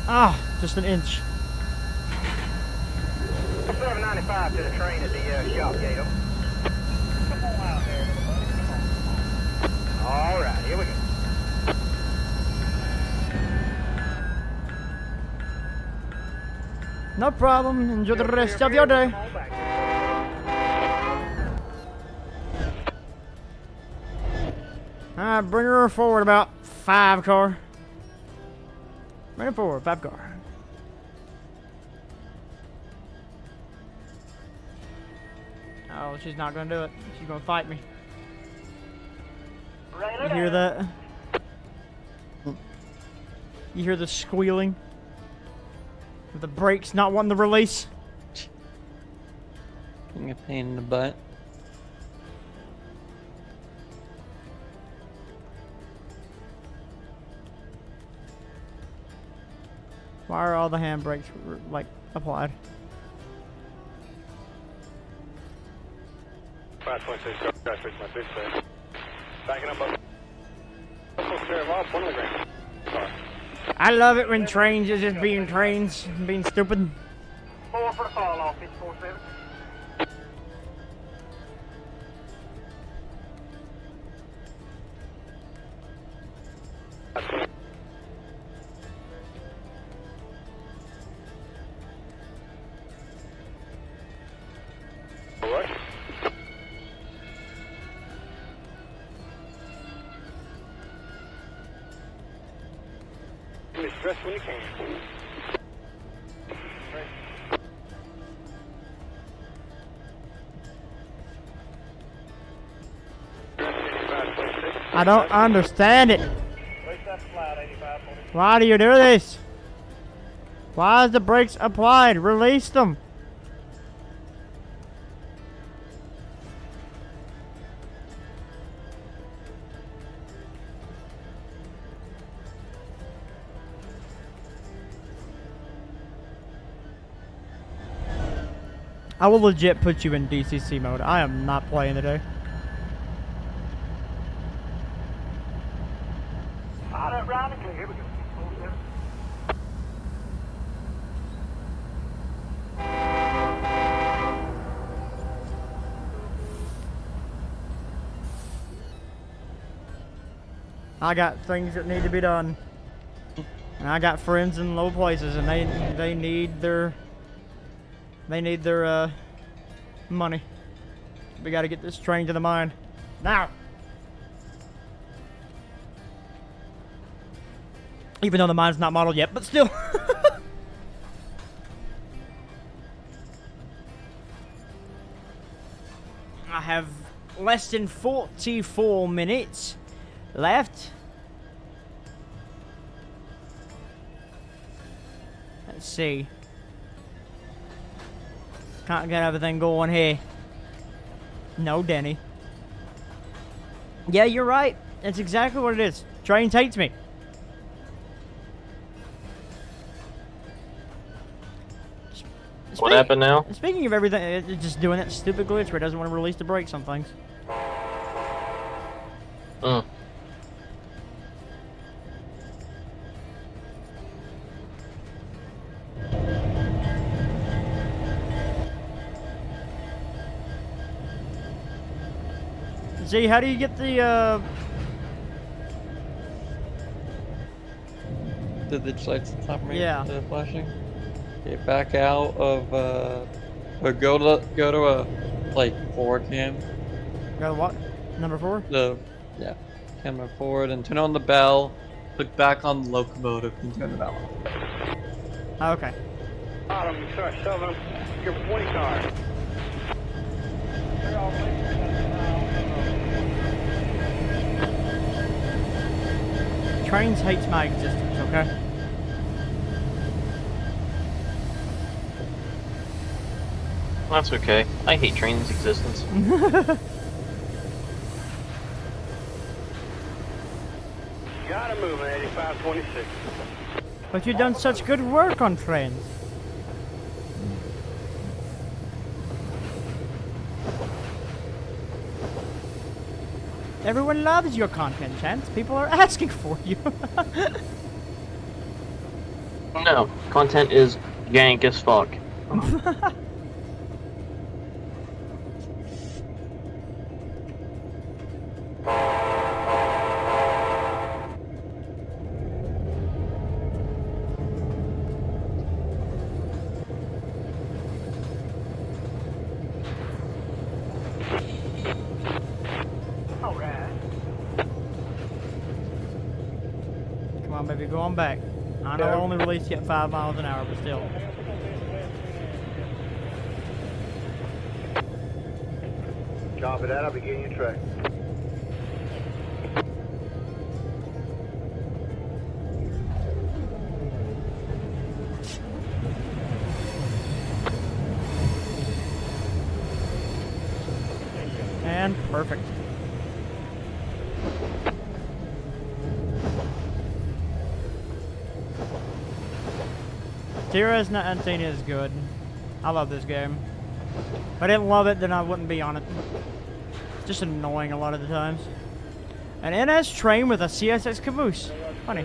Ah, just an inch. 795 to the train at the shop gate. Come on out there, everybody. Come on. Alright, here we go. No problem. Enjoy the rest of your day. Alright, bring her forward about 5 car. Bring her forward, 5 car. Oh, she's not gonna do it. She's gonna fight me. You hear that? You hear the squealing? With the brakes not wanting to release? Being a pain in the butt. Why are all the handbrakes like applied? 526, go fix my big thing. Backing up. Off, 1 milligram. I love it when Trainz is just being Trainz, being stupid. 4 for the fall off, 547. Stress when you can. I don't understand it. At least that's flat, 85. Why do you do this? Why is the brakes applied? Release them. I will legit put you in DCC mode. I am not playing today. Ironically, here we go. I got things that need to be done. And I got friends in low places and they need their money. We gotta get this train to the mine. Now! Even though the mine's not modeled yet, but still. I have less than 44 minutes left. Let's see. Can't get everything going here. No, Denny. Yeah, you're right. That's exactly what it is. Trainz hates me. What happened now? Speaking of everything, it's just doing that stupid glitch where it doesn't want to release the brakes on things. See, how do you get the ditch lights stop me? Yeah. Flashing. Okay, back out of or go to a like forward cam. Go to what? Number 4? Yeah, camera forward and turn on the bell. Click back on the locomotive and turn the bell on. Okay. Bottom, sorry, Southern. You're 20 cars. They're all Trainz hates my existence, okay? That's okay. I hate Trainz' existence. Got it moving, 8526. But you've done such good work on Trainz. Everyone loves your content, Chance. People are asking for you. No, content is yank as fuck. Come on, baby, go on back. I know I only released you at 5 miles an hour, but still. Copy that, I'll be getting you track. And perfect. Tira's 19 is good. I love this game. If I didn't love it, then I wouldn't be on it. It's just annoying a lot of the times. An NS train with a CSX caboose. Funny.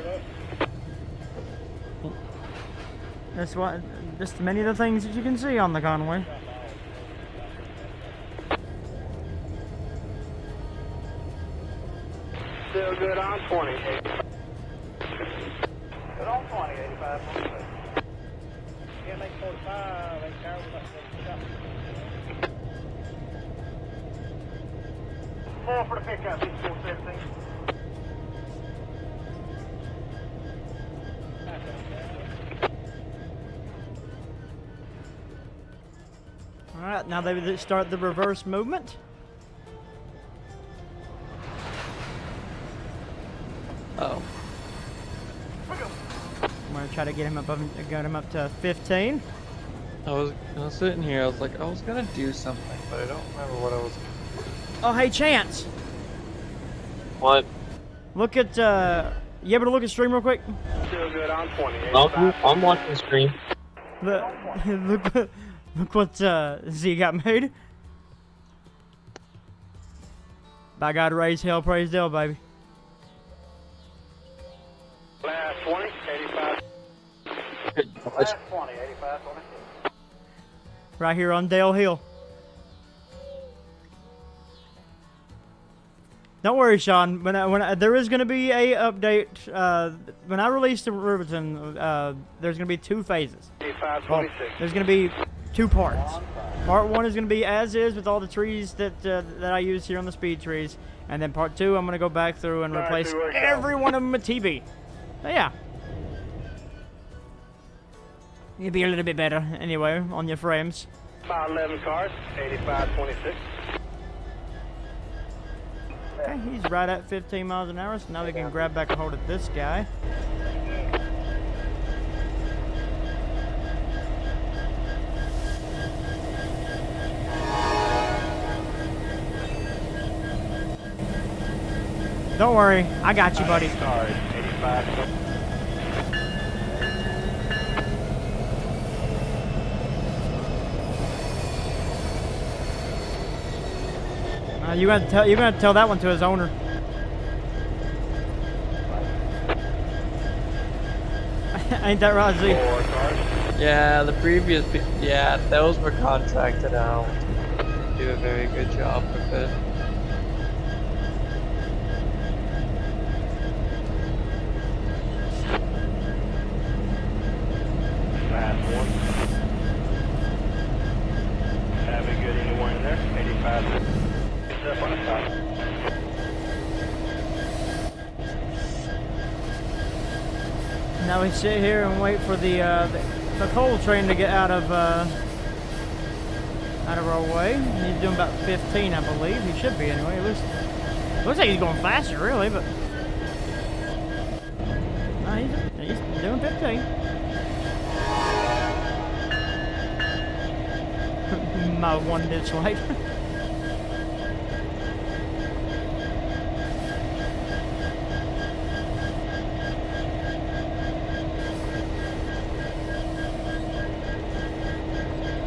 That's what, just many of the things that you can see on the Conway. Still good on 20. Good on 20, 85. Can't make 45, 8 cars, More for the pickup, it's 417. Alright, now they start the reverse movement. Try to get him up to 15. I was sitting here. I was like, I was gonna do something, but I don't remember what I was. Oh, hey, Chance. What? Look at, you able to look at stream real quick? Still good on 20. I'm watching the screen. Look what, Z got made. By God, raise hell, praise Dale, baby. Last 20, 85. Last 20, 85, 26. Right here on Dale Hill. Don't worry, Sean. There is going to be a update. When I release the Riverton, there's going to be 2 phases. 85, Well, 26. there's going to be 2 parts. Part 1 is going to be as is with all the trees that I use here on the speed trees, and then part 2, I'm going to go back through and replace every one of them with TB. So yeah, you'll be a little bit better anyway on your frames. About 11 cars, 85, 26. Okay, he's right at 15 miles an hour, so now we can grab back a hold of this guy. Don't worry, I got you, buddy. Cars, 85. You're gonna tell that one to his owner. Ain't that right, Z? 4 cars. Yeah, the previous. Yeah, those were contracted out. Didn't do a very good job with it. Last 1. Have a good anyone in there, 85. Up on the top. Now we sit here and wait for the coal train to get out of our way. He's doing about 15, I believe. He should be anyway. Looks like he's going faster, really, but no, he's doing 15. My one ditch light.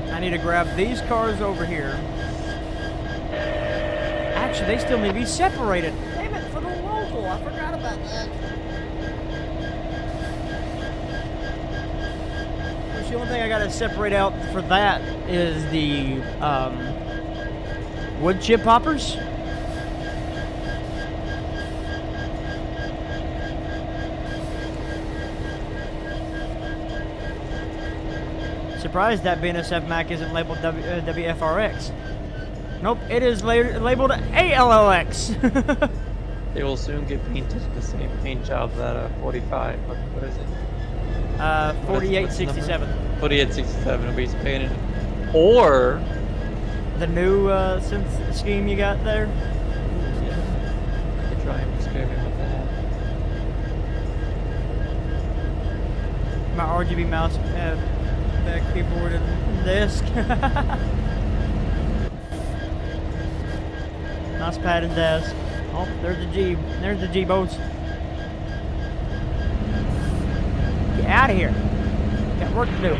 I need to grab these cars over here. Actually, they still need to be separated. Damn it, for the local. I forgot about that. Which the only thing I gotta separate out for that is the wood chip hoppers. Surprised that BNSF Mac isn't labeled WFRX. Nope, it is labeled ALLX. They will soon get painted the same paint job that 45. What is it? 4867. 4867 will be painted. Or The new synth scheme you got there. yeah, I could try and experiment with that. My RGB mouse back keyboard and desk. Nice pad and desk. Oh, there's the Jeep. There's the Jeep-Os. Get out of here. Got work to do.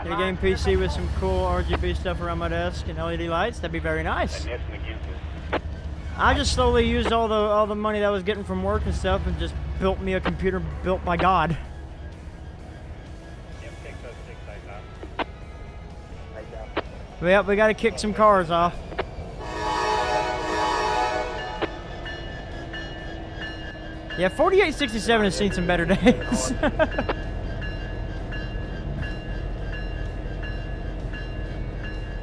Get a game PC with some cool RGB stuff around my desk and LED lights. That'd be very nice. I just slowly used all the money that I was getting from work and stuff and just built me a computer built by God. Yep, we gotta kick some cars off. Yeah, 4867 has seen some better days.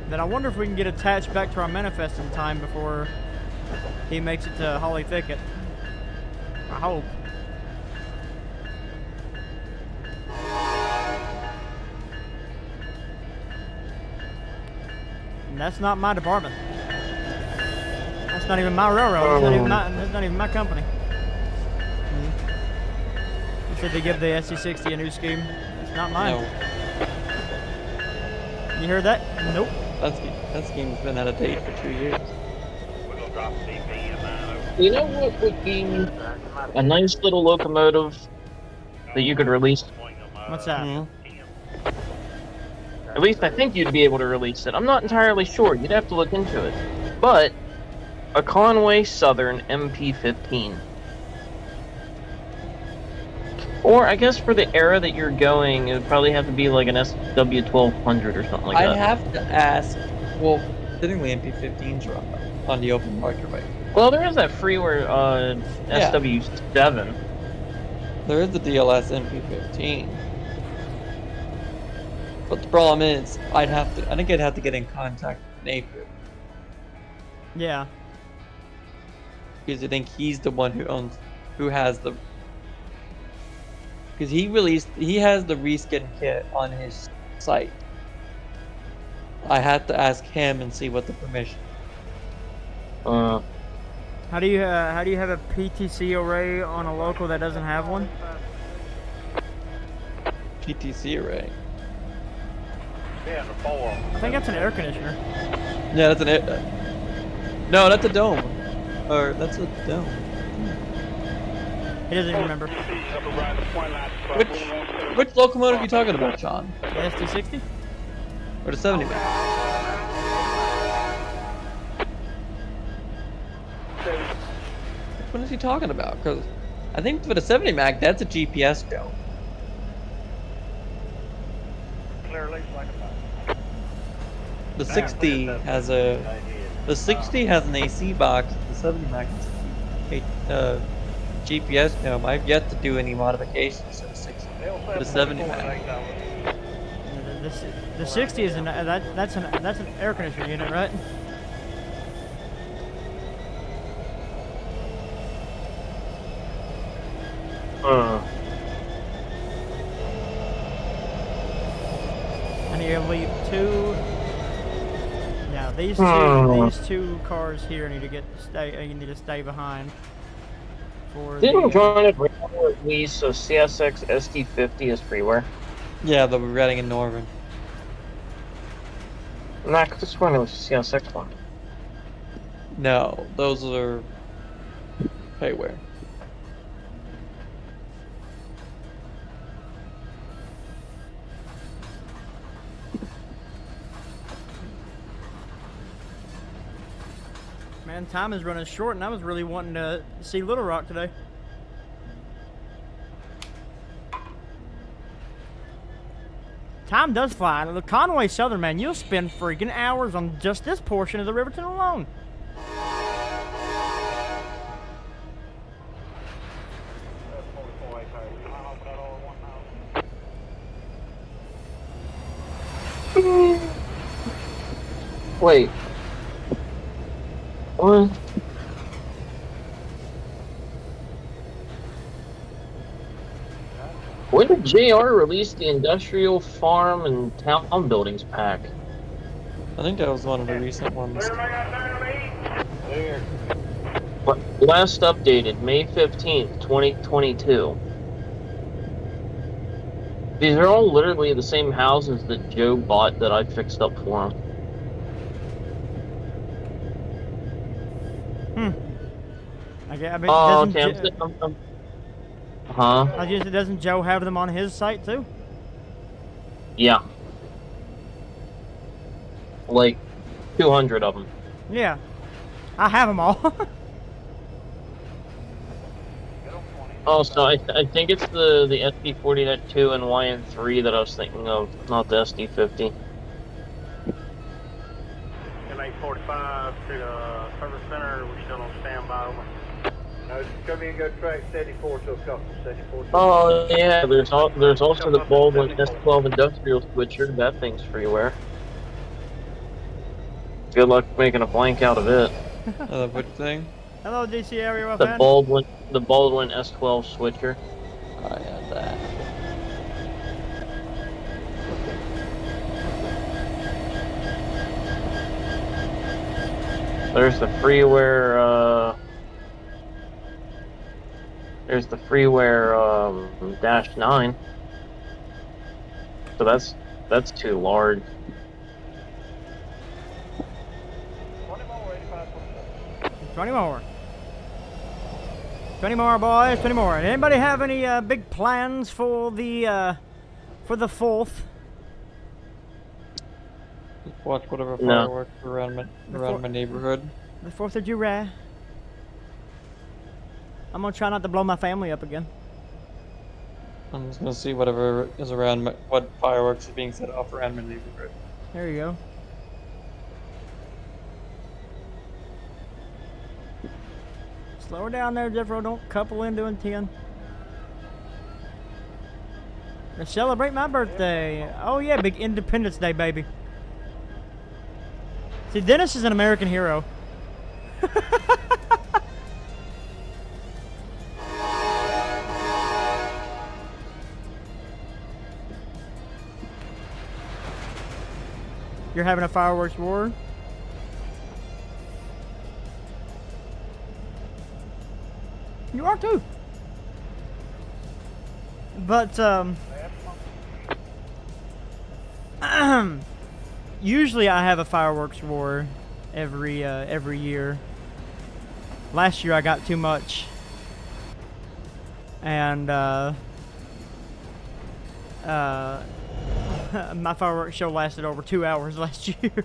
Then I wonder if we can get attached back to our manifest in time before he makes it to Holly Thicket. I hope. And that's not my department. That's not even my railroad. That's not even my company. You said they give the SC60 a new scheme. It's not mine. No, You heard that? Nope. that scheme's been out of date for 2 years. We're gonna drop CP in 9. You know what would be a nice little locomotive that you could release? What's that? Mhm. At least I think you'd be able to release it. I'm not entirely sure. You'd have to look into it. But a Conway Southern MP15. Or I guess for the era that you're going, it would probably have to be like an SW1200 or something like I'd that. have to ask. Well, technically MP15s are on the open market, right? Well, there is that freeware Yeah. SW7. There is the DLS MP15. But the problem is, I think I'd have to get in contact with Nathan. Yeah. Because I think he's the one who has the. Because he has the reskin kit on his site. I had to ask him and see what the permission. How do you have a PTC array on a local that doesn't have one? PTC array. Yeah, the 4. I think that's an air conditioner. Yeah, that's no, that's a dome. Or that's a dome. He doesn't even remember. Which locomotive are you talking about, Sean? The ST60? Or the 70 man? Which one is he talking about? Because I think for the 70 Mac, that's a GPS dome. Clearly, like The 60 has a. The 60 has an AC box. The 70 Mac is a GPS dome. I've yet to do any modifications to the 60. To the 70 Mac. The 60 is that's an air conditioner unit, right? And you leave 2. Yeah, these two cars here need to stay. You need to stay behind. For Didn't join it at least so CSX SD50 is freeware? Yeah, the Reading and Northern. Nah, this one was CSX one. No, those are payware. Man, time is running short, and I was really wanting to see Little Rock today. Time does fly. The Conway Southern, man, you'll spend freaking hours on just this portion of the Riverton alone. Wait. What? When did JR release the Industrial Farm and Town Buildings pack? I think that was one of the recent ones. Last updated, May 15th, 2022. These are all literally the same houses that Joe bought that I fixed up for him. I mean, Oh, doesn't okay. Huh? I guess doesn't Joe have them on his site too? Yeah. Like 200 of them. Yeah, I have them all. Oh, so I think it's the SD40.2 and YN3 that I was thinking of, not the SD50. M845 to the service center. We're still on standby. Over. No, just come in and go track 74 to a couple. 74 to Oh yeah, there's also the Baldwin S12 industrial switcher. That thing's freeware. Good luck making a blank out of it. What thing? Hello, DC area The fan. Baldwin S12 switcher. Oh yeah, that. There's the freeware. There's the freeware -9. So that's too large. 20 more. 20 more, boys. 20 more. Anybody have any big plans for the 4th? Watch whatever No. fireworks around my neighborhood. The 4th of July. I'm gonna try not to blow my family up again. I'm just gonna see whatever is around what fireworks is being set off around my neighborhood. There you go. Slow her down there, Jeffro. Don't couple into in 10. Let's celebrate my birthday. Oh yeah, big Independence Day, baby. See, Dennis is an American hero. You're having a fireworks war? You are too. But usually I have a fireworks war every year. Last year I got too much, and my fireworks show lasted over 2 hours last year.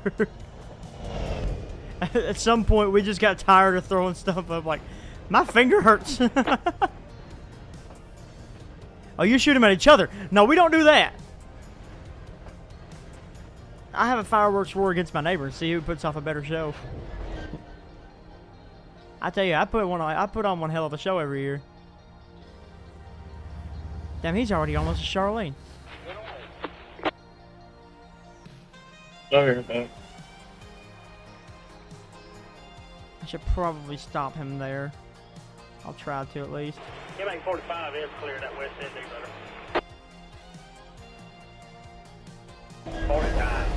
At some point we just got tired of throwing stuff up. Like, my finger hurts. Oh, you shoot them at each other. No, we don't do that. I have a fireworks war against my neighbor and see who puts off a better show. I tell you, I put on one hell of a show every year. Damn, he's already almost a Charlene. Okay. I should probably stop him there. I'll try to at least. Get back 45 is clear that west end, brother. 45.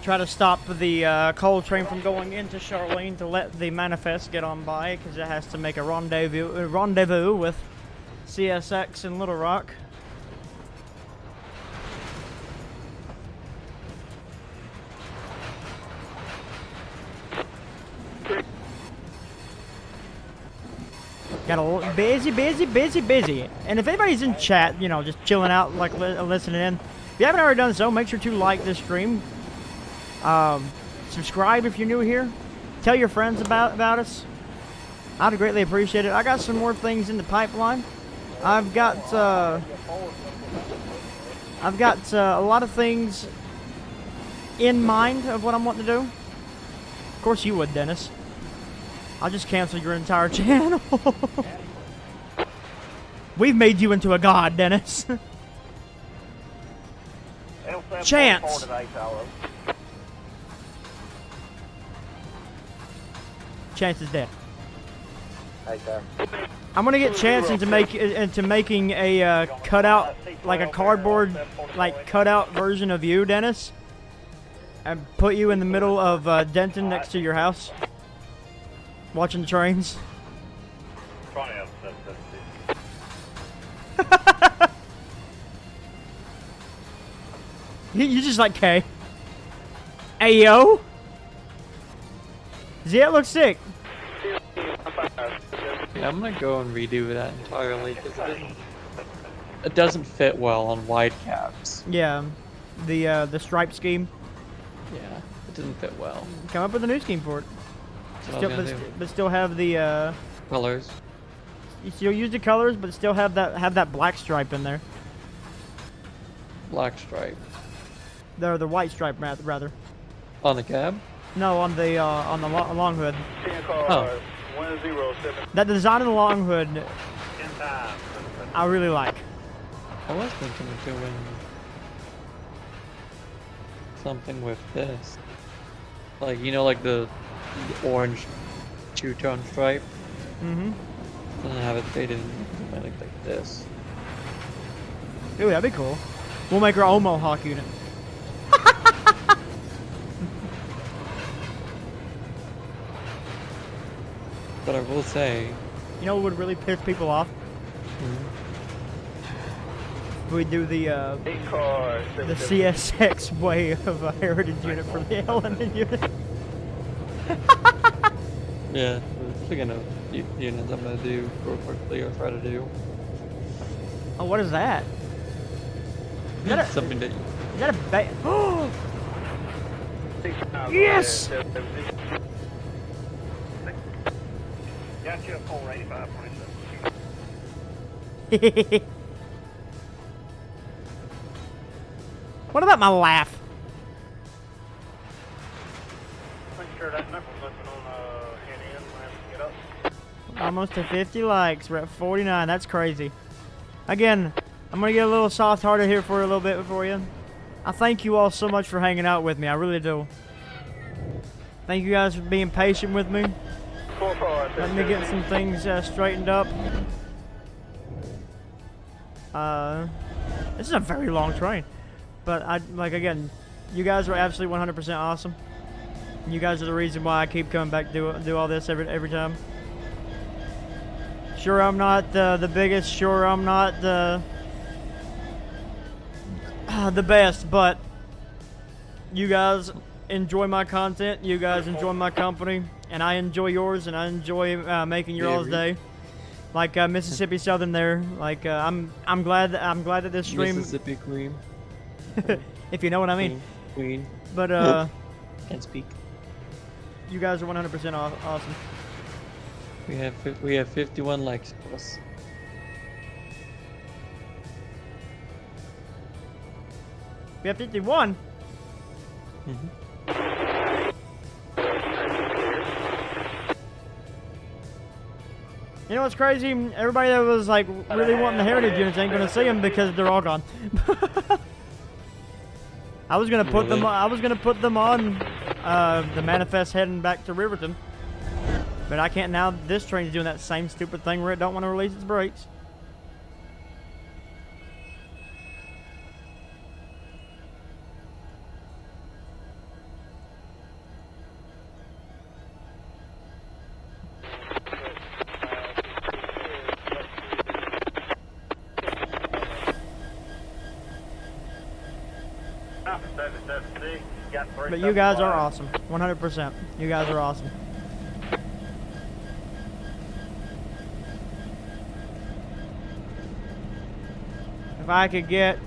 Try to stop the coal train from going into Charlene to let the manifest get on by, because it has to make a rendezvous with CSX in Little Rock. Got a busy. And if anybody's in chat, you know, just chilling out, like listening in, if you haven't already done so, make sure to like this stream. Subscribe if you're new here. Tell your friends about us. I'd greatly appreciate it. I got some more things in the pipeline. I've got a lot of things in mind of what I'm wanting to do. Of course you would, Dennis. I'll just cancel your entire channel. We've made you into a god, Dennis. Chance. Chance is dead. I'm gonna get Chance into making a cutout, like a cardboard, like cutout version of you, Dennis, and put you in the middle of Denton next to your house, watching the trains. You just like K. Ayo. Yeah, it looks sick. Yeah, I'm gonna go and redo that entirely because it doesn't fit well on wide caps. Yeah, the stripe scheme. Yeah, it doesn't fit well. Come up with a new scheme for it. That's what I was gonna do. But still have the Colors. you still use the colors, but still have that black stripe in there. Black stripe. The white stripe rather. On the cab? No, on the long hood. 10 cars, Oh. 107. That design of the long hood, 10 times. I really like. I was thinking of doing something with this. Like, you know, like the orange two-tone stripe? Mm-hmm. And then have it faded in like this. Ooh, that'd be cool. We'll make our own Mohawk unit. But I will say, You know what would really piss people off? We do the 8 cars, the CSX way of a heritage unit from the Hill and unit. yeah, speaking of units, I'm gonna do real quickly or try to do Oh, what is that? Is that a, something that is that a ba- Oh! Yes! Got you a 485, 27. What about my laugh? Make sure that number's looking on head end when we get up. Almost to 50 likes. We're at 49. That's crazy. Again, I'm going to get a little soft-hearted here for a little bit for you. I thank you all so much for hanging out with me. I really do. Thank you guys for being patient with me. 4 cars. Let me get some things straightened up. This is a very long train. But, again, you guys are absolutely 100% awesome. You guys are the reason why I keep coming back to do all this every time. Sure, I'm not the biggest. Sure, I'm not the best. But you guys enjoy my content. You guys enjoy my company, and I enjoy yours, and I enjoy making your all's day. Like Mississippi Southern there. Like I'm glad that this stream. Mississippi cream. If you know what I mean. Queen. But Can't speak. you guys are 100% awesome. We have 51 likes plus. We have 51. You know what's crazy? Everybody that was like really wanting the heritage units ain't gonna see them because they're all gone. I was gonna put them. I was gonna put them on the manifest heading back to Riverton, but I can't now. This train's doing that same stupid thing where it don't want to release its brakes. But you guys are awesome. 100%. You guys are awesome. If I could get...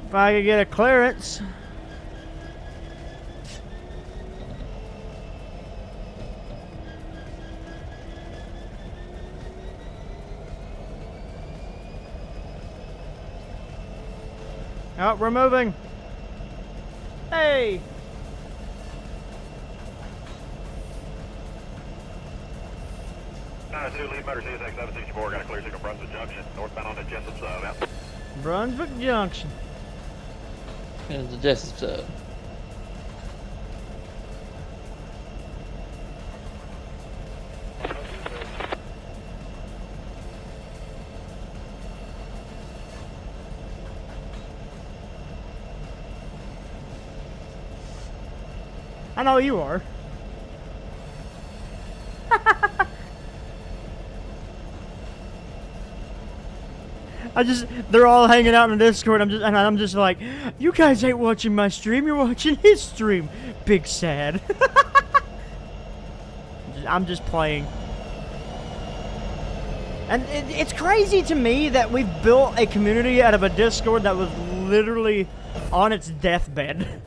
If I could get a clearance. Oh, we're moving. Hey. Two lead motor CSX 764, got a clear signal Brunswick Junction, northbound on the Jessup sub, out. Brunswick Junction. And the Jessup sub. I know you are. They're all hanging out in the Discord. I'm just like, you guys ain't watching my stream. You're watching his stream. Big sad. I'm just playing. And it's crazy to me that we've built a community out of a Discord that was literally on its deathbed.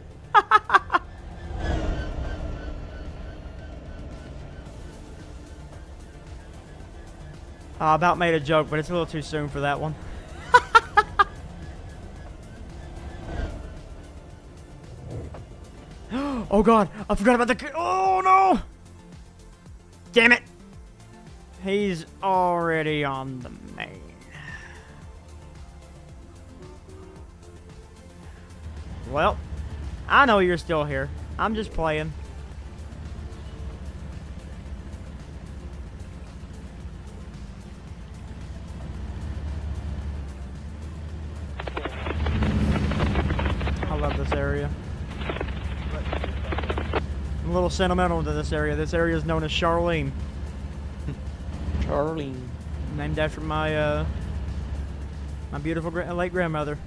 I about made a joke, but it's a little too soon for that one. Oh god, I forgot about the... Oh no! Damn it! He's already on the main. Well, I know you're still here. I'm just playing. I love this area. I'm a little sentimental to this area. This area is known as Charlene. Charlene. Named after my my beautiful late grandmother.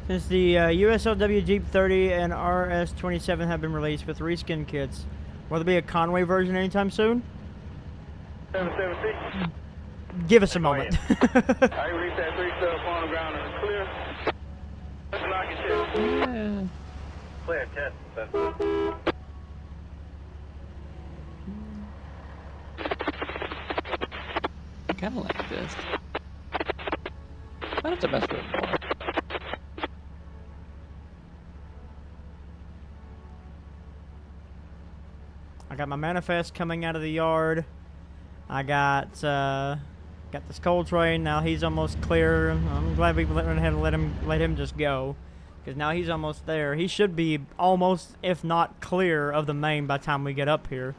Since the USLW Jeep 30 and RS27 have been released with reskin kits, will there be a Conway version anytime soon? 776. Give us a moment. I released that 3 sub on the ground and it's clear. Let's knock it shit. Clear, test. I kind of like this. That's the best way for it. I got my manifest coming out of the yard. I got this coal train. Now he's almost clear. I'm glad we went ahead and let him just go, because now he's almost there. He should be almost, if not clear, of the main by the time we get up here.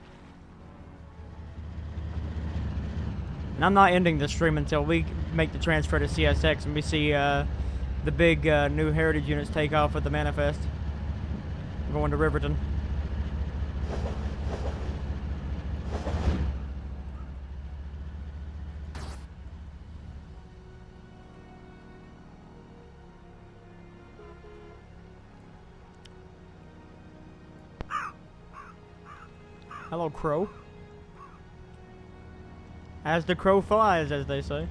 And I'm not ending the stream until we make the transfer to CSX and we see the big new heritage units take off with the manifest. We're going to Riverton. Hello, crow. As the crow flies, as they say.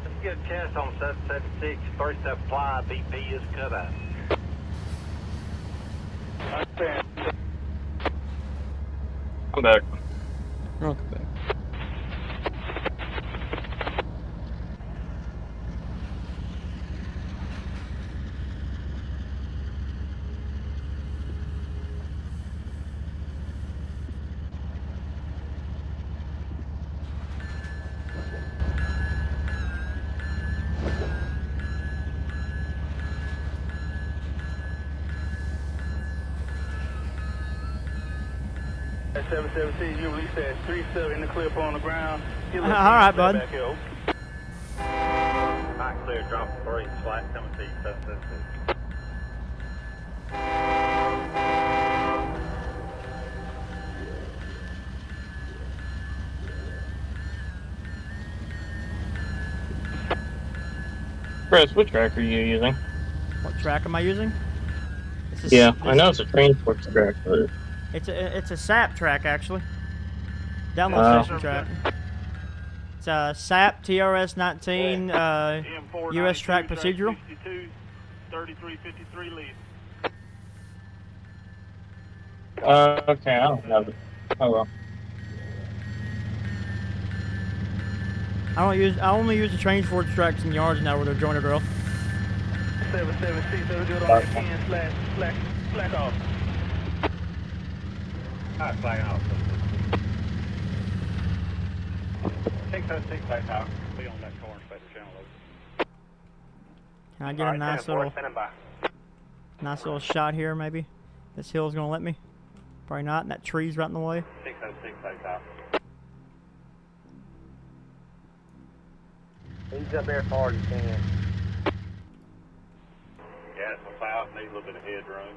Let's get a chance on 776. First up fly, BP is cut out. I'm back. Okay. At 776, you released that 3 sub in the clip on the ground. All right, bud. Not clear, drop 3, flat, coming to you, 776. Chris, what track are you using? What track am I using? Yeah, I know it's a transport track, but It's a SAP track, actually. Download station track. It's a SAP TRS-19 US track procedural. 3353 lead. okay, I don't have it. Oh well. I only use the Trainz Forge tracks in yards now where they're joiner drill. 776, so good on the 10 slack off. Alright, flag off. 606 flag off. Be on that car and space channel over. Can I get a nice little shot here, maybe? This hill's gonna let me. Probably not, and that tree's right in the way. 606 flag off. He's up there as far as he can. Yeah, it's a south, needs a little bit of headroom.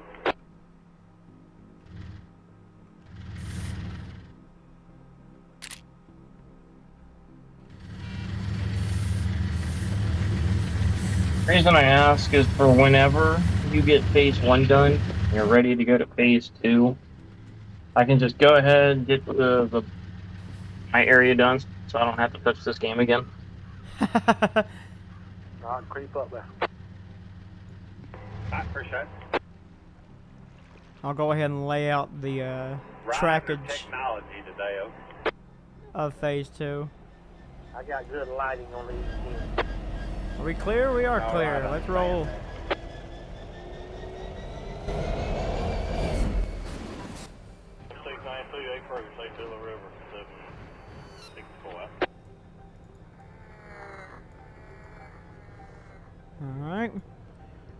The reason I ask is for whenever you get phase 1 done, and you're ready to go to phase 2, I can just go ahead and get my area done, so I don't have to touch this game again. Alright, creep up there. I appreciate it. I'll go ahead and lay out the Rider trackage technology today, okay? of phase 2. I got good lighting on these skins. Are we clear? We are All clear. right, Let's roll. St. Philip River, 764. Alright.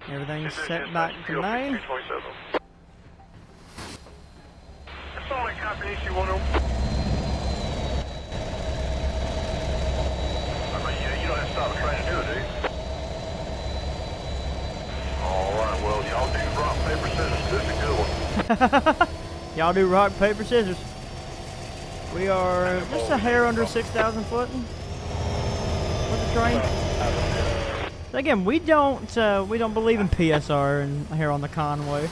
Everything's set back to 9. That's all I copy issue 10. I mean, yeah, you don't have to stop a train to do it, do you? Alright, well, y'all do rock, paper, scissors. This is a good one. Y'all do rock, paper, scissors. We are just a hair under 6,000 foot with the train. Again, we don't believe in PSR and here on the Conway.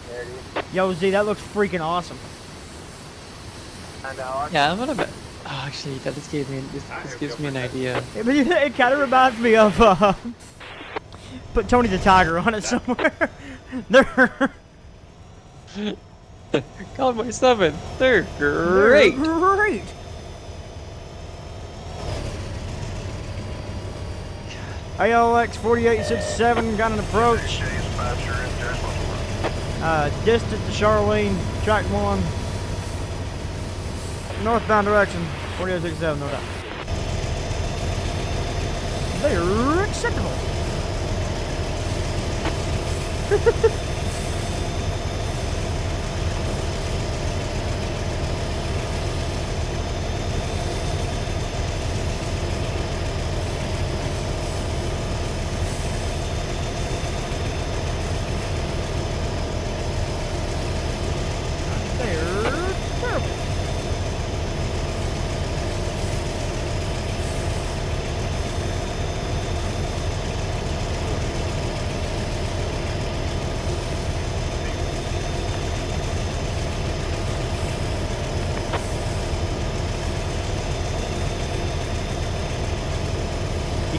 There it is. Yo, Z, that looks freaking awesome. I know. Yeah, I'm gonna bet. Oh, actually, that just gave me this gives me an idea. It kind of reminds me of put Tony the Tiger on it somewhere. They're Conway Southern, they're great. Great. ALX 4867 got an approach. Distant to Charlene, track 1. Northbound direction, 4867, no doubt. They're acceptable.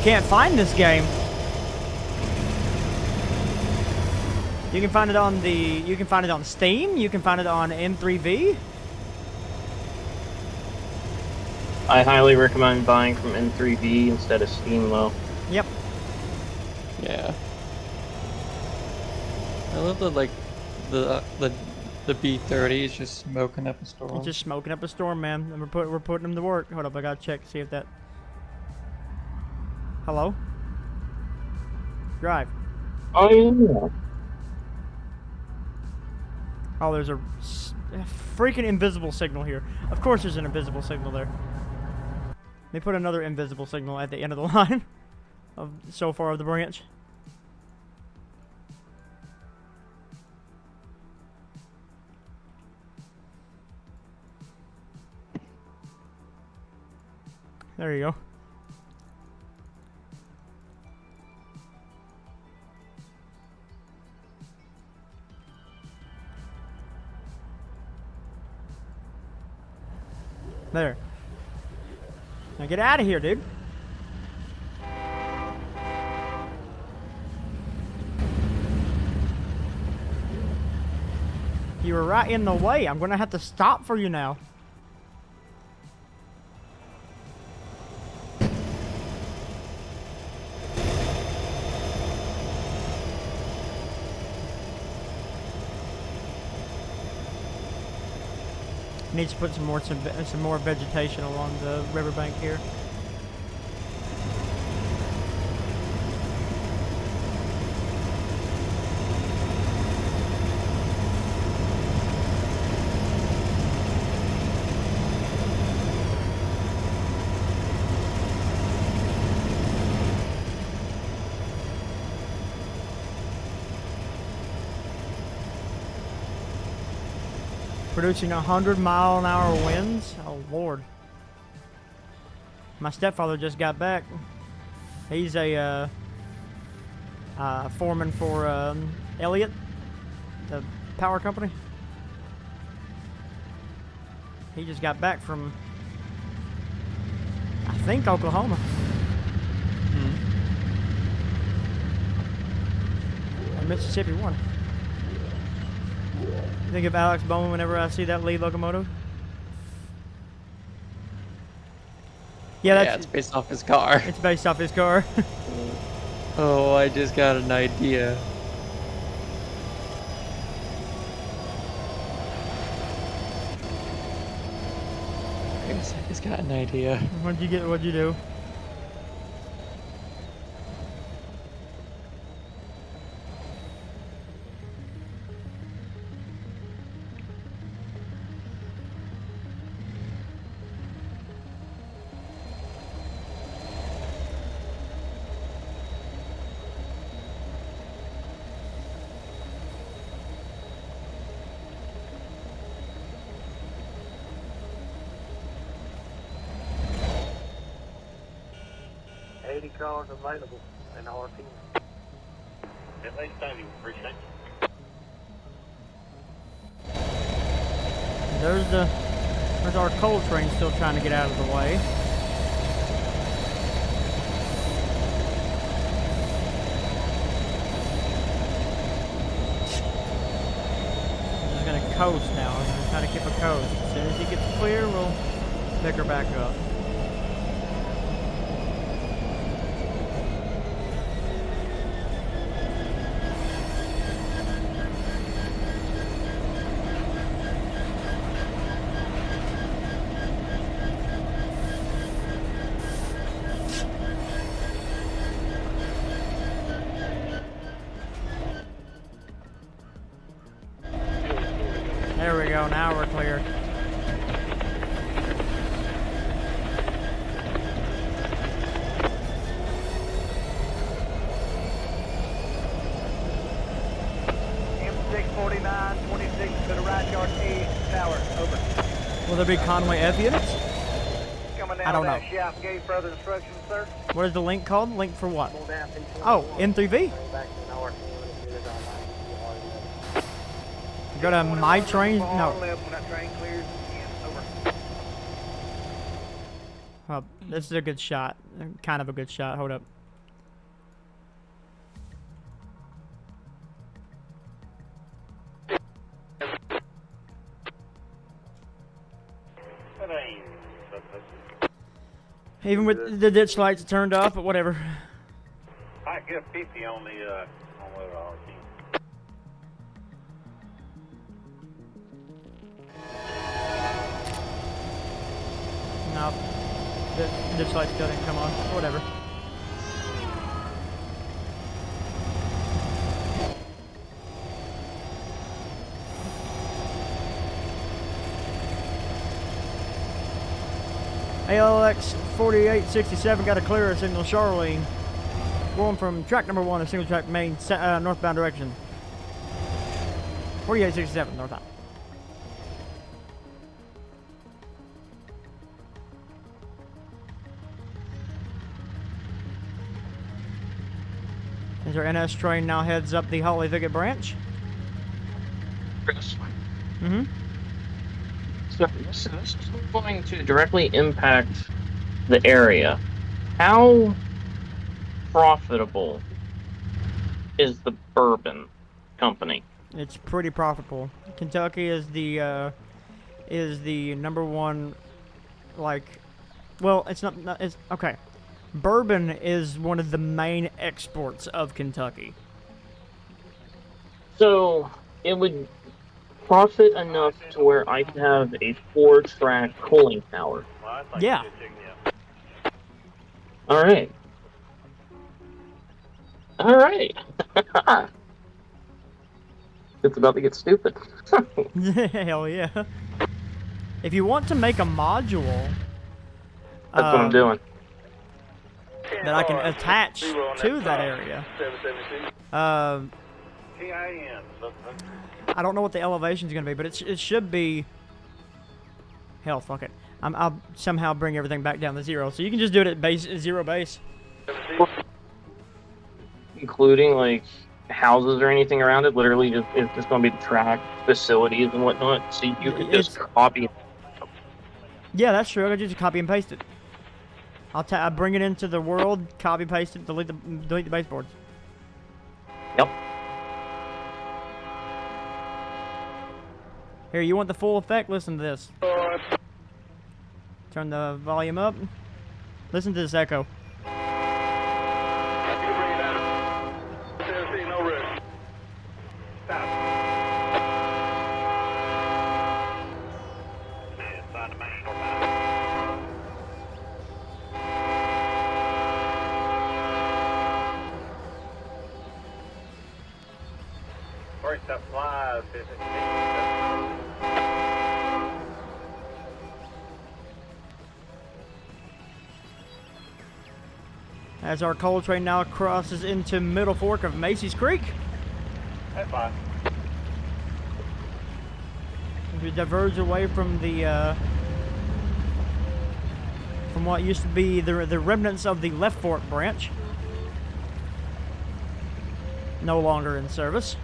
Can't find this game. You can find it on Steam, you can find it on N3V. I highly recommend buying from N3V instead of Steam, though. Yep. Yeah. I love the B30 is just smoking up a storm. It's just smoking up a storm, man. And we're putting them to work. Hold up, I gotta check to see if that. Hello? Drive. Oh, yeah. Oh, there's a freaking invisible signal here. Of course there's an invisible signal there. They put another invisible signal at the end of the line of so far of the branch. There you go. There. Now get out of here, dude. You were right in the way. I'm gonna have to stop for you now. Needs to put some more vegetation along the riverbank here. Producing 100-mile-an-hour winds. Oh Lord! My stepfather just got back. He's a foreman for Elliott, the power company. He just got back from, I think, Oklahoma. And Mississippi won. Think of Alex Bowman whenever I see that lead locomotive. Yeah, it's based off his car. It's based off his car. Oh, I just got an idea. I just got an idea. What'd you get? What'd you do? Cars available in our team. At least standing, appreciate There's our coal train still trying to get out of the way. We're just gonna coast now. We're gonna try to keep a coast. As soon as he gets clear, we'll pick her back up. There we go, now we're clear. M649, 26 to the right yard A tower, over. Will there be Conway F units? Coming down I don't that know. shaft gate, further instructions, sir. What is the link called? Link for what? Pull down Oh, M3V? back to the north. Go to my train? No. Left when that train clears. Over. Oh, this is a good shot. Kind of a good shot. Hold up. Even with the ditch lights turned off, but whatever. I get 50 on the on our team. No, the ditch light still didn't come on. Whatever. ALX 4867 got a clear signal Charlene. Going from track number 1 to single track main northbound direction. 4867 northbound. As our NS train now heads up the Holly Thicket branch. Mm-hmm. So this is going to directly impact the area. How profitable is the bourbon company? It's pretty profitable. Kentucky is the number one, like, well, it's not it's okay. Bourbon is one of the main exports of Kentucky. So it would profit enough to where I can have a 4-track cooling tower. Well, I'd like Yeah. to get insignia. All right. All right. It's about to get stupid. Hell yeah. If you want to make a module That's what I'm doing. that I can attach to that area, TIN. I don't know what the elevation is going to be, but it should be. Hell, fuck it. I'll somehow bring everything back down to 0, so you can just do it at 0 base. Including like houses or anything around it. Literally, it's just going to be the track, facilities, and whatnot. So you could just copy. Yeah, that's true. I could just copy and paste it. I bring it into the world, copy paste it, delete the baseboards. Yep. Here, you want the full effect? Listen to this. Turn the volume up. Listen to this echo. Supplies, As our coal train now crosses into Middle Fork of Macy's Creek, that's fine. we diverge away from the from what used to be the remnants of the Left Fork branch, no longer in service.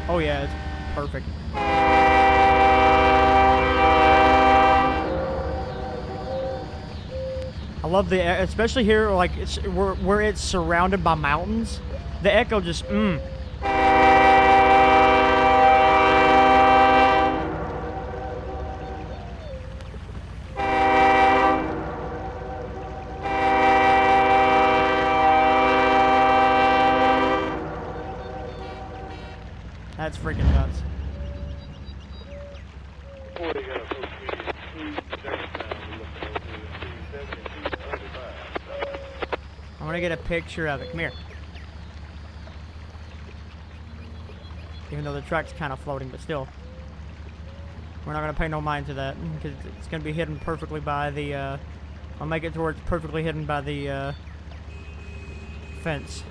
Oh yeah, it's perfect. I love the, especially here, like where it's surrounded by mountains. The echo just, That's freaking nuts. I'm gonna get a picture of it. Come here. Even though the track's kind of floating, but still. We're not gonna pay no mind to that because it's gonna be hidden perfectly by the, I'll make it to where it's perfectly hidden by the, fence.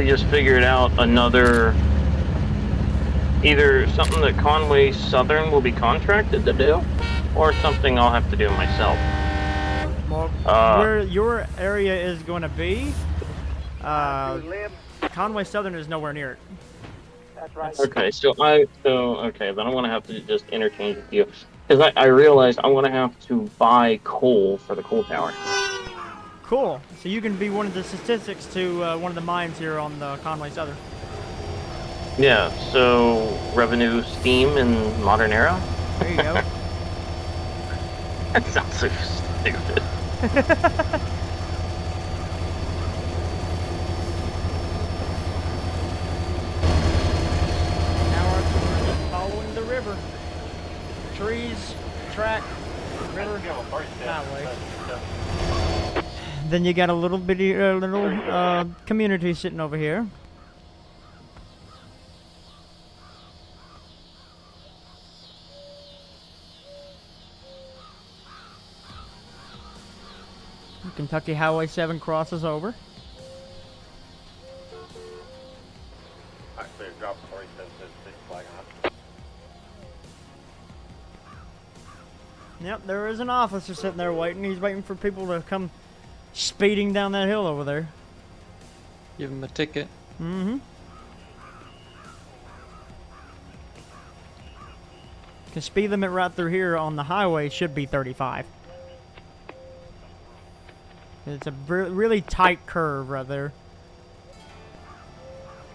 Just figured out another, either something that Conway Southern will be contracted to do, or something I'll have to do myself. Well, where your area is going to be, Conway Southern is nowhere near it. That's right. Okay, okay, then I'm gonna have to just interchange with you, because I realized I'm gonna have to buy coal for the coal tower. Cool. So you can be one of the statistics to one of the mines here on the Conway Southern. Yeah, so revenue steam in modern era? There you go. That sounds so stupid. Now we're just following the river. Trees, track, river, highway. Then you got a little bitty little community sitting over here. Kentucky Highway 7 crosses over. Alright, clear, drop 4776 flag on. Yep, there is an officer sitting there waiting. He's waiting for people to come speeding down that hill over there. Give him a ticket. Mm-hmm. The speed limit right through here on the highway should be 35. It's a really tight curve right there.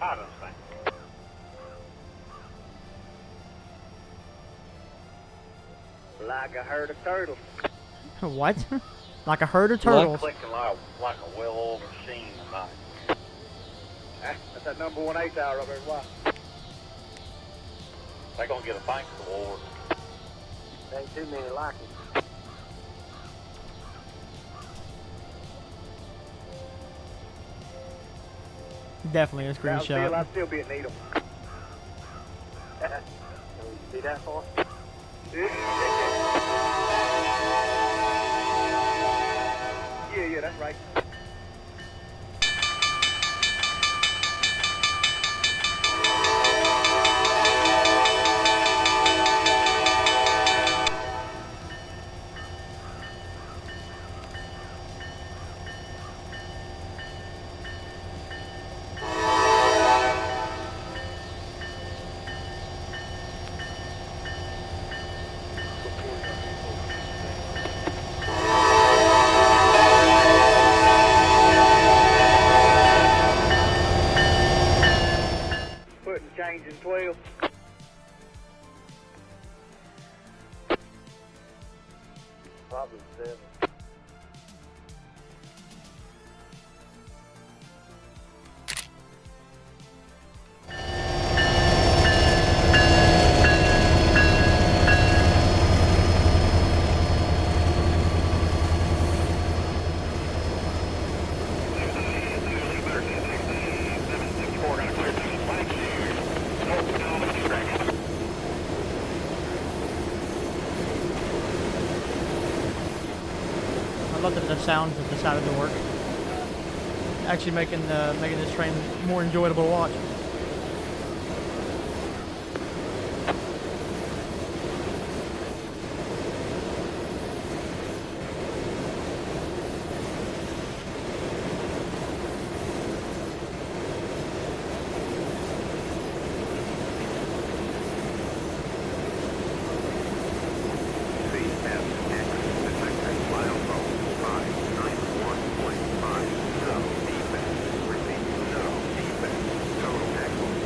I don't think. Like a herd of turtles. What? Like a herd of turtles? Clicking like a well-oiled machine tonight. That's that number 1 8 hour up there. Why? They gonna get a thanks award. There ain't too many like it. Definitely a Still, screenshot. I'd still be at Needham. See that far? Yeah, that's right. Putting change in 12. Probably 7. I love that the sounds have decided to work. Actually making this train more enjoyable to watch.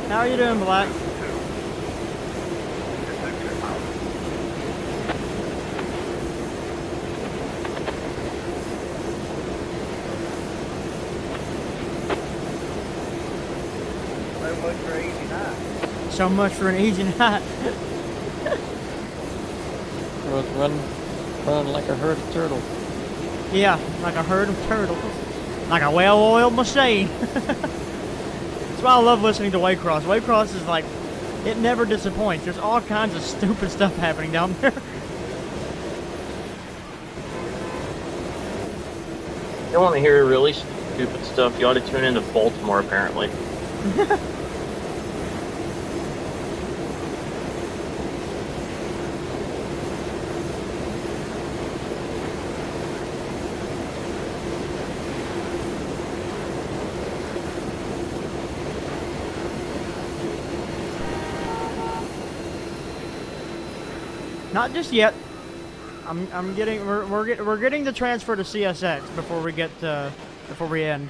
How you doing, Black? So much for an easy night. So much for an easy night. Run like a herd of turtles. Yeah, like a herd of turtles. Like a well-oiled machine. That's why I love listening to Waycross. Waycross is like, it never disappoints. There's all kinds of stupid stuff happening down there. You want to hear really stupid stuff, you ought to tune into Baltimore, apparently. Not just yet. We're getting the transfer to CSX before we end.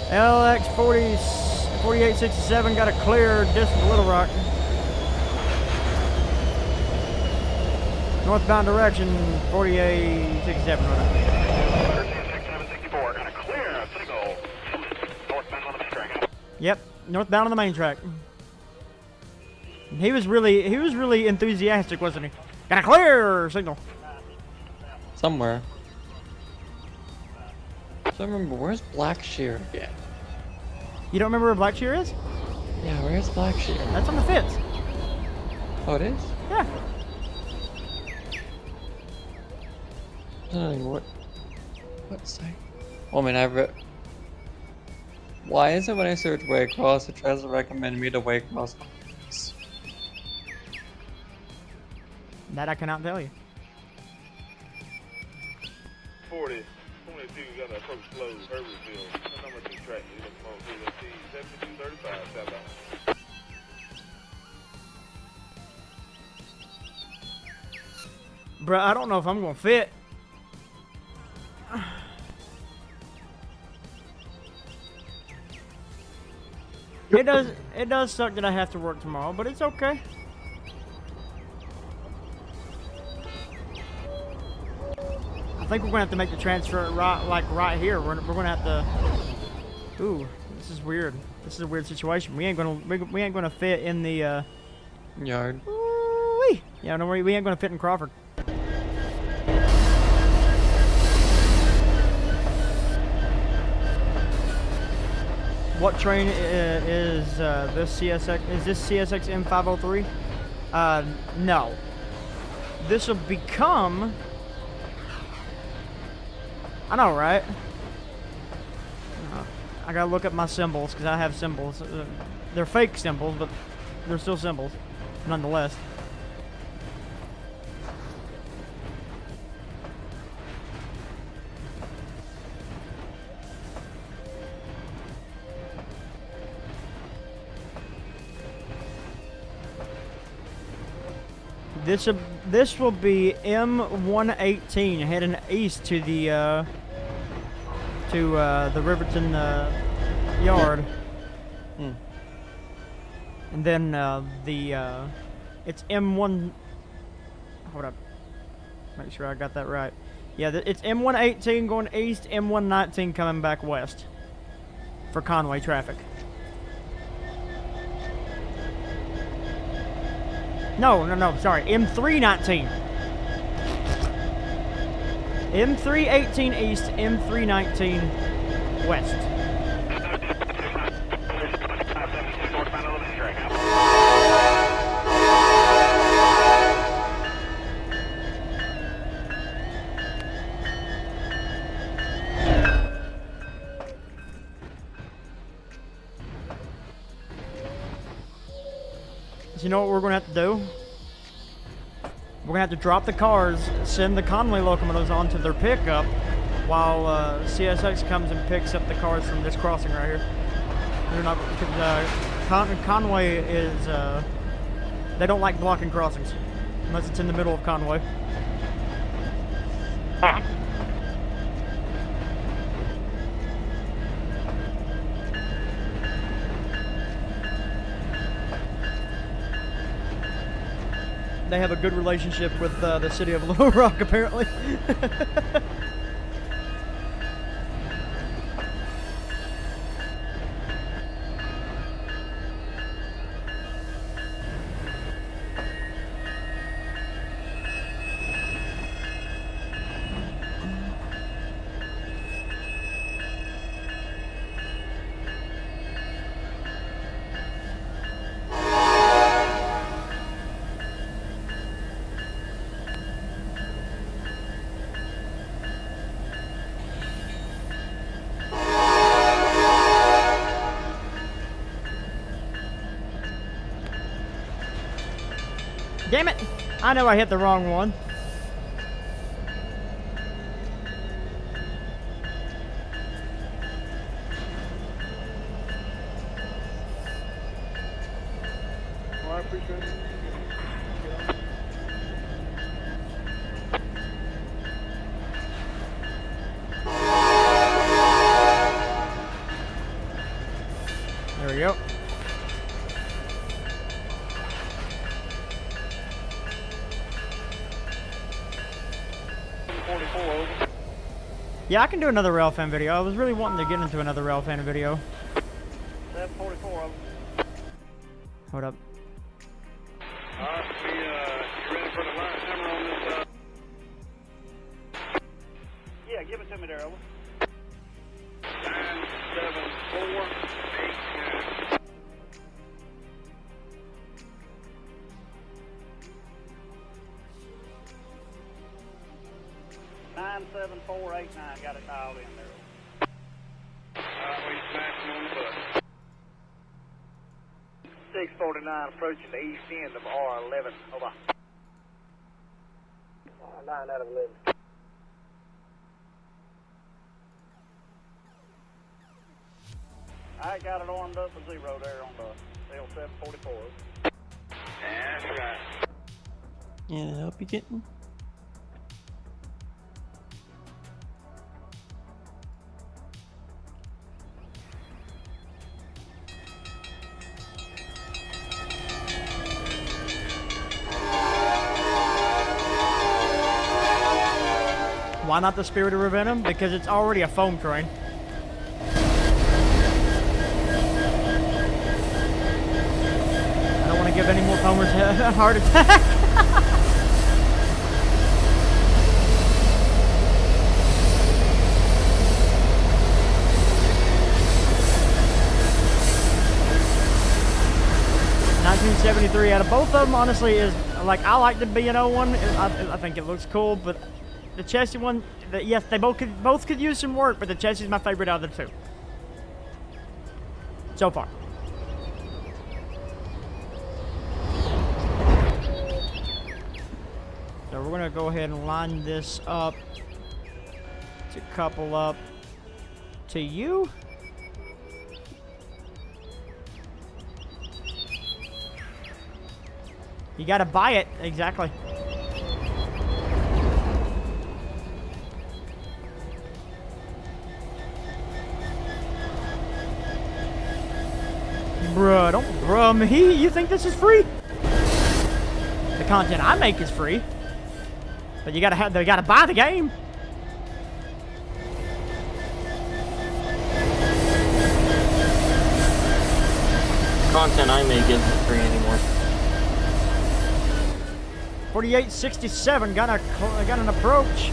LX 4867 got a clear distance Little Rock. Northbound direction 4867. 6764, got a clear signal. Northbound on the track. Yep, northbound on the main track. He was really enthusiastic, wasn't he? Got a clear signal. Somewhere. So I remember, where's Blackshear again? You don't remember where Blackshear is? Yeah, where's Blackshear? That's on the fence. Oh, it is? Yeah. What site? Oh man, why is it when I search Waycross, it tries to recommend me to Waycross? That I cannot tell you. 40, 22, got to approach slow, Herbertsville. Number 2 track, you look more CST, 7235, southbound. Bruh, I don't know if I'm gonna fit. It does suck that I have to work tomorrow, but it's okay. I think we're gonna have to make the transfer right here. We're gonna have to. Ooh, this is weird. This is a weird situation. We ain't gonna fit in the Yard. Ooh-wee. Yeah, don't worry. We ain't gonna fit in Crawford. What train is this CSX? Is this CSX M503? No. This will become. I know, right? I gotta look at my symbols because I have symbols. They're fake symbols, but they're still symbols, nonetheless. This will be M118 heading east to the Riverton yard, and then it's M1. Hold up, make sure I got that right. Yeah, it's M118 going east, M119 coming back west for Conway traffic. No, sorry, M319. M318 east, M319 west. So you know what we're going to have to do? We're going to have to drop the cars, send the Conway locomotives onto their pickup while CSX comes and picks up the cars from this crossing right here. They're not, because Conway is, they don't like blocking crossings unless it's in the middle of Conway. They have a good relationship with the city of Little Rock, apparently. Damn it! I know I hit the wrong one. Well, I appreciate it. There we go. Yeah, I can do another rail fan video. I was really wanting to get into another rail fan video. 744 of them. Hold up. Alright, you ready for the last number on this? Yeah, give it to me there, over. 97489. 97489, got it dialed in there. We smashed him on the butt. 649 approaching the east end of R11. Over. 9 out of 11. I got it armed up for 0 there on the L744. That's right. Yeah, help you getting? Why not the Spirit of Ravenna? Because it's already a foam train. I don't want to give any more foamers a heart attack. '73 out of both of them, honestly, is like I like the B&O one. I think it looks cool, but the chassis one, yes, they both could use some work, but the chassis is my favorite out of the two so far. So we're gonna go ahead and line this up to couple up to you. You gotta buy it, exactly. Bruh, don't bruh me. You think this is free? The content I make is free. But you gotta buy the game. Content I make isn't free anymore. 4867 got an approach.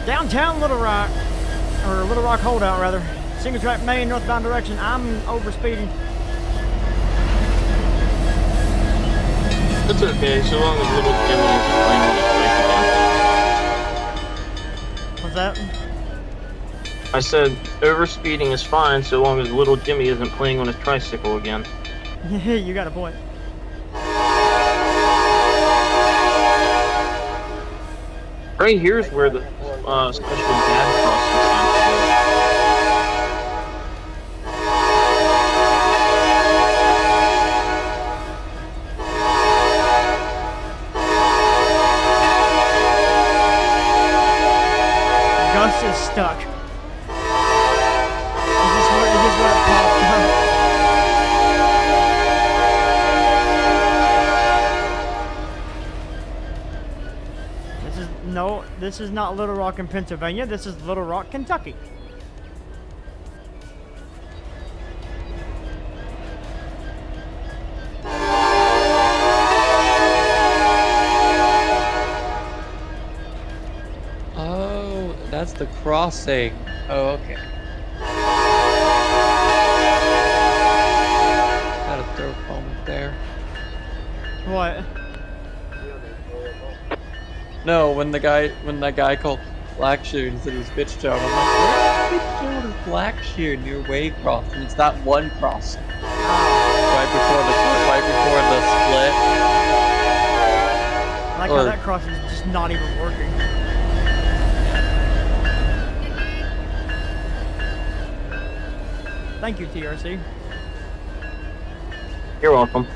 Downtown Little Rock, or Little Rock holdout rather. Single track main northbound direction. I'm overspeeding. It's okay, so long as little Jimmy isn't playing on his bike again. What's that? I said overspeeding is fine so long as little Jimmy isn't playing on his tricycle again. Yeah, you got a point. Right here's where the special dad crossing sign Gus is stuck. Is this what it popped up? This is not Little Rock in Pennsylvania. This is Little Rock, Kentucky. Oh, that's the crossing. Oh, okay. Gotta throw foam there. What? No, when that guy called Black Shear and said it was Fitchtown, I'm like, where's Fitchtown or Black Shear near Wave Crossing? It's that one crossing. Right before the split. I like how that crossing is just not even working. Thank you, TRC. You're welcome.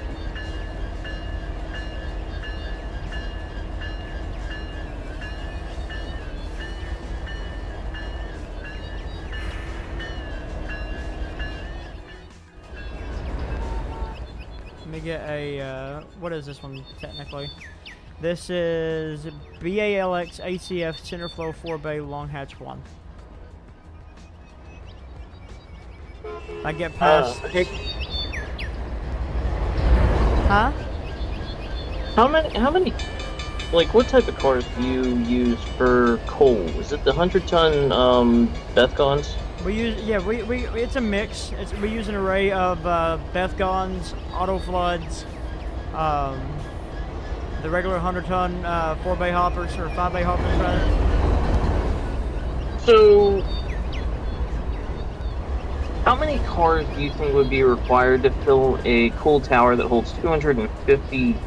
Let me get a, what is this one technically? This is BALX ACF Center Flow 4 Bay Long Hatch 1. I get past. Huh? How many, like, what type of cars do you use for coal? Is it the 100-ton Bethgons? We use, yeah, we it's a mix. We use an array of Bethgons, auto floods, the regular 100-ton 4-bay hoppers or 5-bay hoppers rather. So, how many cars do you think would be required to fill a cool tower that holds 250,000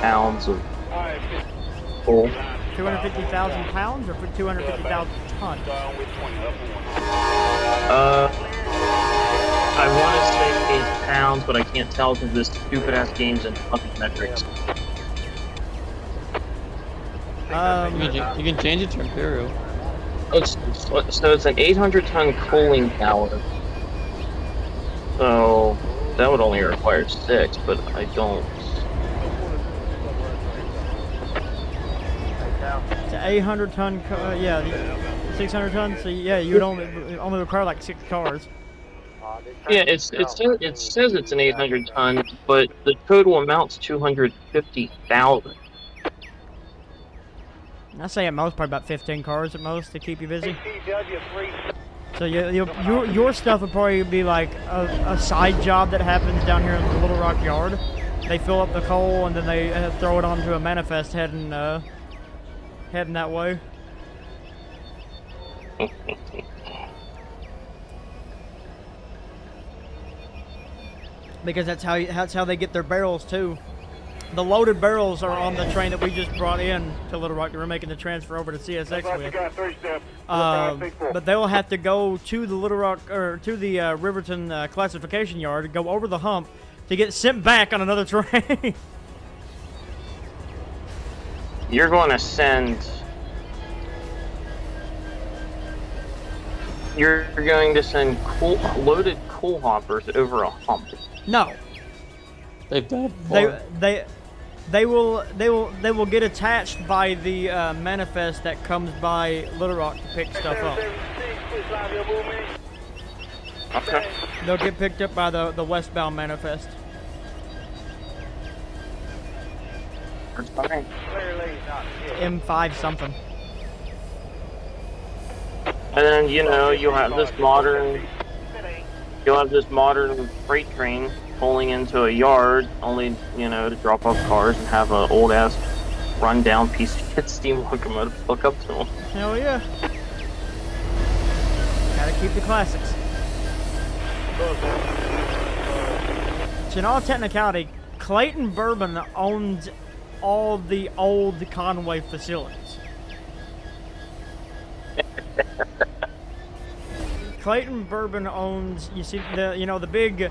pounds of coal? 250,000 pounds or 250,000 tons? I want to say 8 pounds, but I can't tell because this stupid ass game's in fucking metrics. You can change it to Imperial. So it's an 800-ton cooling tower. So that would only require 6, but I don't. It's an 800-ton, yeah, 600 tons. So yeah, you would only require like 6 cars. Yeah, it says it's an 800-ton, but the total amount's 250,000. I say at most probably about 15 cars at most to keep you busy. So your stuff would probably be like a side job that happens down here in the Little Rock yard. They fill up the coal and then they throw it onto a manifest heading that way. Because that's how they get their barrels too. The loaded barrels are on the train that we just brought in to Little Rock that we're making the transfer over to CSX with. But they'll have to go to the Little Rock or to the Riverton classification yard, go over the hump to get sent back on another train. You're going to send. You're going to send loaded coal hoppers over a hump. No. They've done it before. They will get attached by the manifest that comes by Little Rock to pick stuff up. Okay. They'll get picked up by the westbound manifest. That's fine. M5 something. And then you'll have this modern freight train pulling into a yard, only to drop off cars and have an old ass run-down piece of shit steam locomotive hook up to them. Hell yeah. Gotta keep the classics. So in all technicality, Clayton Bourbon owns all the old Conway facilities. Clayton Bourbon owns, you see, the big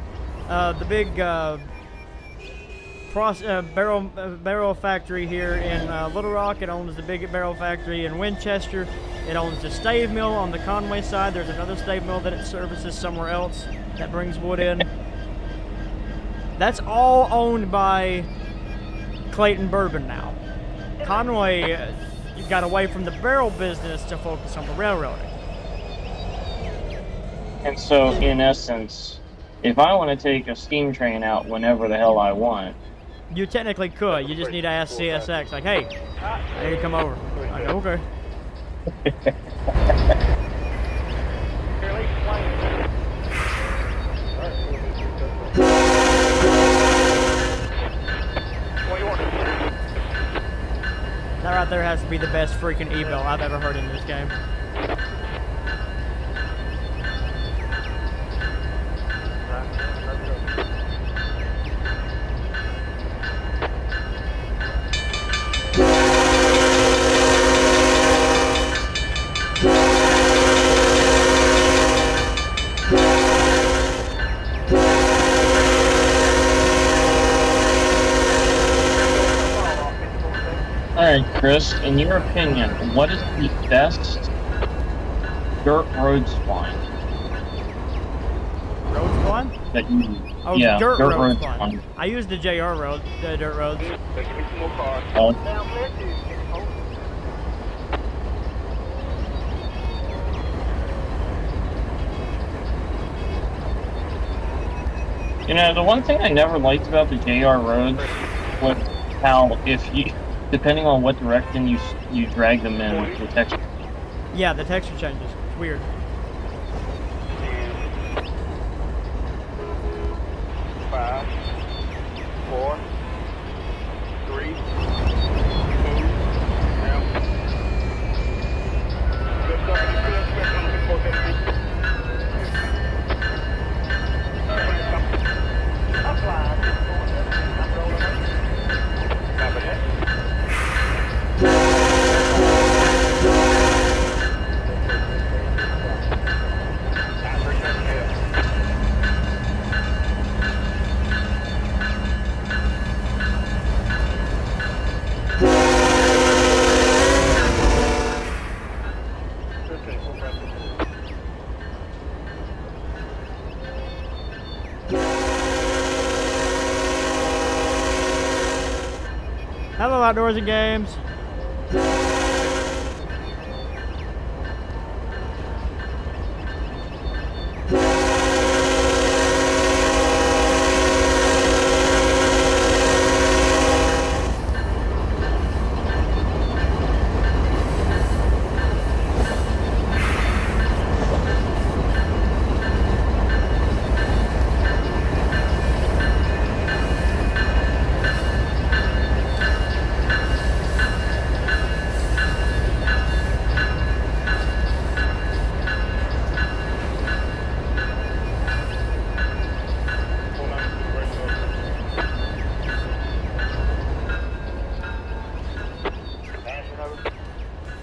barrel factory here in Little Rock. It owns the big barrel factory in Winchester. It owns the stave mill on the Conway side. There's another stave mill that it services somewhere else that brings wood in. That's all owned by Clayton Bourbon now. Conway got away from the barrel business to focus on the railroading. And so, in essence, if I want to take a steam train out whenever the hell I want, you technically could. You just need to ask CSX, like, hey, I need to come over. Like, okay. That right there has to be the best freaking e-bell I've ever heard in this game. Alright, Chris, in your opinion, what is the best dirt road spline? Road spline? That you use? Oh, yeah, dirt road spline. spline. I use the JR road, the dirt roads. The one thing I never liked about the JR roads was how depending on what direction you drag them in, the texture. Yeah, the texture changes. It's weird. Five, 4, 3, 2, Hello, Outdoors and Games.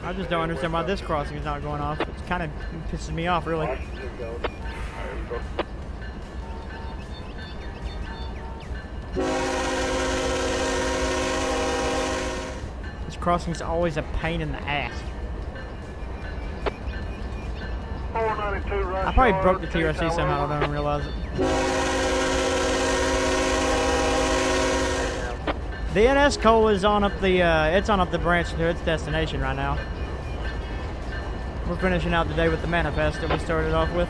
I just don't understand why this crossing is not going off. It kind of pisses me off, really. This crossing is always a pain in the ass. I probably broke the TRC somehow. I don't even realize it. The NS Cole is on up the. It's on up the branch to its destination right now. We're finishing out the day with the manifest that we started off with.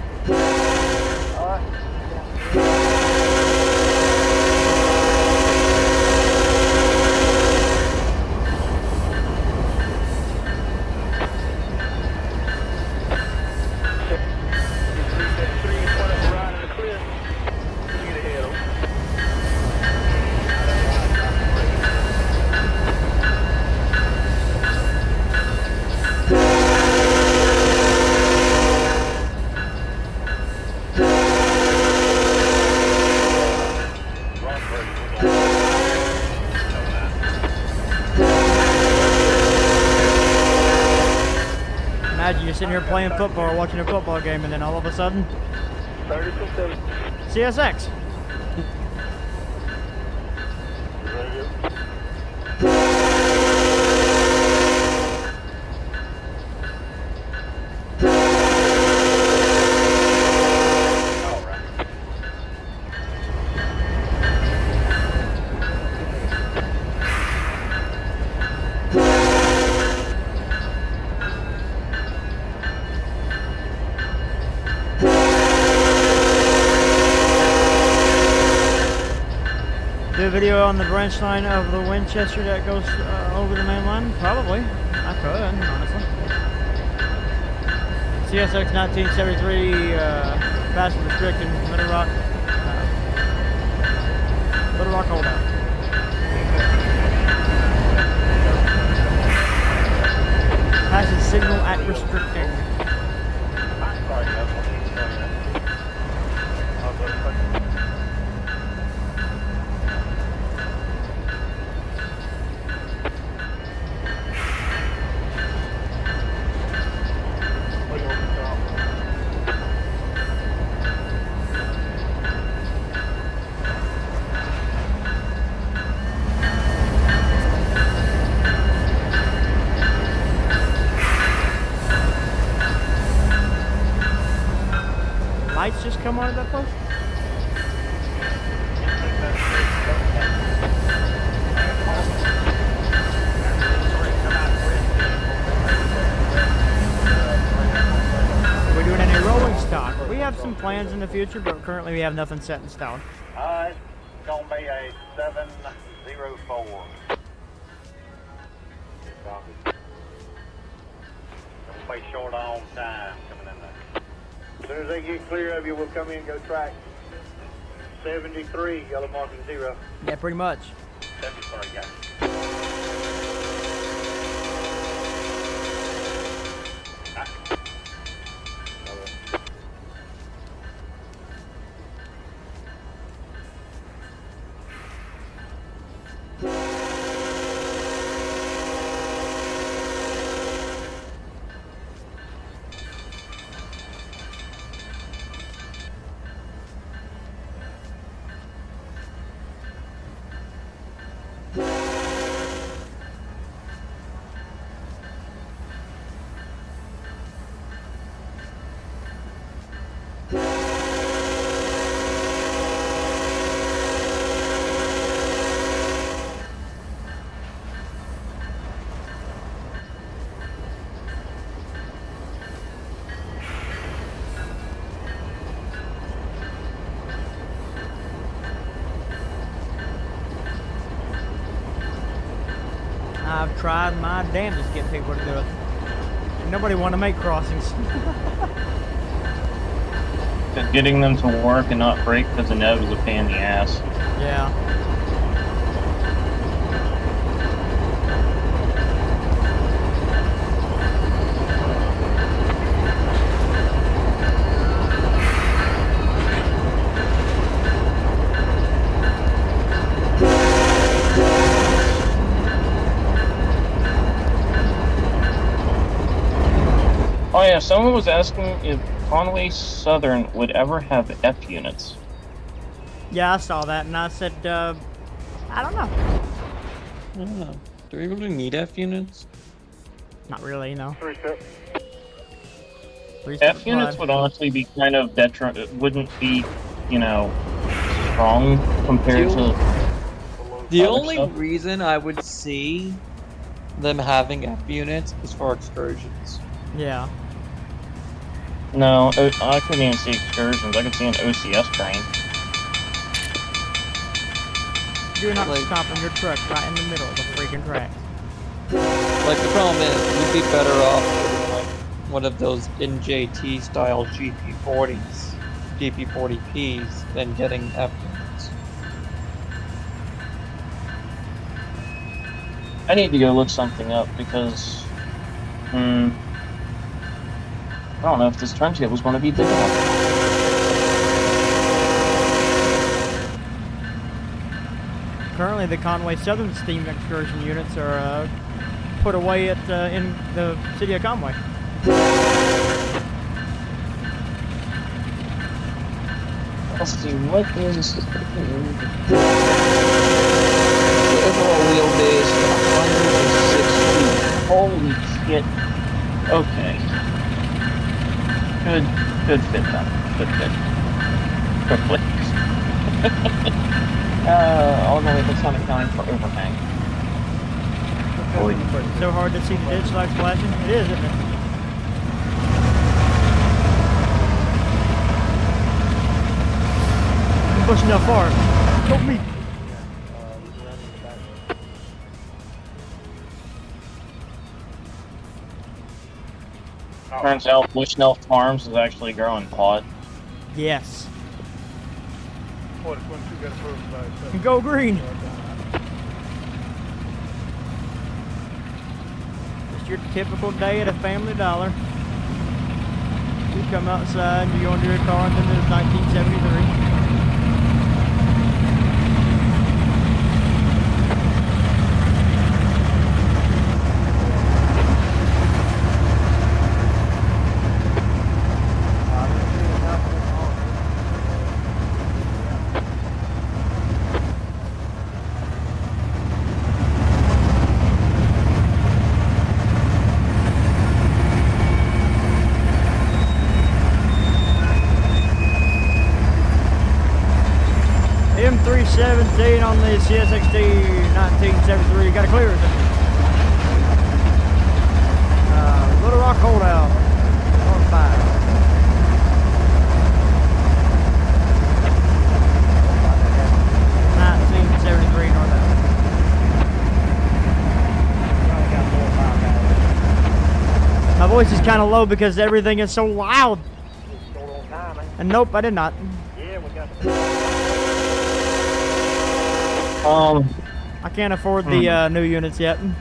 Imagine you're sitting here playing football or watching a football game and then all of a sudden, CSX. Do a video on the branch line of the Winchester that goes over the main line? Probably. I could, honestly. CSX 1973, fast restricted, Little Rock holdout. Passes signal at restricting. Lights just come on at that place? We're doing any rolling stock. We have some plans in the future, but currently we have nothing set in stone. It's gonna be a 704. Don't be short on time coming in there. As soon as they get clear of you, we'll come in and go track 73, yellow marking 0. Yeah, pretty much. 73, guys. I've tried my damnedest to get people to do it. Nobody want to make crossings. Just getting them to work and not break because the neb is a pain in the ass. Yeah. Oh yeah, someone was asking if Conway Southern would ever have F units. Yeah, I saw that, and I said, I don't know. I don't know. Do we really need F units? Not really, you know. 3-step. F units would honestly be kind of detriment. It wouldn't be, you know, strong compared to. The other only stuff. reason I would see them having F units is for excursions. Yeah. No, I couldn't even see excursions. I could see an OCS train. You're not Like- stopping your truck right in the middle of the freaking track. Like, the problem is, you'd be better off with, like, one of those NJT style GP40s, GP40Ps, than getting F units. I need to go look something up because, I don't know if this turntable is going to be big enough. Currently, the Conway Southern steam excursion units are put away at in the city of Conway. Let's see, what is the Overall wheelbase, 106 feet. holy shit? Okay. Good fit then. Good fit. Quickly. Oh no, wait, that's not accounting for overhang. Holy. So hard to see the ditch lights flashing. It is, isn't it? I'm pushing that far. Help me. Turns out Bushnell Farms is actually growing pot. Yes. What, it's when you got first by Go green. Just your typical day at a Family Dollar. You come outside, you go into your car, and then there's 1973. M317 on the CSXT 1973. Got to clear it. Little Rock holdout. On 5. North Avenue. My voice is kind of low because everything is so loud. And nope, I did not. Yeah, we got I can't afford the new units yet. Chris,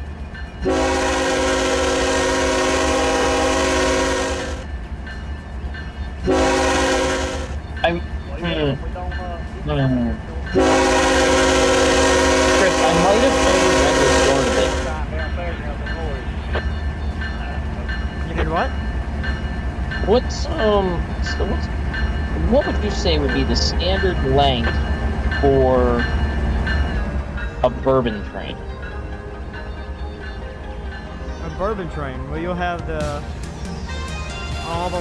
I might have overread this story a bit. You did what? What would you say would be the standard length for a bourbon train? A bourbon train. Well, you'll have all the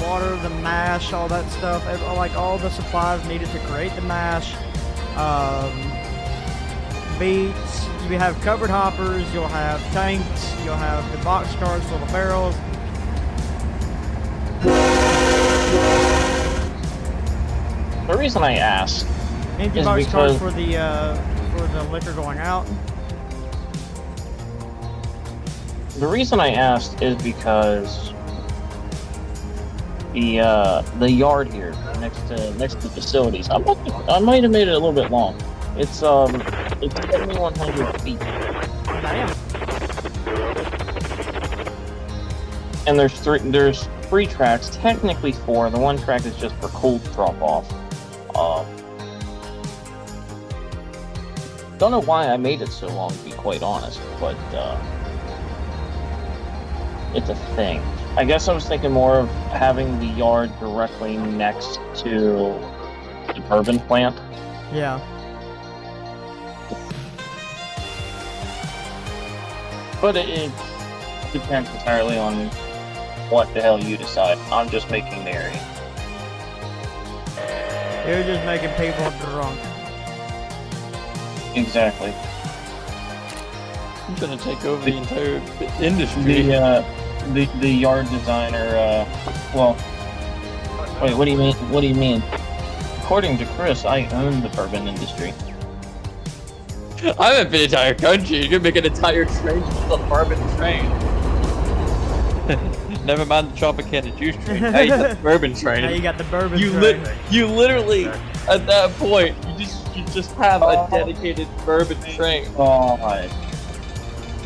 water, the mash, all that stuff, like all the supplies needed to create the mash. Beets. You have covered hoppers. You'll have tanks. You'll have the box cars full of barrels. The reason I ask Empty is box cars because for the liquor going out. The reason I asked is because the yard here next to facilities. I might have made it a little bit long. It's 7,100 feet. And there's three tracks, technically 4. The one track is just for cold drop off. Don't know why I made it so long, to be quite honest, but it's a thing. I guess I was thinking more of having the yard directly next to the bourbon plant. Yeah. But it depends entirely on what the hell you decide. I'm just making the area. You're just making people drunk. Exactly. I'm gonna take over the entire industry. The yard designer, well, wait, what do you mean? What do you mean? According to Chris, I own the bourbon industry. I haven't been the entire country. You can make an entire train just a bourbon train. Never mind the Tropicana juice train. Now you got the bourbon train. Now you got the bourbon You train. you literally, at that point, you just have a dedicated bourbon train. Oh my.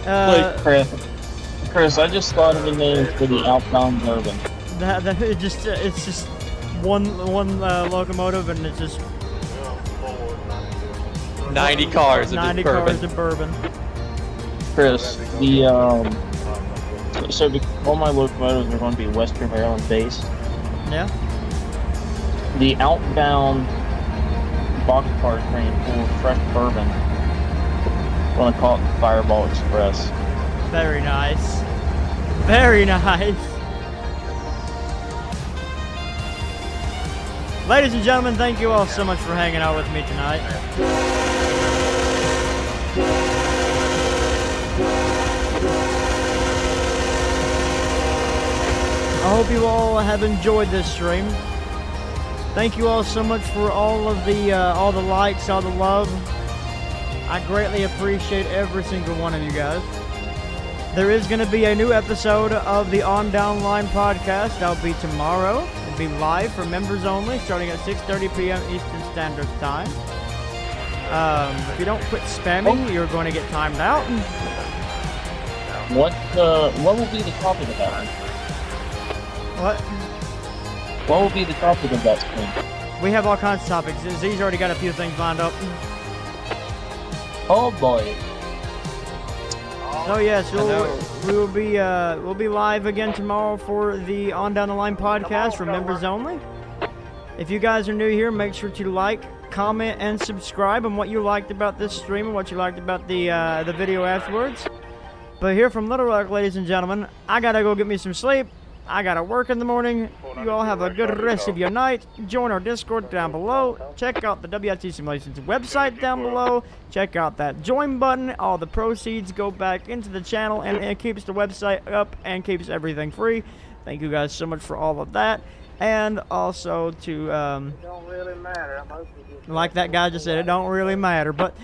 Like Chris, I just thought of the name for the outbound bourbon. It's just one locomotive, and it's just 90 cars of 90 bourbon. cars of bourbon. Chris, so all my locomotives are going to be Western Maryland based. Yeah. The outbound boxcar train full of fresh bourbon. I'm going to call it the Fireball Express. Very nice. Very nice. Ladies and gentlemen, thank you all so much for hanging out with me tonight. I hope you all have enjoyed this stream. Thank you all so much for all the likes, all the love. I greatly appreciate every single one of you guys. There is going to be a new episode of the On Down Line podcast. That'll be tomorrow. It'll be live for members only, starting at 6:30 p.m. Eastern Standard Time. If you don't quit spamming, you're going to get timed out. What will be the topic of that? What? What will be the topic of that stream? We have all kinds of topics. Z's already got a few things lined up. Oh boy. So yes, we'll be live again tomorrow for the On Down the Line podcast for members only. If you guys are new here, make sure to like, comment, and subscribe on what you liked about this stream and what you liked about the video afterwards. But here from Little Rock, ladies and gentlemen, I gotta go get me some sleep. I gotta work in the morning. You all have a good rest of your night. Join our Discord down below. Check out the WIT Simulations website down below. Check out that join button. All the proceeds go back into the channel, and it keeps the website up and keeps everything free. Thank you guys so much for all of that. And also to, Don't really matter. like that guy just said, it don't really matter. But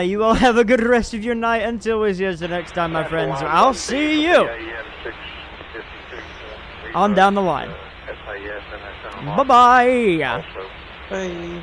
you all have a good rest of your night. Until we see you the next time, my friends. I'll see you on down the line. Bye-bye. Bye.